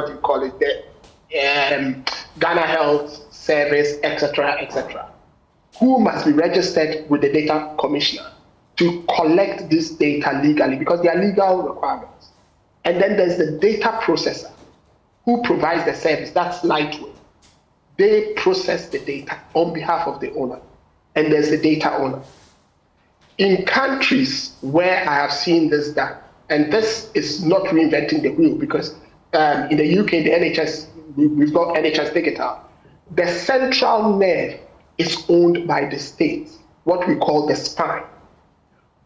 Ghana Health Service, etc., who must be registered with the data commissioner to collect this data legally, because there are legal requirements. And then there's the data processor, who provides the service, that's Lightwave. They process the data on behalf of the owner. And there's the data owner. In countries where I have seen this done, and this is not reinventing the wheel, because in the UK, the NHS, we've got NHS Digital. The central nerve is owned by the states, what we call the spine,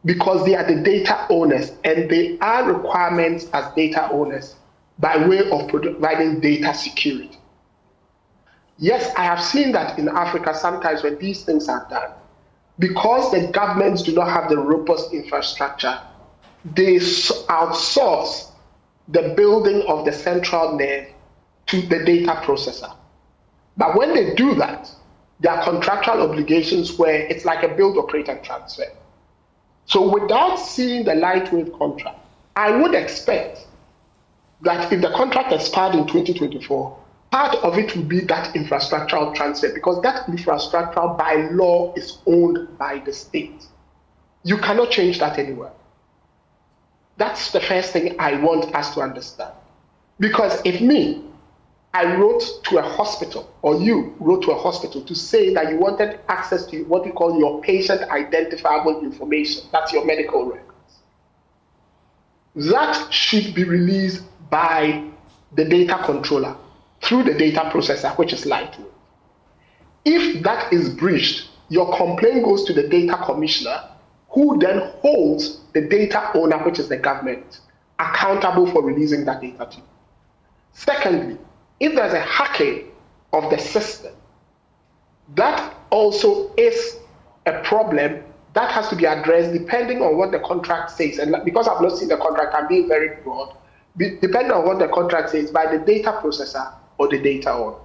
because they are the data owners, and they are requirements as data owners by way of providing data security. Yes, I have seen that in Africa sometimes when these things are done, because the governments do not have the robust infrastructure, they outsource the building of the central nerve to the data processor. But when they do that, there are contractual obligations where it's like a build, operate, and transfer. So without seeing the Lightwave contract, I would expect that if the contract expired in 2024, part of it will be that infrastructural transfer, because that infrastructure by law is owned by the state. You cannot change that anywhere. That's the first thing I want us to understand. Because if I wrote to a hospital, or you wrote to a hospital to say that you wanted access to what we call your patient identifiable information, that's your medical records, that should be released by the data controller through the data processor, which is Lightwave. If that is breached, your complaint goes to the data commissioner, who then holds the data owner, which is the government, accountable for releasing that data to you. Secondly, if there's a hacking of the system, that also is a problem that has to be addressed depending on what the contract says. And because I've not seen the contract, I'm being very broad. Depending on what the contract says, by the data processor or the data owner.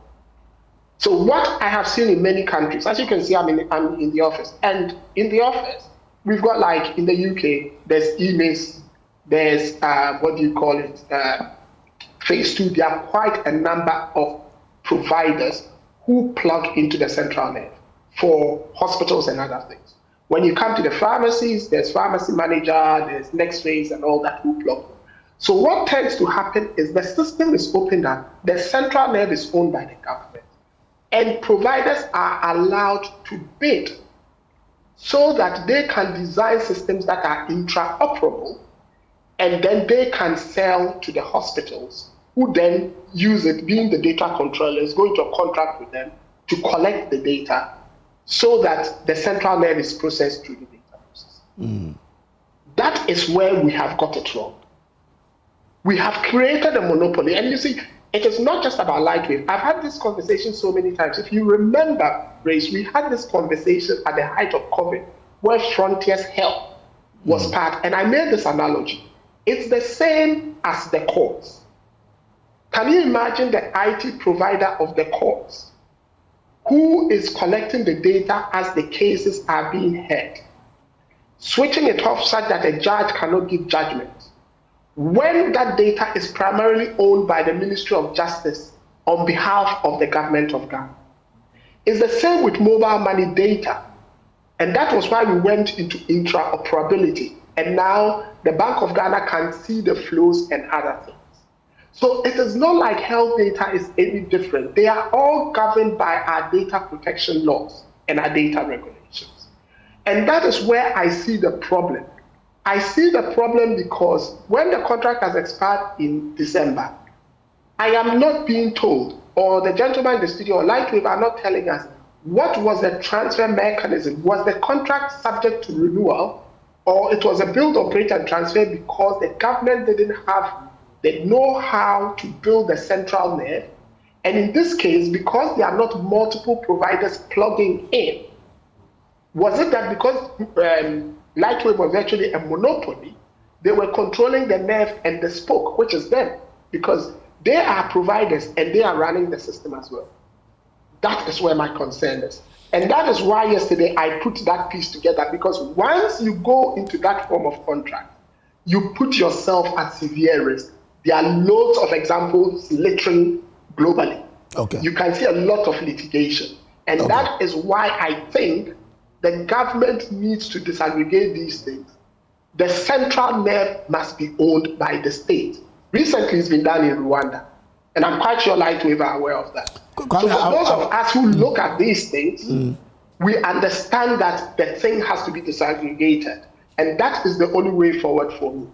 So what I have seen in many countries, as you can see, I'm in the office. And in the office, we've got, like in the UK, there's EMIS, there's, phase 2, there are quite a number of providers who plug into the central nerve for hospitals and other things. When you come to the pharmacies, there's pharmacy manager, there's next phase and all that who plug. So what tends to happen is the system is opened up, the central nerve is owned by the government, and providers are allowed to bid so that they can design systems that are intraoperable, and then they can sell to the hospitals, who then use it, being the data controllers, go into a contract with them to collect the data so that the central nerve is processed through the data process. That is where we have got it wrong. We have created a monopoly, and you see, it is not just about Lightwave. I've had this conversation so many times. If you remember, Grace, we had this conversation at the height of COVID, where Frontiers Health was part, and I made this analogy. It's the same as the courts. Can you imagine the IT provider of the courts who is collecting the data as the cases are being heard, switching it off such that a judge cannot give judgment, when that data is primarily owned by the Ministry of Justice on behalf of the government of Ghana? It's the same with mobile money data. And that was why we went into intraoperability. And now the Bank of Ghana can see the flows and other things. So it is not like health data is any different. They are all governed by our data protection laws and our data regulations. And that is where I see the problem. I see the problem because when the contract has expired in December, I am not being told, or the gentleman in the studio or Lightwave are not telling us what was the transfer mechanism. Was the contract subject to renewal, or it was a build, operate, and transfer because the government didn't have the know-how to build the central nerve? And in this case, because there are not multiple providers plugging in, was it that because Lightwave was actually a monopoly, they were controlling the nerve and the spoke, which is them, because they are providers and they are running the system as well. That is where my concern is. And that is why yesterday I put that piece together, because once you go into that form of contract, you put yourself at severe risk. There are loads of examples littering globally. Okay. You can see a lot of litigation. And that is why I think the government needs to disaggregate these things. The central nerve must be owned by the state. Recently, it's been done in Rwanda, and I'm quite sure Lightwave are aware of that. So for those of us who look at these things, we understand that the thing has to be disaggregated, and that is the only way forward for me.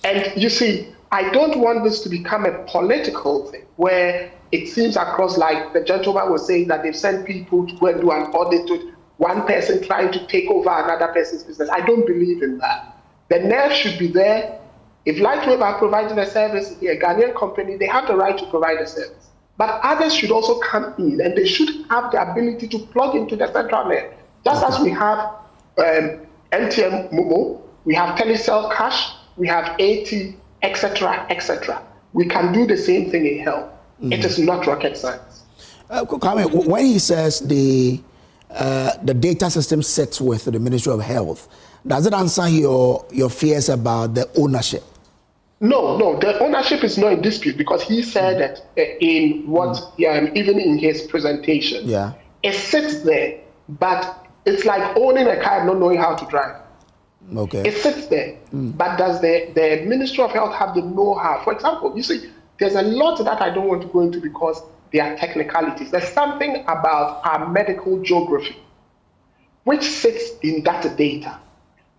And you see, I don't want this to become a political thing where it seems across like the gentleman was saying that they've sent people to go and do an audit to one person trying to take over another person's business. I don't believe in that. The nerve should be there. If Lightwave are providing a service, a Ghanaian company, they have the right to provide a service. But others should also come in, and they should have the ability to plug into the central nerve. Just as we have MTN MoMo, we have Telecel Cash, we have AT, etc., etc. We can do the same thing in health. It is not rocket science. When he says the data system sits with the Ministry of Health, does it answer your fears about the ownership? No, the ownership is not in dispute, because he said that in what, even in his presentation, it sits there, but it's like owning a car and not knowing how to drive. Okay. It sits there, but does the Ministry of Health have the know-how? For example, you see, there's a lot that I don't want to go into because they are technicalities. There's something about our medical geography, which sits in that data.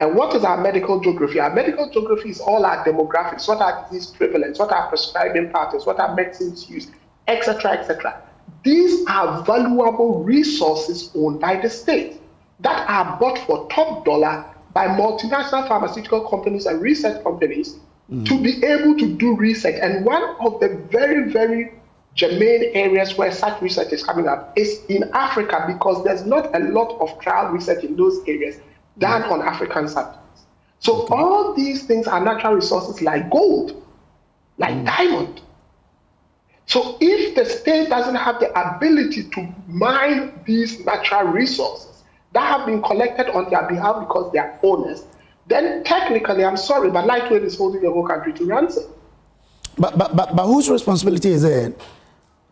And what is our medical geography? Our medical geography is all our demographics, what are disease prevalence, what are prescribing patterns, what are medicines used, etc., etc. These are valuable resources owned by the state that are bought for top dollar by multinational pharmaceutical companies and research companies to be able to do research. And one of the very, very germane areas where such research is coming up is in Africa, because there's not a lot of trial research in those areas done on African subjects. So all these things are natural resources like gold, like diamond. So if the state doesn't have the ability to mine these natural resources that have been collected on their behalf because they are owners, then technically, I'm sorry, but Lightwave is holding the whole country to ransom. But whose responsibility is it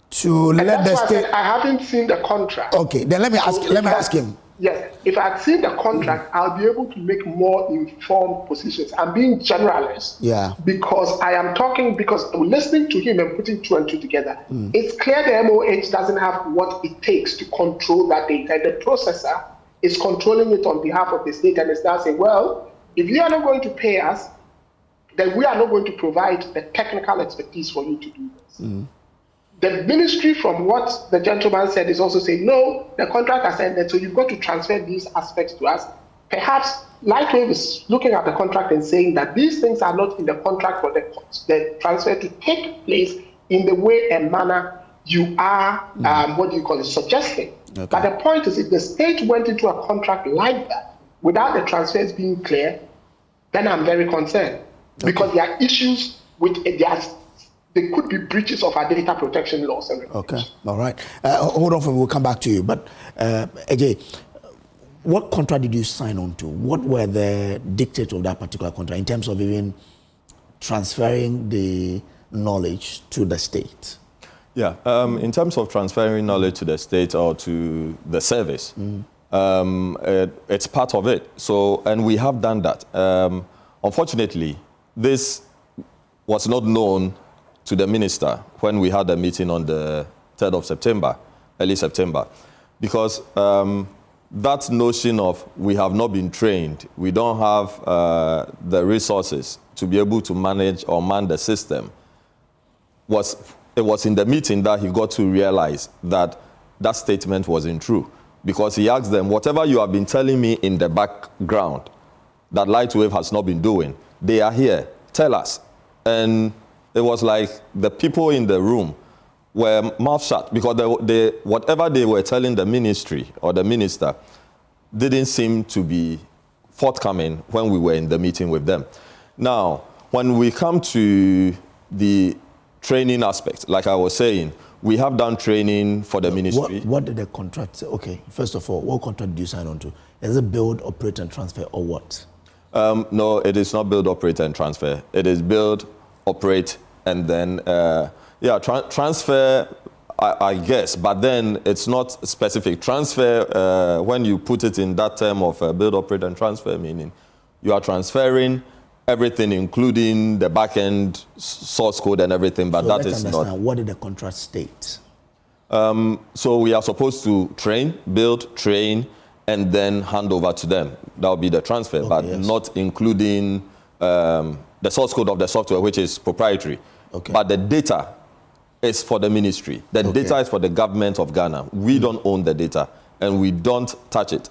to and let the that's why state? I said I haven't seen the contract. Okay, then let me ask him. Yes, if I had seen the contract, I'll be able to make more informed positions. I'm being generalist. Yeah. Because listening to him and putting two and two together, it's clear the MoH doesn't have what it takes to control that data. The processor is controlling it on behalf of the state and is now saying, well, if you are not going to pay us, then we are not going to provide the technical expertise for you to do this. The ministry, from what the gentleman said, is also saying, no, the contract has ended, so you've got to transfer these aspects to us. Perhaps Lightwave is looking at the contract and saying that these things are not in the contract for the transfer to take place in the way and manner you are, suggesting. Okay. But the point is, if the state went into a contract like that, without the transfers being clear, then I'm very concerned. Okay. Because there are issues with there could be breaches of our data protection laws. Okay, all right. Hold on, we'll come back to you. But AJ, what contract did you sign on to? What were the dictates of that particular contract in terms of even transferring the knowledge to the state? Yeah, in terms of transferring knowledge to the state or to the service, it's part of it. So, and we have done that. Unfortunately, this was not known to the minister when we had a meeting on the 3rd of September, early September, because that notion of we have not been trained, we don't have the resources to be able to manage or man the system, it was in the meeting that he got to realize that that statement wasn't true, because he asked them, whatever you have been telling me in the background that Lightwave has not been doing, they are here, tell us. And it was like the people in the room were mouth shut, because whatever they were telling the ministry or the minister didn't seem to be forthcoming when we were in the meeting with them. Now, when we come to the training aspect, like I was saying, we have done training for the ministry. What did the contract say? Okay, first of all, what contract did you sign on to? Is it build, operate, and transfer, or what? No, it is not build, operate, and transfer. It is build, operate, and then, transfer, I guess, but then it's not specific. Transfer, when you put it in that term of build, operate, and transfer, meaning you are transferring everything, including the back-end source code and everything, but so that is not. What did the contract state? So we are supposed to build, train, and then hand over to them. That will be the transfer, okay, but yes, not including the source code of the software, which is proprietary. Okay. But the data is for the ministry. The data is for the government of Ghana. We don't own the data, and we don't touch it.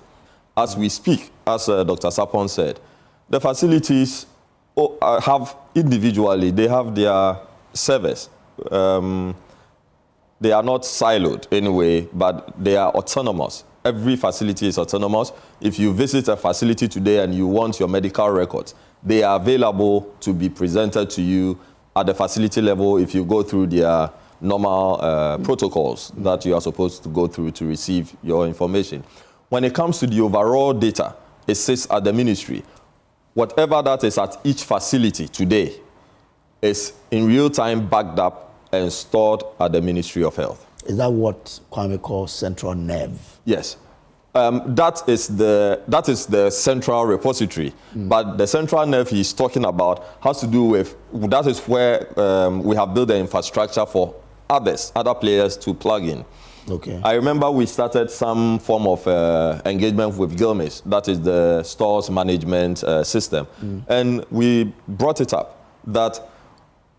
As we speak, as Dr. Sapon said, the facilities have individually, they have their servers. They are not siloed anyway, but they are autonomous. Every facility is autonomous. If you visit a facility today and you want your medical records, they are available to be presented to you at the facility level if you go through their normal protocols that you are supposed to go through to receive your information. When it comes to the overall data, it sits at the ministry. Whatever that is at each facility today is in real time backed up and stored at the Ministry of Health. Is that what Kwame calls central nerve? Yes. That is the central repository. But the central nerve he's talking about has to do with, that is where we have built the infrastructure for other players to plug in. Okay. I remember we started some form of engagement with GILMIS, that is the stores management system. And we brought it up that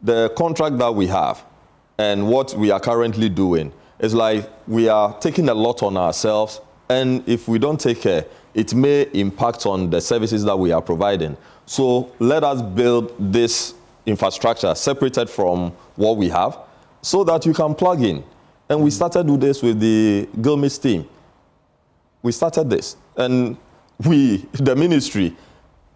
the contract that we have and what we are currently doing is like we are taking a lot on ourselves, and if we don't take care, it may impact on the services that we are providing. So let us build this infrastructure separated from what we have so that you can plug in. And we started with this with the GILMIS team. We started this. And the ministry,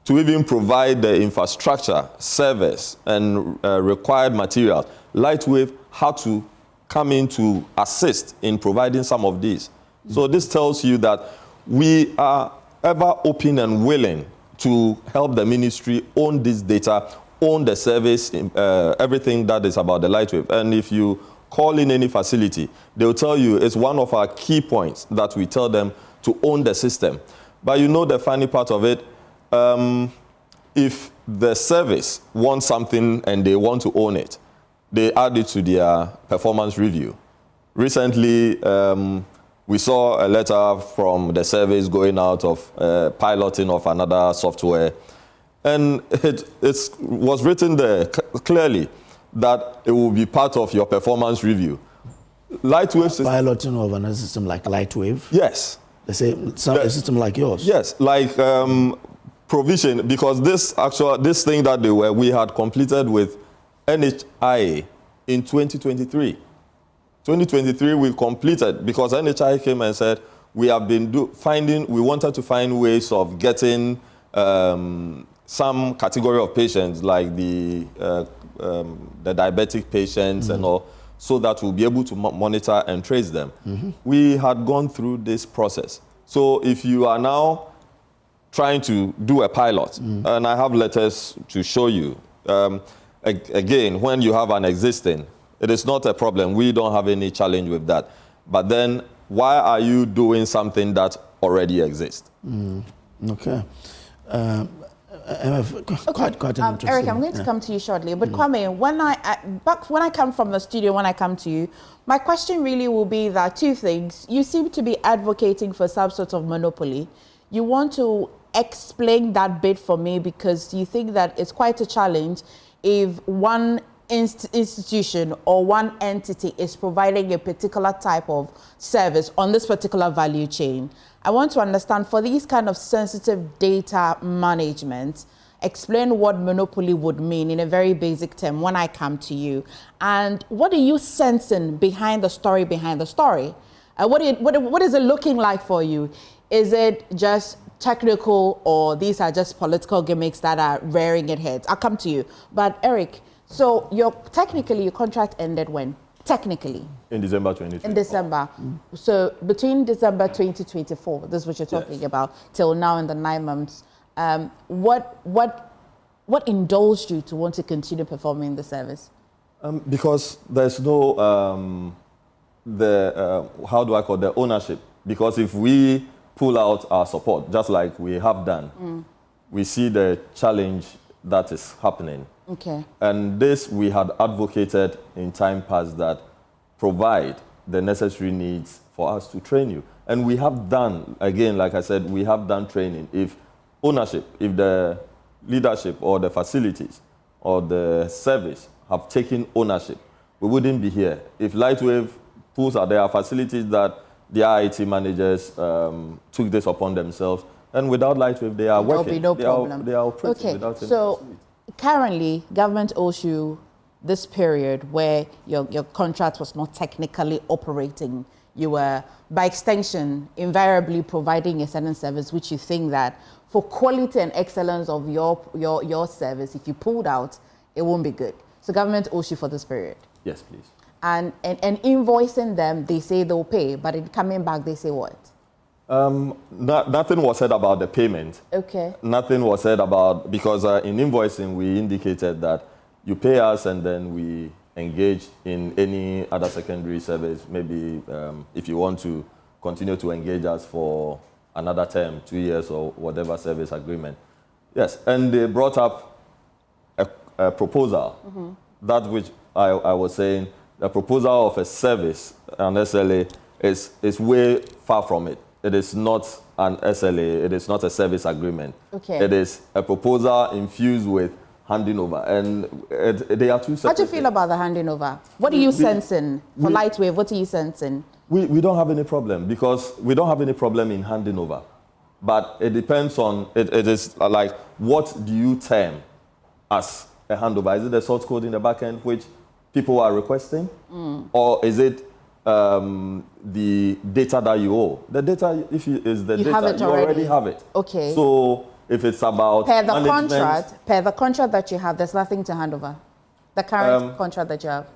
to even provide the infrastructure, service, and required material, Lightwave had to come in to assist in providing some of these. So this tells you that we are ever open and willing to help the ministry own this data own the service, everything that is about the Lightwave. And if you call in any facility, they'll tell you it's one of our key points that we tell them to own the system. But you know the funny part of it, if the service wants something and they want to own it, they add it to their performance review. Recently, we saw a letter from the service going out of piloting of another software, and it was written there clearly that it will be part of your performance review. Lightwave system. Piloting of another system like Lightwave? Yes. They say a system like yours? Yes, like provision, because this thing that we had completed with NHIS in 2023. 2023 we completed because NHIS came and said we have been we wanted to find ways of getting some category of patients like the diabetic patients and all, so that we'll be able to monitor and trace them. We had gone through this process. So if you are now trying to do a pilot, and I have letters to show you, again, when you have an existing, it is not a problem. We don't have any challenge with that. But then why are you doing something that already exists? Okay. Quite an interesting. Eric, I'm going to come to you shortly. But Kwame, when I come from the studio, when I come to you, my question really will be that two things. You seem to be advocating for some sort of monopoly. You want to explain that bit for me because you think that it's quite a challenge if one institution or one entity is providing a particular type of service on this particular value chain. I want to understand, for these kind of sensitive data management, explain what monopoly would mean in a very basic term when I come to you. And what are you sensing behind the story behind the story? What is it looking like for you? Is it just technical, or these are just political gimmicks that are rearing its heads? I'll come to you. But Eric, so technically your contract ended when? Technically? In December 2024. In December. So between December 2024, this is what you're talking about, till now in the 9 months, what indulged you to want to continue performing the service? Because there's no, how do I call it, the ownership. Because if we pull out our support, just like we have done, we see the challenge that is happening. Okay. And this we had advocated in time past, that provide the necessary needs for us to train you. And we have done, again, like I said, we have done training. If ownership, if the leadership or the facilities or the service have taken ownership, we wouldn't be here. If Lightwave pulls out, there are facilities that the IT managers took this upon themselves, and without Lightwave, they are working. There'll be no problem. They are operating without any facility. Currently, government owes you this period where your contract was not technically operating. You were, by extension, invariably providing a certain service, which you think that for quality and excellence of your service, if you pulled out, it won't be good. So government owes you for this period. Yes, please. And invoicing them, they say they'll pay, but in coming back, they say what? Nothing was said about the payment. Okay. Nothing was said about, because in invoicing, we indicated that you pay us and then we engage in any other secondary service. Maybe if you want to continue to engage us for another term, 2 years or whatever service agreement. Yes, and they brought up a proposal, that which I was saying, the proposal of a service, an SLA, is way far from it. It is not an SLA, it is not a service agreement. Okay. It is a proposal infused with handing over, and they are two separate. How do you feel about the handing over? What are you sensing for Lightwave? What are you sensing? We don't have any problem, because we don't have any problem in handing over. But it depends on, it is like, what do you term as a handover? Is it the source code in the back end which people are requesting? Or is it the data that you owe? The data, if is the data, you already have it. Okay. So if it's about per the contract that you have, there's nothing to hand over. The current contract that you have.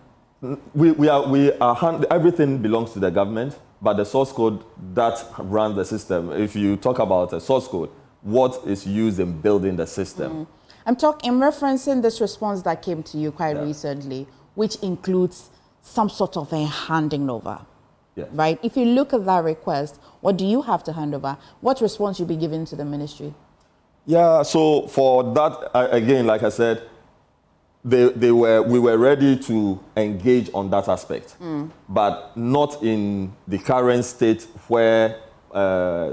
We are everything belongs to the government, but the source code that runs the system. If you talk about a source code, what is used in building the system? I'm referencing this response that came to you quite recently, which includes some sort of a handing over, right? If you look at that request, what do you have to hand over? What response you'll be given to the ministry? Yeah, so for that, again, like I said, we were ready to engage on that aspect, but not in the current state where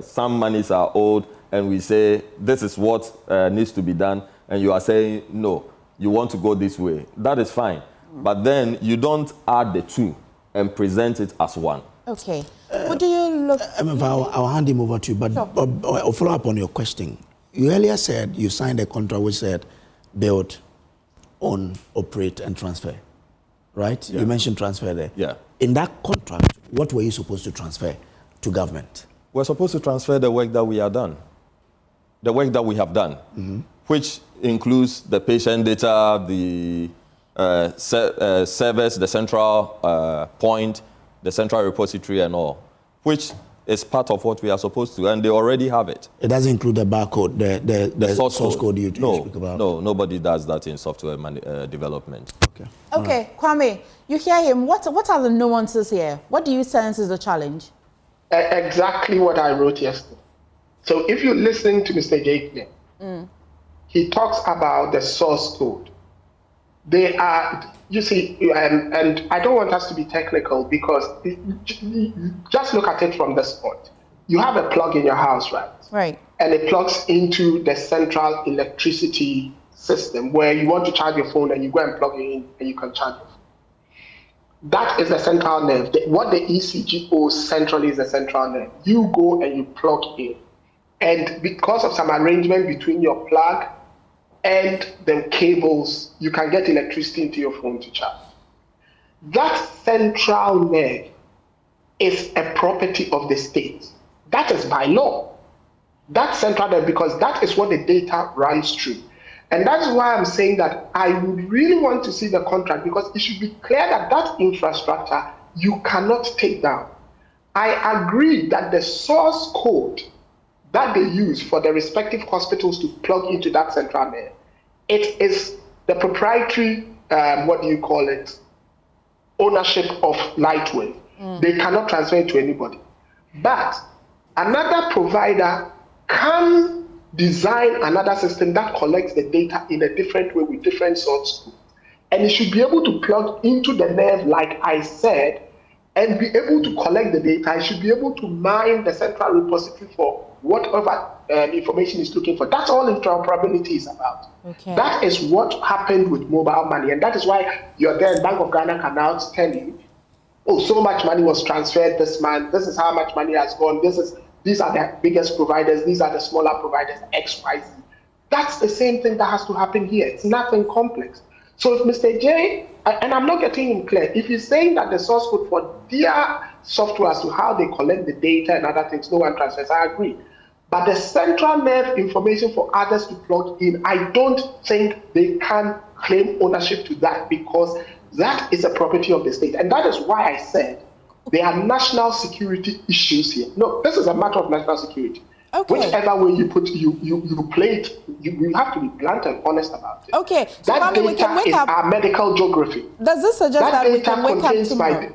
some monies are owed and we say this is what needs to be done, and you are saying no, you want to go this way. That is fine, but then you don't add the two and present it as one. Okay. What do you look? I'll hand him over to you, but I'll follow up on your question. You earlier said you signed a contract which said build, own, operate, and transfer, right? Yeah. You mentioned transfer there. Yeah. In that contract, what were you supposed to transfer to government? We're supposed to transfer the work that we have done, which includes the patient data, the service, the central point, the central repository, and all, which is part of what we are supposed to, and they already have it. It doesn't include the barcode, the source code you speak about? No, nobody does that in software development. Okay, Kwame, you hear him. What are the nuances here? What do you sense is the challenge? Exactly what I wrote yesterday. So if you listen to Mr. Jake, he talks about the source code. They are, you see, and I don't want us to be technical because just look at it from this point. You have a plug in your house, right? Right. And it plugs into the central electricity system where you want to charge your phone and you go and plug it in and you can charge your phone. That is the central nerve. What the ECG owes centrally is the central nerve. You go and you plug in. And because of some arrangement between your plug and the cables, you can get electricity into your phone to charge. That central nerve is a property of the state. That is by law. That central nerve, because that is what the data runs through. And that's why I'm saying that I would really want to see the contract, because it should be clear that that infrastructure you cannot take down. I agree that the source code that they use for the respective hospitals to plug into that central nerve, it is the proprietary, ownership of Lightwave. They cannot transfer it to anybody. But another provider can design another system that collects the data in a different way with different source codes. And it should be able to plug into the nerve, like I said, and be able to collect the data. It should be able to mine the central repository for whatever information it's looking for. That's all interoperability is about. Okay. That is what happened with mobile money. And that is why you're there, and Bank of Ghana can now tell you, oh, so much money was transferred this month. This is how much money has gone. These are the biggest providers. These are the smaller providers, X, Y, Z. That's the same thing that has to happen here. It's nothing complex. So if Mr. J, and I'm not getting him clear, if he's saying that the source code for their software as to how they collect the data and other things, no one transfers, I agree. But the central nerve information for others to plug in, I don't think they can claim ownership to that, because that is a property of the state. And that is why I said there are national security issues here. No, this is a matter of national security. Okay. Whichever way you put you play it, you have to be blunt and honest about it. Okay. So that Kwame, we can wake is up. our medical geography. Does this suggest that we can wake up tomorrow?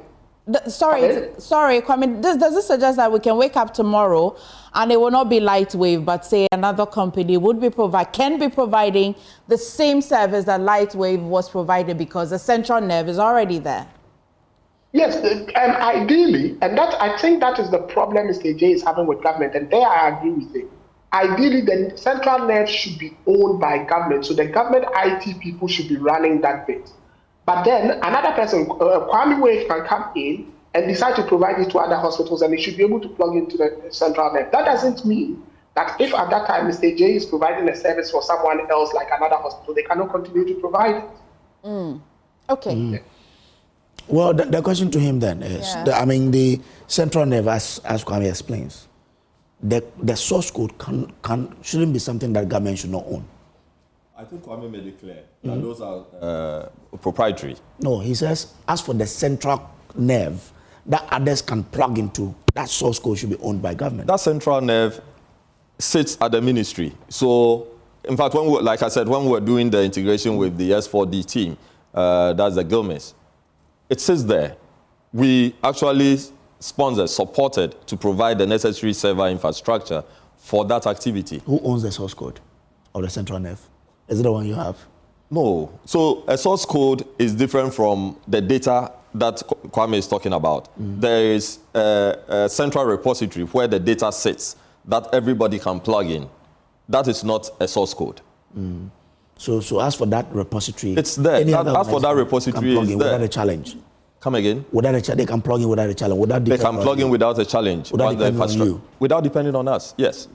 Sorry, Kwame. Does this suggest that we can wake up tomorrow and it will not be Lightwave, but say another company can be providing the same service that Lightwave was provided, because the central nerve is already there? Yes, and ideally, and that I think that is the problem Mr. J is having with government, and there I agree with him. Ideally, the central nerve should be owned by government, so the government IT people should be running that bit. But then another person, Kwame Wave, can come in and decide to provide it to other hospitals, and they should be able to plug into the central nerve. That doesn't mean that if at that time Mr. J is providing a service for someone else, like another hospital, they cannot continue to provide it. Okay. Well, the question to him then is, the central nerve, as Kwame explains, the source code shouldn't be something that government should not own. I think Kwame made it clear that those are proprietary. No, he says, as for the central nerve that others can plug into, that source code should be owned by government. That central nerve sits at the ministry. So In fact, like I said, when we were doing the integration with the S4D team, that's the GILMIS, it says there, we actually supported to provide the necessary server infrastructure for that activity. Who owns the source code of the central nerve? Is it the one you have? No. So a source code is different from the data that Kwame is talking about. There is a central repository where the data sits that everybody can plug in. That is not a source code. So as for that repository, it's there. As for that repository, it's there. Without a challenge. Come again? They can plug in without a challenge. They can plug in without a challenge. Without depending on you. Without depending on us, yes.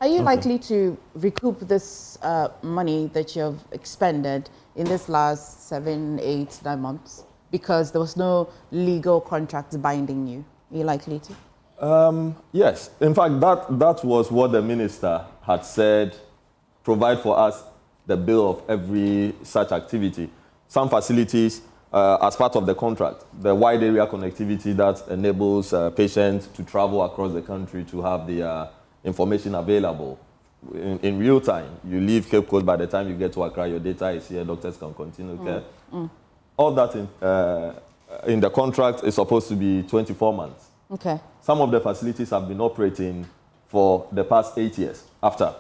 Are you likely to recoup this money that you've expended in this last 7, 8, 9 months? Because there was no legal contract binding you. Are you likely to? Yes. In fact, that was what the minister had said, provide for us the bill of every such activity. Some facilities, as part of the contract, the wide area connectivity that enables patients to travel across the country to have the information available in real time. You leave Cape Coast, by the time you get to Accra, your data is here, doctors can continue care. All that in the contract is supposed to be 24 months. Okay. Some of the facilities have been operating for the past 8 years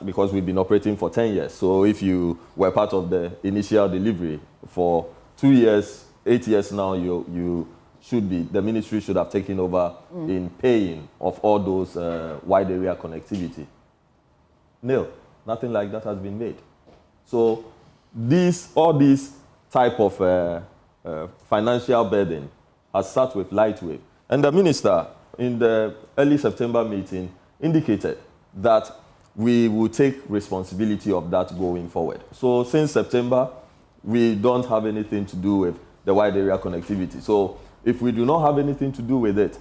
because we've been operating for 10 years. So if you were part of the initial delivery for 2 years, 8 years now, you should be, the ministry should have taken over in paying of all those wide area connectivity. No, nothing like that has been made. So all these type of financial burden has sat with Lightwave. And the minister, in the early September meeting, indicated that we will take responsibility of that going forward. So since September, we don't have anything to do with the wide area connectivity. So if we do not have anything to do with it,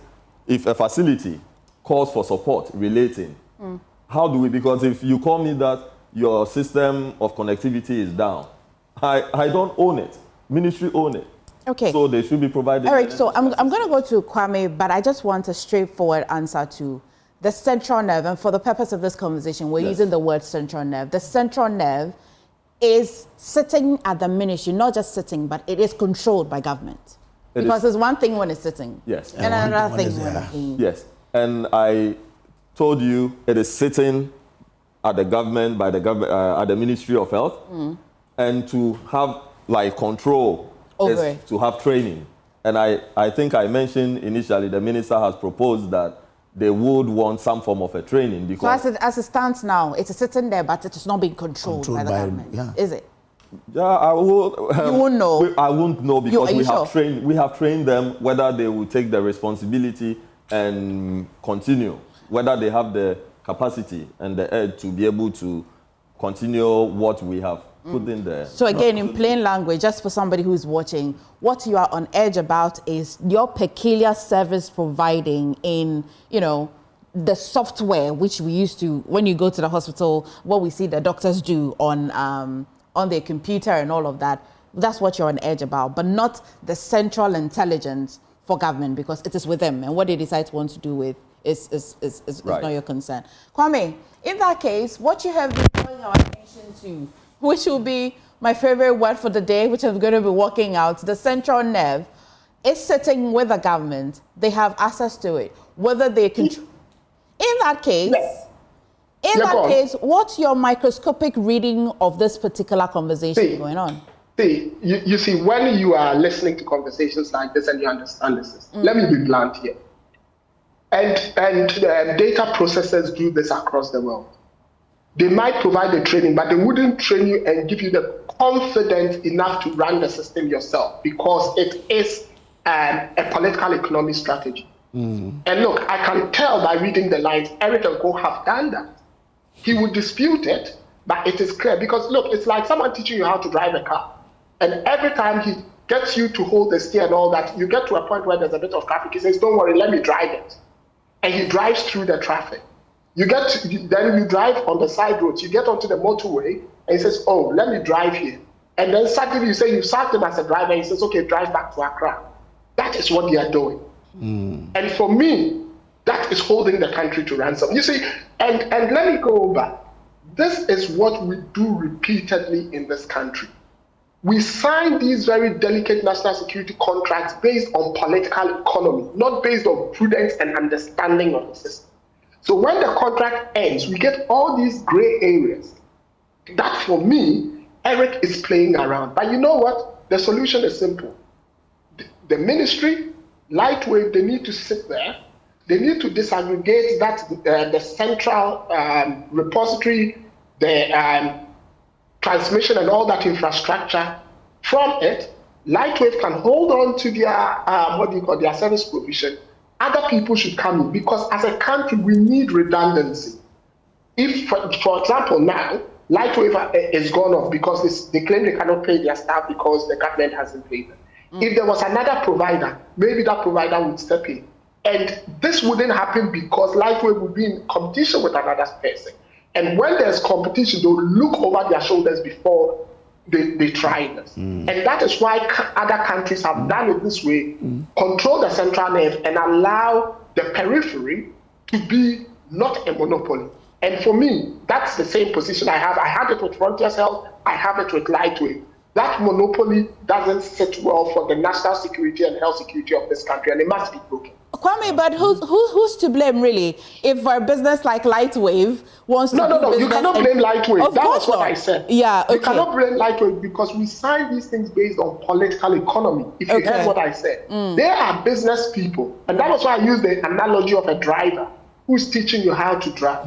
if a facility calls for support relating, how do we, because if you call me that your system of connectivity is down, I don't own it. Ministry own it. Okay. So they should be provided. Eric, so I'm going to go to Kwame, but I just want a straightforward answer to the central nerve. And for the purpose of this conversation, we're using the word central nerve. The central nerve is sitting at the ministry, not just sitting, but it is controlled by government. Because there's one thing when it's sitting. Yes. And another thing when it's being. Yes. And I told you it is sitting at the government, by the government, at the Ministry of Health, and to have control over it, to have training. And I think I mentioned initially the minister has proposed that they would want some form of a training because... So as it stands now, it's sitting there, but it is not being controlled by the government, is it? Yeah, I will... you won't know? I won't know because we have trained them whether they will take the responsibility and continue, whether they have the capacity and the edge to be able to continue what we have put in there. So again, in plain language, just for somebody who's watching, what you are on edge about is your peculiar service providing in, the software, which we used to, when you go to the hospital, what we see the doctors do on their computer and all of that. That's what you're on edge about, but not the central intelligence for government, because it is with them, and what they decide to want to do with is not your concern. Kwame, in that case, what you have been drawing our attention to, which will be my favorite word for the day, which I'm going to be working out, the central nerve, is sitting with the government. They have access to it. Whether they control. In that case, what's your microscopic reading of this particular conversation going on? You see, when you are listening to conversations like this and you understand the system, let me be blunt here. And data processors do this across the world. They might provide the training, but they wouldn't train you and give you the confidence enough to run the system yourself because it is a political economy strategy. And look, I can tell by reading the lines, Eric and Co have done that. He would dispute it, but it is clear because look, it's like someone teaching you how to drive a car. And every time he gets you to hold the steer and all that, you get to a point where there's a bit of traffic. He says, don't worry, let me drive it. And he drives through the traffic. Then you drive on the side roads, you get onto the motorway, and he says, oh, let me drive here. And then suddenly you say you sacked him as a driver, and he says, okay, drive back to Accra. That is what they are doing. And for me, that is holding the country to ransom. You see, and let me go back. This is what we do repeatedly in this country. We sign these very delicate national security contracts based on political economy, not based on prudence and understanding of the system. So when the contract ends, we get all these gray areas. That, for me, Eric is playing around. But you know what? The solution is simple. The ministry, Lightwave, they need to sit there. They need to disaggregate that the central repository, the transmission and all that infrastructure from it. Lightwave can hold on to their their service provision. Other people should come in, because as a country we need redundancy. If, for example, now Lightwave is gone off because they claim they cannot pay their staff because the government hasn't paid them. If there was another provider, maybe that provider would step in. And this wouldn't happen because Lightwave would be in competition with another person. And when there's competition, they'll look over their shoulders before they try this. And that is why other countries have done it this way, control the central nerve and allow the periphery to be not a monopoly. And for me, that's the same position I have. I had it with Frontiers Health, I have it with Lightwave. That monopoly doesn't sit well for the national security and health security of this country, and it must be broken. Kwame, but who's to blame, really, if a business like Lightwave wants to No, you cannot blame Lightwave. That was what I said. Yeah, okay. You cannot blame Lightwave because we sign these things based on political economy. If you heard what I said. They are business people, and that was why I used the analogy of a driver who's teaching you how to drive.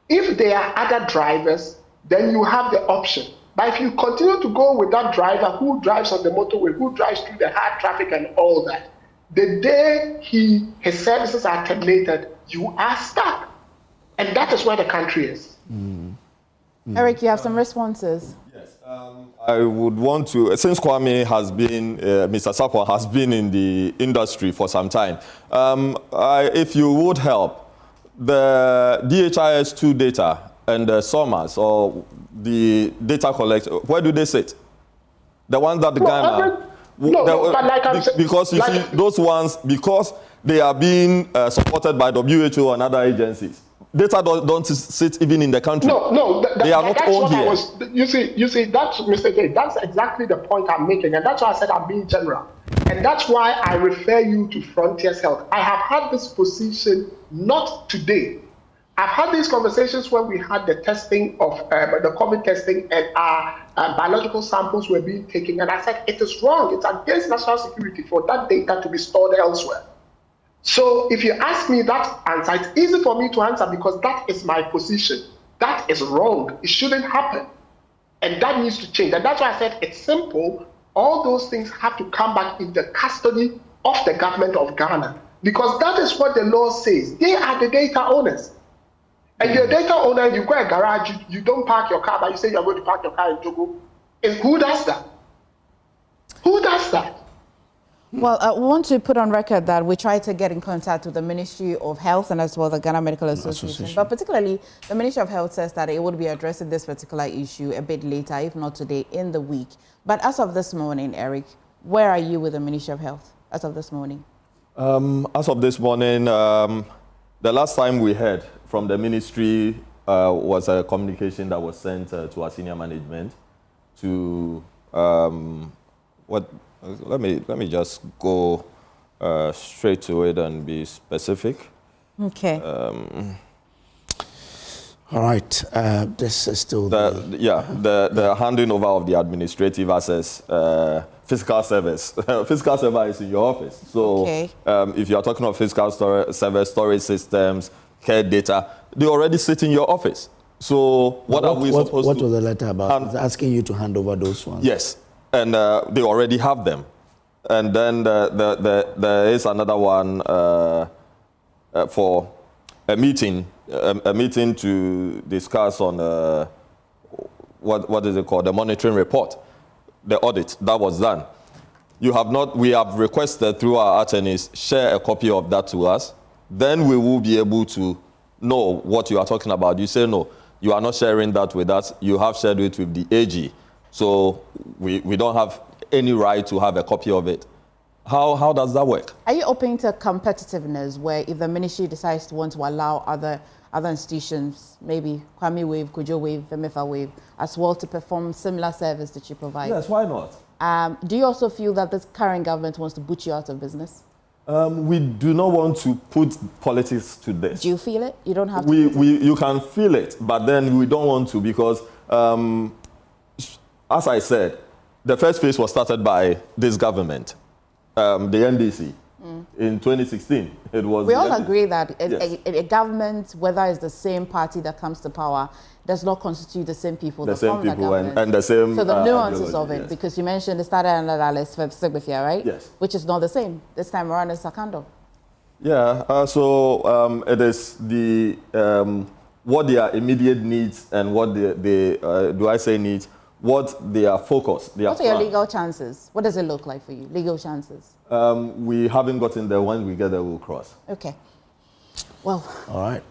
If there are other drivers, then you have the option. But if you continue to go with that driver who drives on the motorway, who drives through the hard traffic and all that, the day his services are terminated, you are stuck. And that is where the country is. Eric, you have some responses? Yes. I would want to, since Kwame has been, Mr. Sapwa has been in the industry for some time, if you would help, the DHIS2 data and the SOMAS, or the data collector, where do they sit? The ones that Ghana... because you see, those ones, because they are being supported by WHO and other agencies, data don't sit even in the country. They are not all here. You see, that's Mr. J. That's exactly the point I'm making, and that's why I said I'm being general, and that's why I refer you to Frontiers Health. I have had this position not today. I've had these conversations when we had the testing of the COVID testing, and our biological samples were being taken, and I said it is wrong. It's against national security for that data to be stored elsewhere. So if you ask me that answer, it's easy for me to answer because that is my position. That is wrong. It shouldn't happen, and that needs to change. And that's why I said it's simple. All those things have to come back in the custody of the government of Ghana, because that is what the law says. They are the data owners. And you're a data owner, you go to a garage, you don't park your car, but you say you're going to park your car in Togo. And who does that? Who does that? Well, I want to put on record that we tried to get in contact with the Ministry of Health and as well the Ghana Medical Association. But particularly, the Ministry of Health says that it would be addressing this particular issue a bit later, if not today, in the week. But as of this morning, Eric, where are you with the Ministry of Health as of this morning? As of this morning, the last time we heard from the ministry was a communication that was sent to our senior management to let me just go straight to it and be specific. Okay. All right. This is still the handing over of the administrative access, physical service. Physical server is in your office. So if you are talking of physical server, storage systems, care data, they already sit in your office. So what are we supposed to... What was the letter about? It's asking you to hand over those ones. Yes, and they already have them. And then there is another one for a meeting to discuss on what is it called? The monitoring report, the audit that was done. We have requested through our attorneys share a copy of that to us. Then we will be able to know what you are talking about. You say, no, you are not sharing that with us. You have shared it with the AG. So we don't have any right to have a copy of it. How does that work? Are you open to competitiveness where if the ministry decides to want to allow other other institutions, maybe Kwame Wave, Kojo Wave, Emefa Wave, as well to perform similar service that you provide? Yes, why not? Do you also feel that this current government wants to put you out of business? We do not want to put politics to this. Do you feel it? You don't have to. You can feel it, but then we don't want to because, as I said, the first phase was started by this government, the NDC. In 2016, it was. We all agree that a government, whether it's the same party that comes to power, does not constitute the same people. The same people and the same. So the nuances of it, because you mentioned the started under Alice Segbefia, right? Yes. Which is not the same. This time around, it's Sakando. Yeah. So it is the what their immediate needs and what needs. What they are focused. What are your legal chances? What does it look like for you? Legal chances? We haven't gotten there. When we get there, we'll cross. Okay. Well. All right.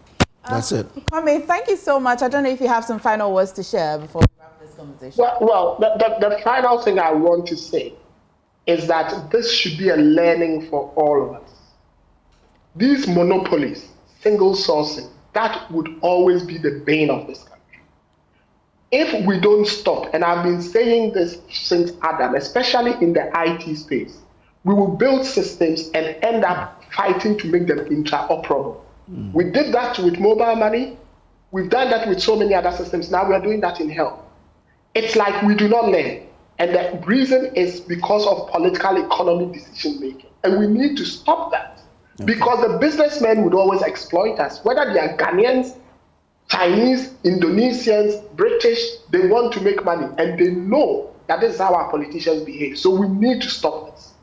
That's it. Kwame, thank you so much. I don't know if you have some final words to share before we wrap this conversation. Well, the final thing I want to say is that this should be a learning for all of us. These monopolies, single sourcing, that would always be the bane of this country. If we don't stop, and I've been saying this since Adam, especially in the IT space, we will build systems and end up fighting to make them interoperable. We did that with mobile money. We've done that with so many other systems. Now we're doing that in health. It's like we do not learn. And the reason is because of political economy decision making. And we need to stop that. Because the businessmen would always exploit us, whether they are Ghanaians, Chinese, Indonesians, British, they want to make money and they know that this is how our politicians behave. So we need to stop this.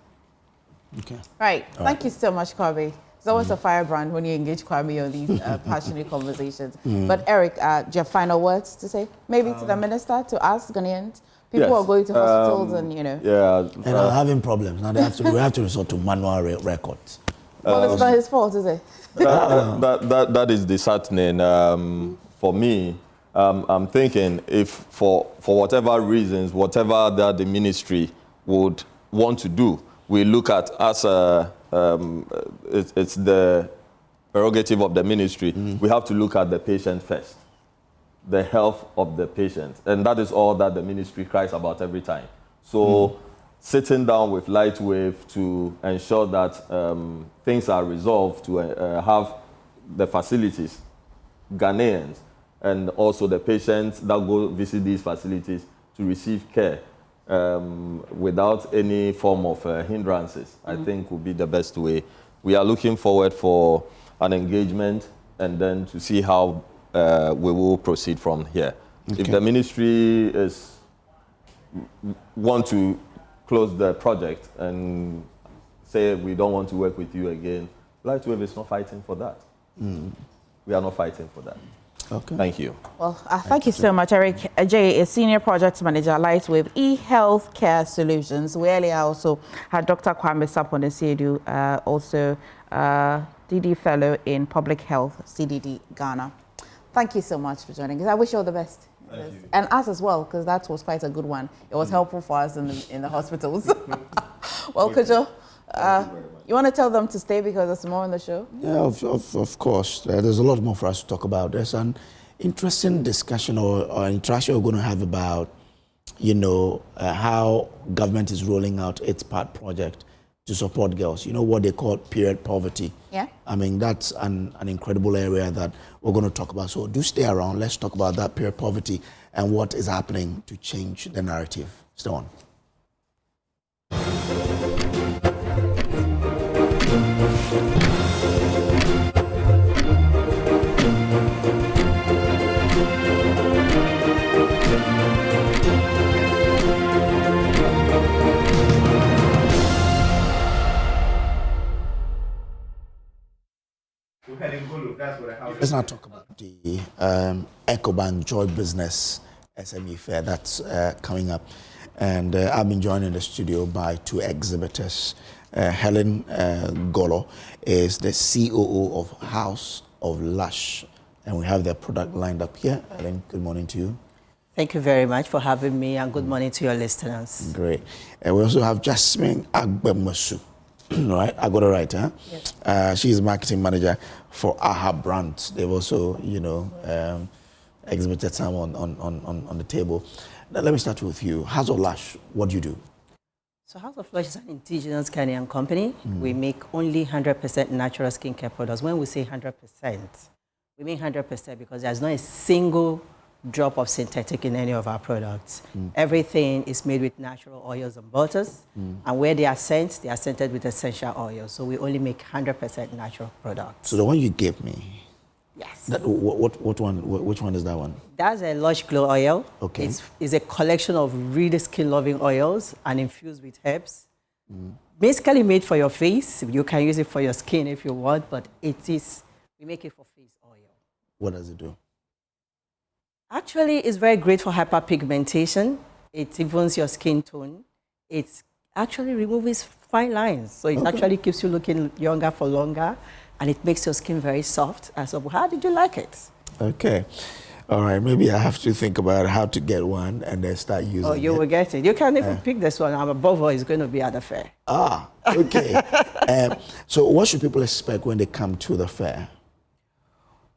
Okay. Right. Thank you so much, Kwame. It's always a firebrand when you engage Kwame on these passionate conversations. But Eric, do you have final words to say? Maybe to the minister, to us Ghanaians? People are going to hospitals and, you know. Yeah. And are having problems. Now we have to resort to manual records. Well, it's not his fault, is it? That is disheartening. For me, I'm thinking if for whatever reasons, whatever that the ministry would want to do, we look at as it's the prerogative of the ministry. We have to look at the patient first, the health of the patient, and that is all that the ministry cries about every time. So sitting down with Lightwave to ensure that things are resolved, to have the facilities, Ghanaians, and also the patients that go visit these facilities to receive care without any form of hindrances, I think would be the best way. We are looking forward for an engagement and then to see how we will proceed from here. Okay. If the ministry want to close the project and say we don't want to work with you again, Lightwave is not fighting for that. We are not fighting for that. Okay. Thank you. Well, thank you so much, Eric. Ajay is Senior Project Manager at Lightwave eHealthcare Solutions. We earlier also had Dr. Kwame Sapon-Asiedu, also DD Fellow in Public Health, CDD, Ghana. Thank you so much for joining us. I wish you all the best. Thank you. And us as well, because that was quite a good one. It was helpful for us in the hospitals. Well, Kojo, you want to tell them to stay because there's more on the show? Yeah, of course. There's a lot more for us to talk about. There's an interesting discussion or interaction we're going to have about, how government is rolling out its part project to support girls. You know what they call period poverty. Yeah. I mean, that's an incredible area that we're going to talk about. So do stay around. Let's talk about that period poverty and what is happening to change the narrative. Stay on. Let's now talk about the EcoBank Joy Business SME Fair that's coming up. And I've been joined in the studio by two exhibitors. Helen Golo is the COO of House of Lush, and we have their product lined up here. Helen, good morning to you. Thank you very much for having me, and good morning to your listeners. Great. We also have Jasmine Agbemosu. right? I got it right, huh? Yes. She's marketing manager for AHA Brands. They've also, exhibited some on the table. Now, let me start with you. House of Lush, what do you do? So House of Lush is an indigenous Ghanaian company. We make only 100% natural skincare products. When we say 100%, we mean 100% because there's not a single drop of synthetic in any of our products. Everything is made with natural oils and butters. And where they are scented with essential oils. So we only make 100% natural products. So the one you gave me, yes. That, what one? Which one is that one? That's a Lush Glow oil. Okay. It's a collection of really skin-loving oils and infused with herbs. Basically made for your face. You can use it for your skin if you want, but we make it for face oil. What does it do? Actually, it's very great for hyperpigmentation. It evens your skin tone. It actually removes fine lines. So it actually keeps you looking younger for longer. And it makes your skin very soft. And so how did you like it? Okay. All right. Maybe I have to think about how to get one and then start using it. Oh, you will get it. You can even pick this one. I'm above all. It's going to be at the fair. Ah, okay. So what should people expect when they come to the fair?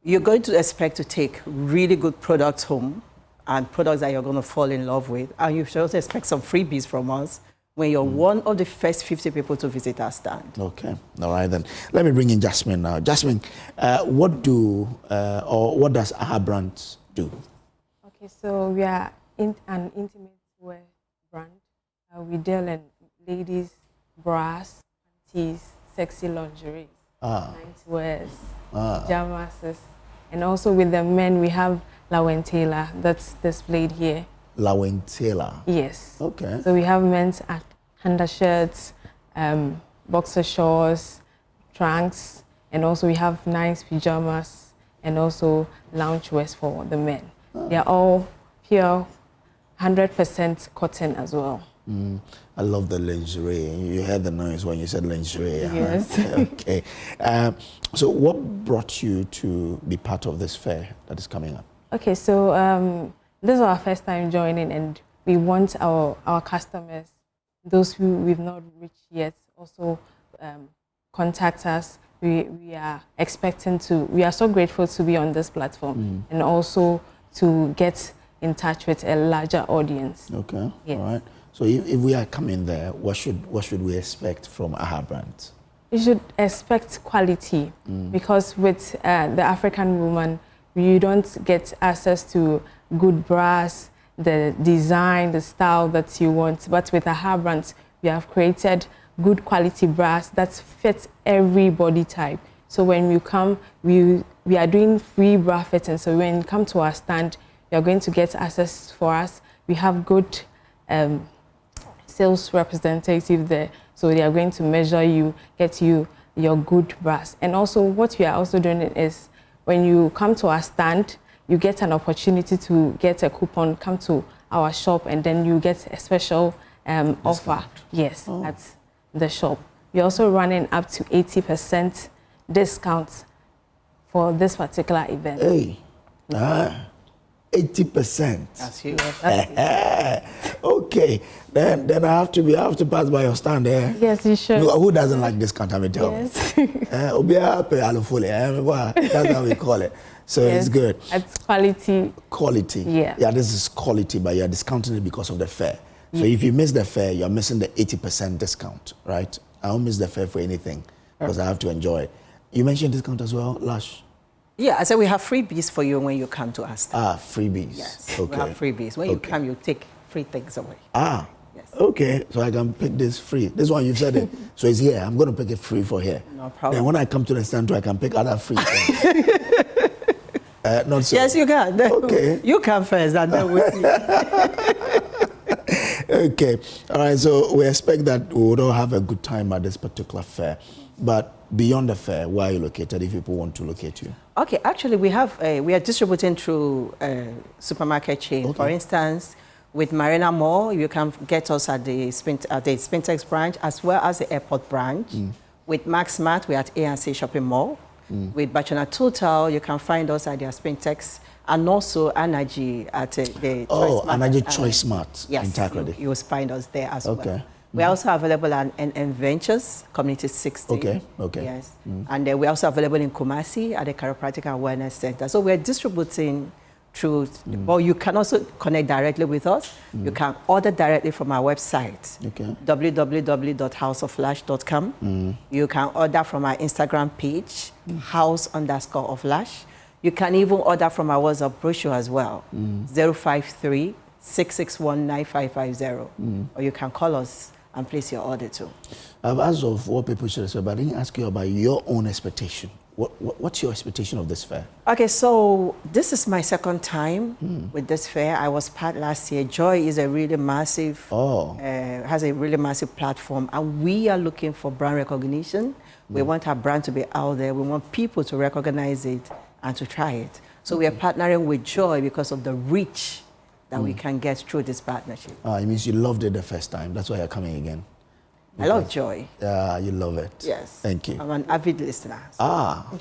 You're going to expect to take really good products home and products that you're going to fall in love with. And you should also expect some freebies from us when you're one of the first 50 people to visit our stand. Okay. All right, then. Let me bring in Jasmine now. Jasmine, what does AHA Brands do? Okay, so we are an intimate wear brand. We deal in ladies, bras, panties, sexy lingerie, nightwears, pajamas, and also with the men we have Lawentela that's displayed here. Lawentela? Yes. Okay. So we have men's undershirts, boxer shorts, trunks, and also we have nice pajamas and also loungewears for the men. They are all pure 100% cotton as well. I love the lingerie. You heard the noise when you said lingerie. Yes. Okay. So what brought you to be part of this fair that is coming up? Okay, so this is our first time joining, and we want our customers, those who we've not reached yet, also contact us. We are expecting to, we are so grateful to be on this platform and also to get in touch with a larger audience. Okay, yes. All right. So if we are coming there, what should we expect from AHA Brands? You should expect quality because with the African woman, you don't get access to good bras, the design, the style that you want. But with AHA Brands, we have created good quality bras that fit every body type. So when you come, we are doing free bra fitting. So when you come to our stand, you're going to get access for us. We have good sales representative there. So they are going to measure you, get you your good bras. And also what we are also doing is when you come to our stand, you get an opportunity to get a coupon, come to our shop, and then you get a special offer. Yes, at the shop. We're also running up to 80% discounts for this particular event. Hey, 80%. That's huge. Okay, then I have to pass by your stand there. Yes, you should. Who doesn't like discount? I mean, tell me. That's how we call it. So yes, it's good. It's quality. Quality. Yeah. Yeah, this is quality, but you're discounting it because of the fair. So if you miss the fair, you're missing the 80% discount, right? I don't miss the fair for anything because I have to enjoy it. You mentioned discount as well, Lush? Yeah, I said we have freebies for you when you come to us. Freebies. Yes, okay. we have freebies. When you come, you take free things away. Yes. Okay, so I can pick this free. This one you said it, so it's here. I'm going to pick it free for here. No problem. Then when I come to the stand too, I can pick other free things. Not so. Yes, you can. Okay. You come first and then we'll see. Okay, all right, so we expect that we would all have a good time at this particular fair. But beyond the fair, where are you located if people want to locate you? Okay, actually we are distributing through supermarket chain. Okay. For instance, with Marina Mall, you can get us at the Spintex branch as well as the airport branch. With Max Mart, we're at A&C Shopping Mall. With Bachana Total, you can find us at their Spintex. And also Energy at the Energy Choice Mart. Yes, in you will find us there as well. We're also available on NN Ventures, Community 60. Okay. Yes. And we're also available in Kumasi at the Chiropractic Awareness Center. So we're distributing through, or you can also connect directly with us. You can order directly from our website, www.houseoflash.com. You can order from our Instagram page, house_of_lash. You can even order from our WhatsApp brochure as well, 053-661-9550. Or you can call us and place your order too. I've asked of what people should expect, but I didn't ask you about your own expectation. What's your expectation of this fair? Okay, so this is my second time with this fair. I was part last year. Joy is a really massive, has a really massive platform, and we are looking for brand recognition. We want our brand to be out there. We want people to recognize it and to try it. So we are partnering with Joy because of the reach that we can get through this partnership. It means you loved it the first time. That's why you're coming again. I love Joy. Yeah, you love it. Yes. Thank you. I'm an avid listener.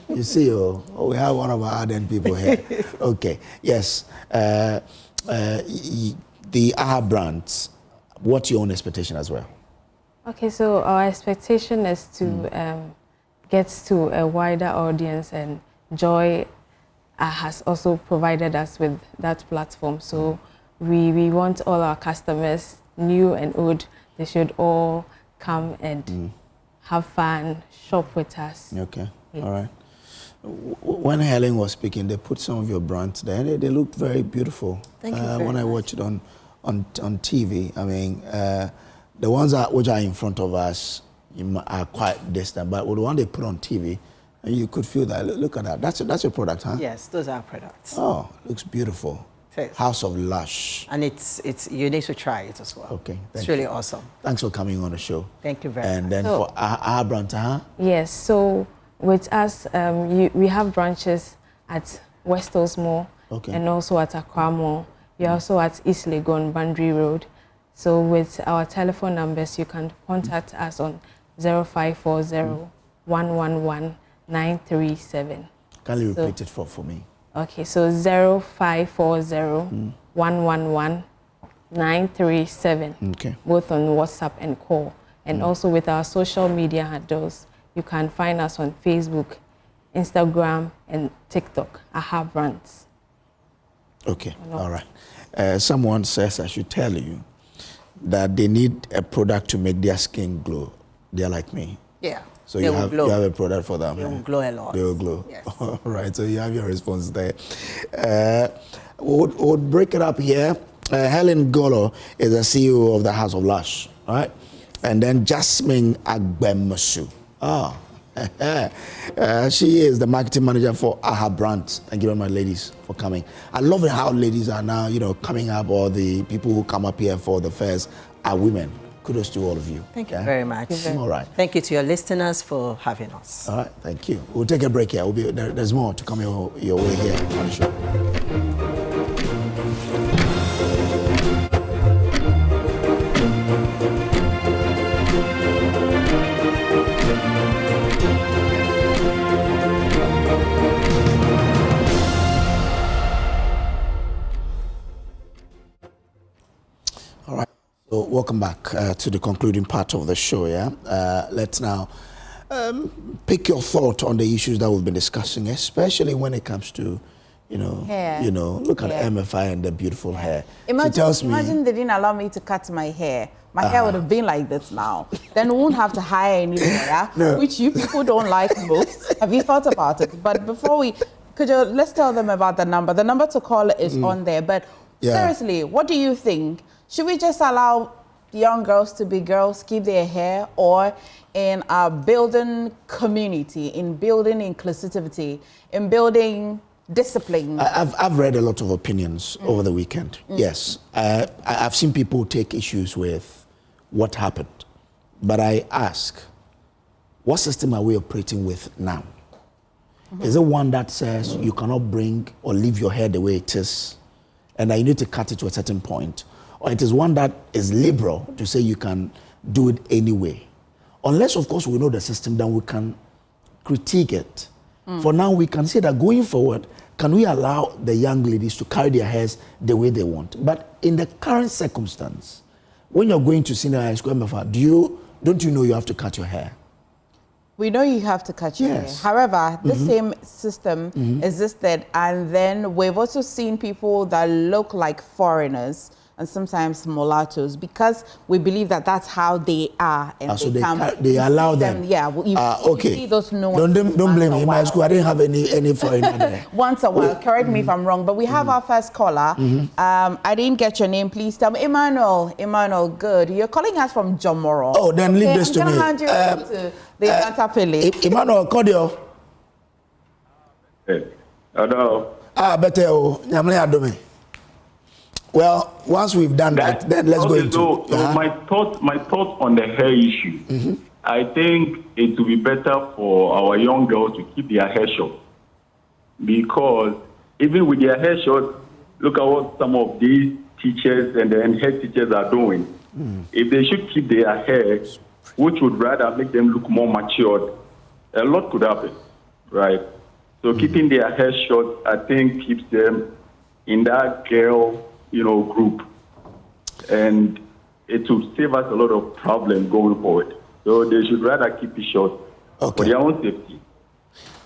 You see, we have one of our ardent people here. Okay, yes. The AHA brands, what's your own expectation as well? Okay, so our expectation is to get to a wider audience, and Joy has also provided us with that platform. So we want all our customers, new and old, they should all come and have fun, shop with us. Okay, all right. When Helen was speaking, they put some of your brands there. They looked very beautiful. Thank you very when I much. watched it on TV, I mean, the ones which are in front of us are quite distant, but the one they put on TV, and you could feel that. Look at that. That's your product, huh? Yes, those are our products. Oh, looks beautiful. House of Lush. And it's you need to try it as well. Okay, it's really awesome. Thanks for coming on the show. Thank you very much. And then for our brand, Yes, so with us, we have branches at West Osmo and also at Accra Mall. We're also at East Legon, Boundary Road. So with our telephone numbers, you can contact us on 0540-111-937. Can you repeat it for me? Okay, so 0540-111-937. Okay. Both on WhatsApp and call. And also with our social media handles, you can find us on Facebook, Instagram, and TikTok, AHA Brands. Okay, all right. Someone says I should tell you that they need a product to make their skin glow. They're like me. Yeah. So you have a product for them. They will glow a lot. They will glow. Yes. All right, so you have your response there. We'll break it up here. Helen Golo is the CEO of the House of Lush, all right? And then Jasmine Agbemosu. She is the marketing manager for AHA Brands. Thank you very much, ladies, for coming. I love it how ladies are now, coming up, or the people who come up here for the fairs are women. Kudos to all of you. Thank you very much. All right. Thank you to your listeners for having us. All right, thank you. We'll take a break here. There's more to come your way here on the show. All right. So welcome back to the concluding part of the show. Yeah, let's now pick your thought on the issues that we've been discussing, especially when it comes to, hair. Look at MFI and the beautiful hair. Imagine they didn't allow me to cut my hair. My hair would have been like this now. Then we won't have to hire any lawyer, which you people don't like most. Have you thought about it? But before let's tell them about the number. The number to call is on there. But seriously, what do you think? Should we just allow young girls to be girls, keep their hair, or in our building community, in building inclusivity, in building discipline? I've read a lot of opinions over the weekend. Yes, I've seen people take issues with what happened. But I ask, what system are we operating with now? Is it one that says you cannot bring or leave your hair the way it is, and that you need to cut it to a certain point? Or it is one that is liberal to say you can do it anyway? Unless, of course, we know the system, then we can critique it. For now, we can say that going forward, can we allow the young ladies to carry their hairs the way they want? But in the current circumstance, when you're going to senior high school, MFA, don't you know you have to cut your hair? We know you have to cut your hair. However, the same system existed, and then we've also seen people that look like foreigners and sometimes mulattoes, because we believe that that's how they are. And so they allow them. Yeah, well, you see those don't blame me. In my school, I didn't have any foreigner there. Once a while, correct me if I'm wrong, but we have our first caller. I didn't get your name. Please tell me. Emmanuel, good. You're calling us from Jomoro. Oh, then leave this to me. I'm going to hand you to the Antapele. Emmanuel, cordial. Hey, hello. Better. Well, once we've done that, then let's go into. So my thought on the hair issue. I think it would be better for our young girls to keep their hair short, because even with their hair short, look at what some of these teachers and the head teachers are doing. If they should keep their hair, which would rather make them look more matured, a lot could happen, right? So keeping their hair short, I think, keeps them in that girl, group, and it will save us a lot of problems going forward. So they should rather keep it short for their own safety.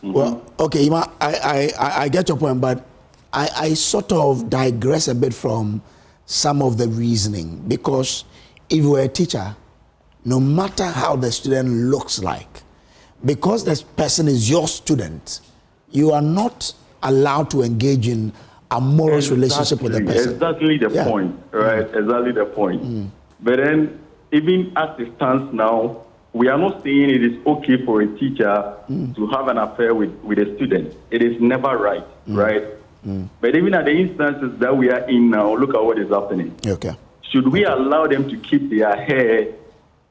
Well, okay, Ima, I get your point, but I sort of digress a bit from some of the reasoning, because if you were a teacher, no matter how the student looks like, because this person is your student, you are not allowed to engage in a amorous relationship with the person. Exactly the point, right? Exactly the point. But then, even as it stands now, we are not saying it is okay for a teacher to have an affair with a student. It is never right, right? But even at the instances that we are in now, look at what is happening. Okay. Should we allow them to keep their hair?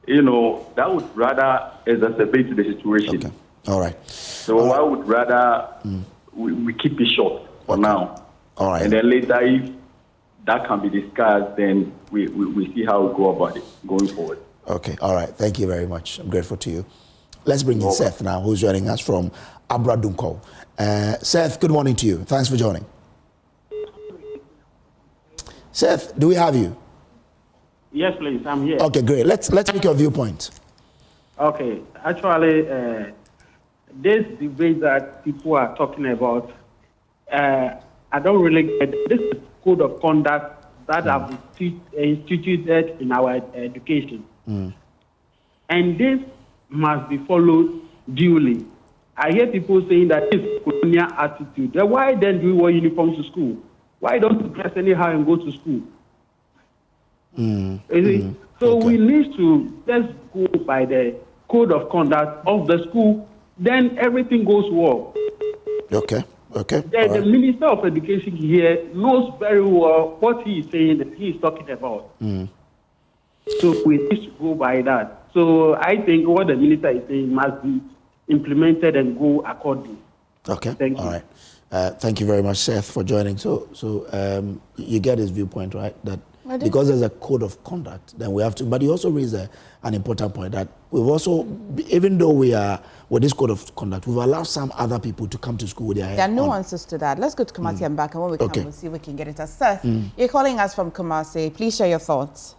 That would rather exacerbate the situation. Okay. All right. So I would rather we keep it short for now. All right. And then later, if that can be discussed, then we see how we go about it going forward. Okay. All right. Thank you very much. I'm grateful to you. Let's bring in Seth now, who's joining us from Abradunko. Seth, good morning to you. Thanks for joining. Seth, do we have you? Yes, please. I'm here. Okay, great. Let's make your viewpoint. Okay. Actually, this debate that people are talking about, I don't really get this is code of conduct that have instituted in our education. And this must be followed duly. I hear people saying that it's colonial attitude. Then why then do we wear uniforms to school? Why don't we dress anyhow and go to school? So we need to just go by the code of conduct of the school, then everything goes well. Okay. The Minister of Education here knows very well what he is saying, that he is talking about. So we need to go by that. So I think what the Minister is saying must be implemented and go accordingly. Okay. Thank you. All right. Thank you very much, Seth, for joining. So you get his viewpoint, right? That because there's a code of conduct, then we have to. But you also raised an important point that we've also, even though we are with this code of conduct, we've allowed some other people to come to school with their hair. There are nuances to that. Let's go to Kumasi and back, and when we come, we'll see if we can get it. Seth, you're calling us from Kumasi. Please share your thoughts.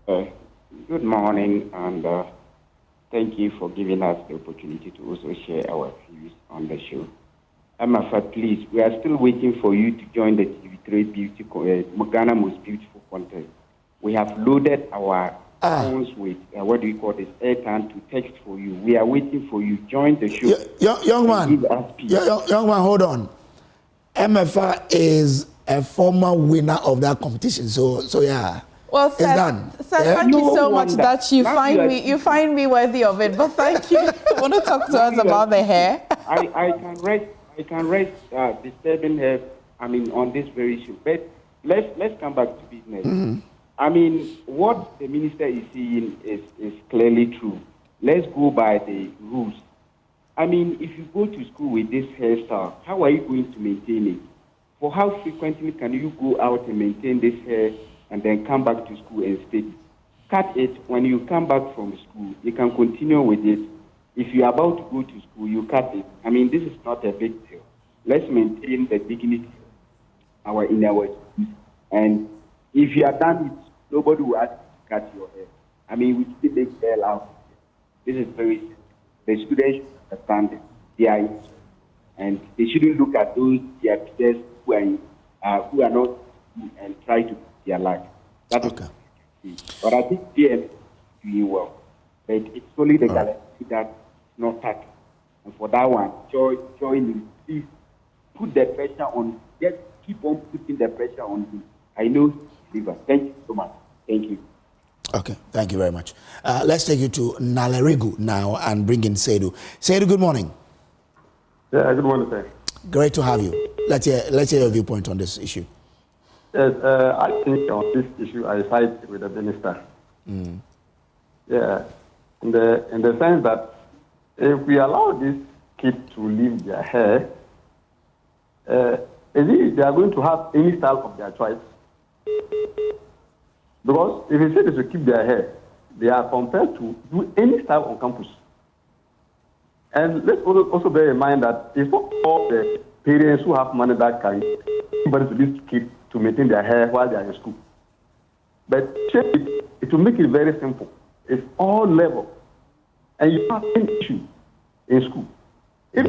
Good morning, and thank you for giving us the opportunity to also share our views on the show. Amafa, please, we are still waiting for you to join the TV3 Beauty Ghana Most Beautiful Contest. We have loaded our phones with, airtime to text for you. We are waiting for you. Join the show. Young man, hold on. MFA is a former winner of that competition, so yeah. Well, Seth, it's done. Seth, thank you so much that you find me worthy of it. But thank you. You want to talk to us about the hair? I can rest disturbing her, on this very issue. But let's come back to business. What the minister is saying is clearly true. Let's go by the rules. If you go to school with this hairstyle, how are you going to maintain it? For how frequently can you go out and maintain this hair and then come back to school and study? Cut it. When you come back from school, you can continue with it. If you're about to go to school, you cut it. This is not a big deal. Let's maintain the dignity in our schools. And if you are done with nobody will ask you to cut your hair. I mean, we still make hair out. This is very simple. The students should understand it. They are in, and they shouldn't look at those their peers who are not and try to their life. That is but I think PM is doing well. But it's only the galaxy that's not tackling. And for that one, join him. Please put the pressure on. Just keep on putting the pressure on him. I know he's a liver. Thank you so much. Thank you. Okay, thank you very much. Let's take you to Nalerigu now and bring in Seydou. Seydou, good morning. Yeah, good morning, sir. Great to have you. Let's hear your viewpoint on this issue. Yes, I think on this issue I side with the minister. Yeah, in the sense that if we allow these kids to leave their hair, is it they are going to have any style of their choice? Because if you say they should keep their hair, they are compelled to do any style on campus. And let's also bear in mind that it's not all the parents who have money that can anybody to these kids to maintain their hair while they are in school. But it will make it very simple. It's all level. And you have any issue in school. If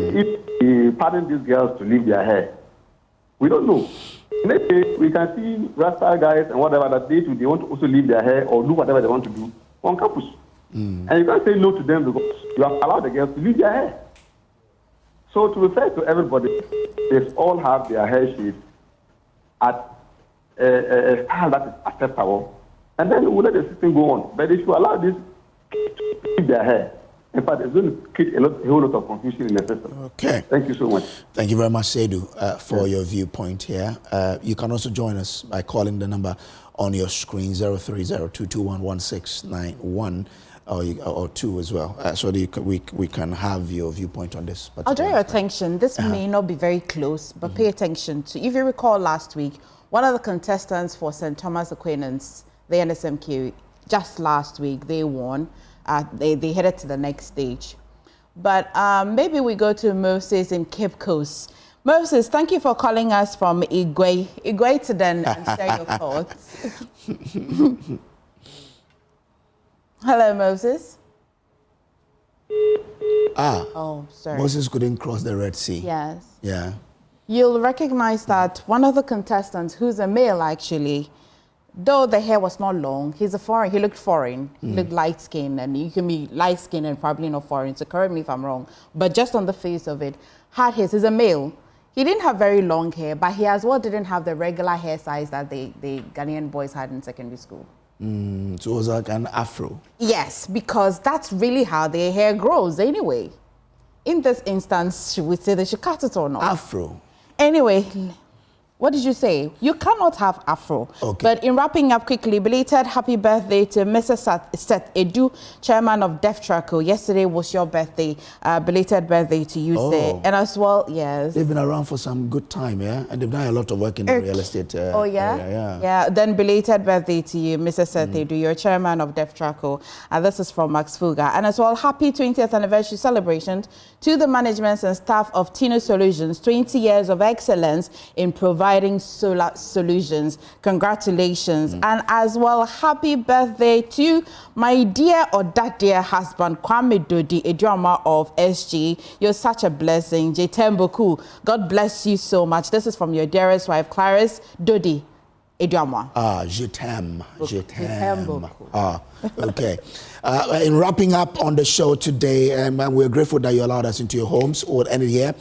you pardon these girls to leave their hair, we don't know. Let's say we can see Rasta guys and whatever that they want to also leave their hair or do whatever they want to do on campus. And you can't say no to them because you have allowed the girls to leave their hair. So to refer to everybody, they all have their hair shape at a style that is acceptable, and then we'll let the system go on. But if you allow this to leave their hair, in fact, it's going to create a whole lot of confusion in the system. Okay. Thank you so much. Thank you very much, Seydou, for your viewpoint here. You can also join us by calling the number on your screen, 030-221-1691, or 2 as well, so that we can have your viewpoint on this. I'll draw your attention. This may not be very close, but pay attention to, if you recall last week, one of the contestants for St. Thomas Aquinas, the NSMQ, just last week, they won. They headed to the next stage. But maybe we go to Moses in Cape Coast. Moses, thank you for calling us from Igwe. Igwe to then and share your thoughts. Hello, Moses. Oh, sorry. Moses couldn't cross the Red Sea. Yes. Yeah. You'll recognize that one of the contestants, who's a male actually, though the hair was not long, he looked foreign. He looked light-skinned, and you can be light-skinned and probably not foreign, so correct me if I'm wrong. But just on the face of it, had his, he's a male. He didn't have very long hair, but he as well didn't have the regular hair size that the Ghanaian boys had in secondary school. So it was like an afro. Yes, because that's really how their hair grows anyway. In this instance, should we say they should cut it or not? Afro. Anyway, what did you say? You cannot have afro. Okay. But in wrapping up quickly, belated happy birthday to Mr. Seth Edu, chairman of DEFTRACO. Yesterday was your birthday. Belated birthday to you, sir. And as well, yes. They've been around for some good time, yeah? And they've done a lot of work in the real estate area, Yeah, then belated birthday to you, Mr. Seth Edu, you're chairman of DEFTRACO. And this is from Max Fuga. And as well, happy 20th anniversary celebration to the management and staff of Tino Solutions, 20 years of excellence in providing solar solutions. Congratulations. And as well, happy birthday to my dear or that dear husband, Kwame Dodi Idioma of SG. You're such a blessing. Jetemboku, God bless you so much. This is from your dearest wife, Clarice Dodi Idioma. Jetem. Okay. In wrapping up on the show today, we're grateful that you allowed us into your homes. We'll end it here.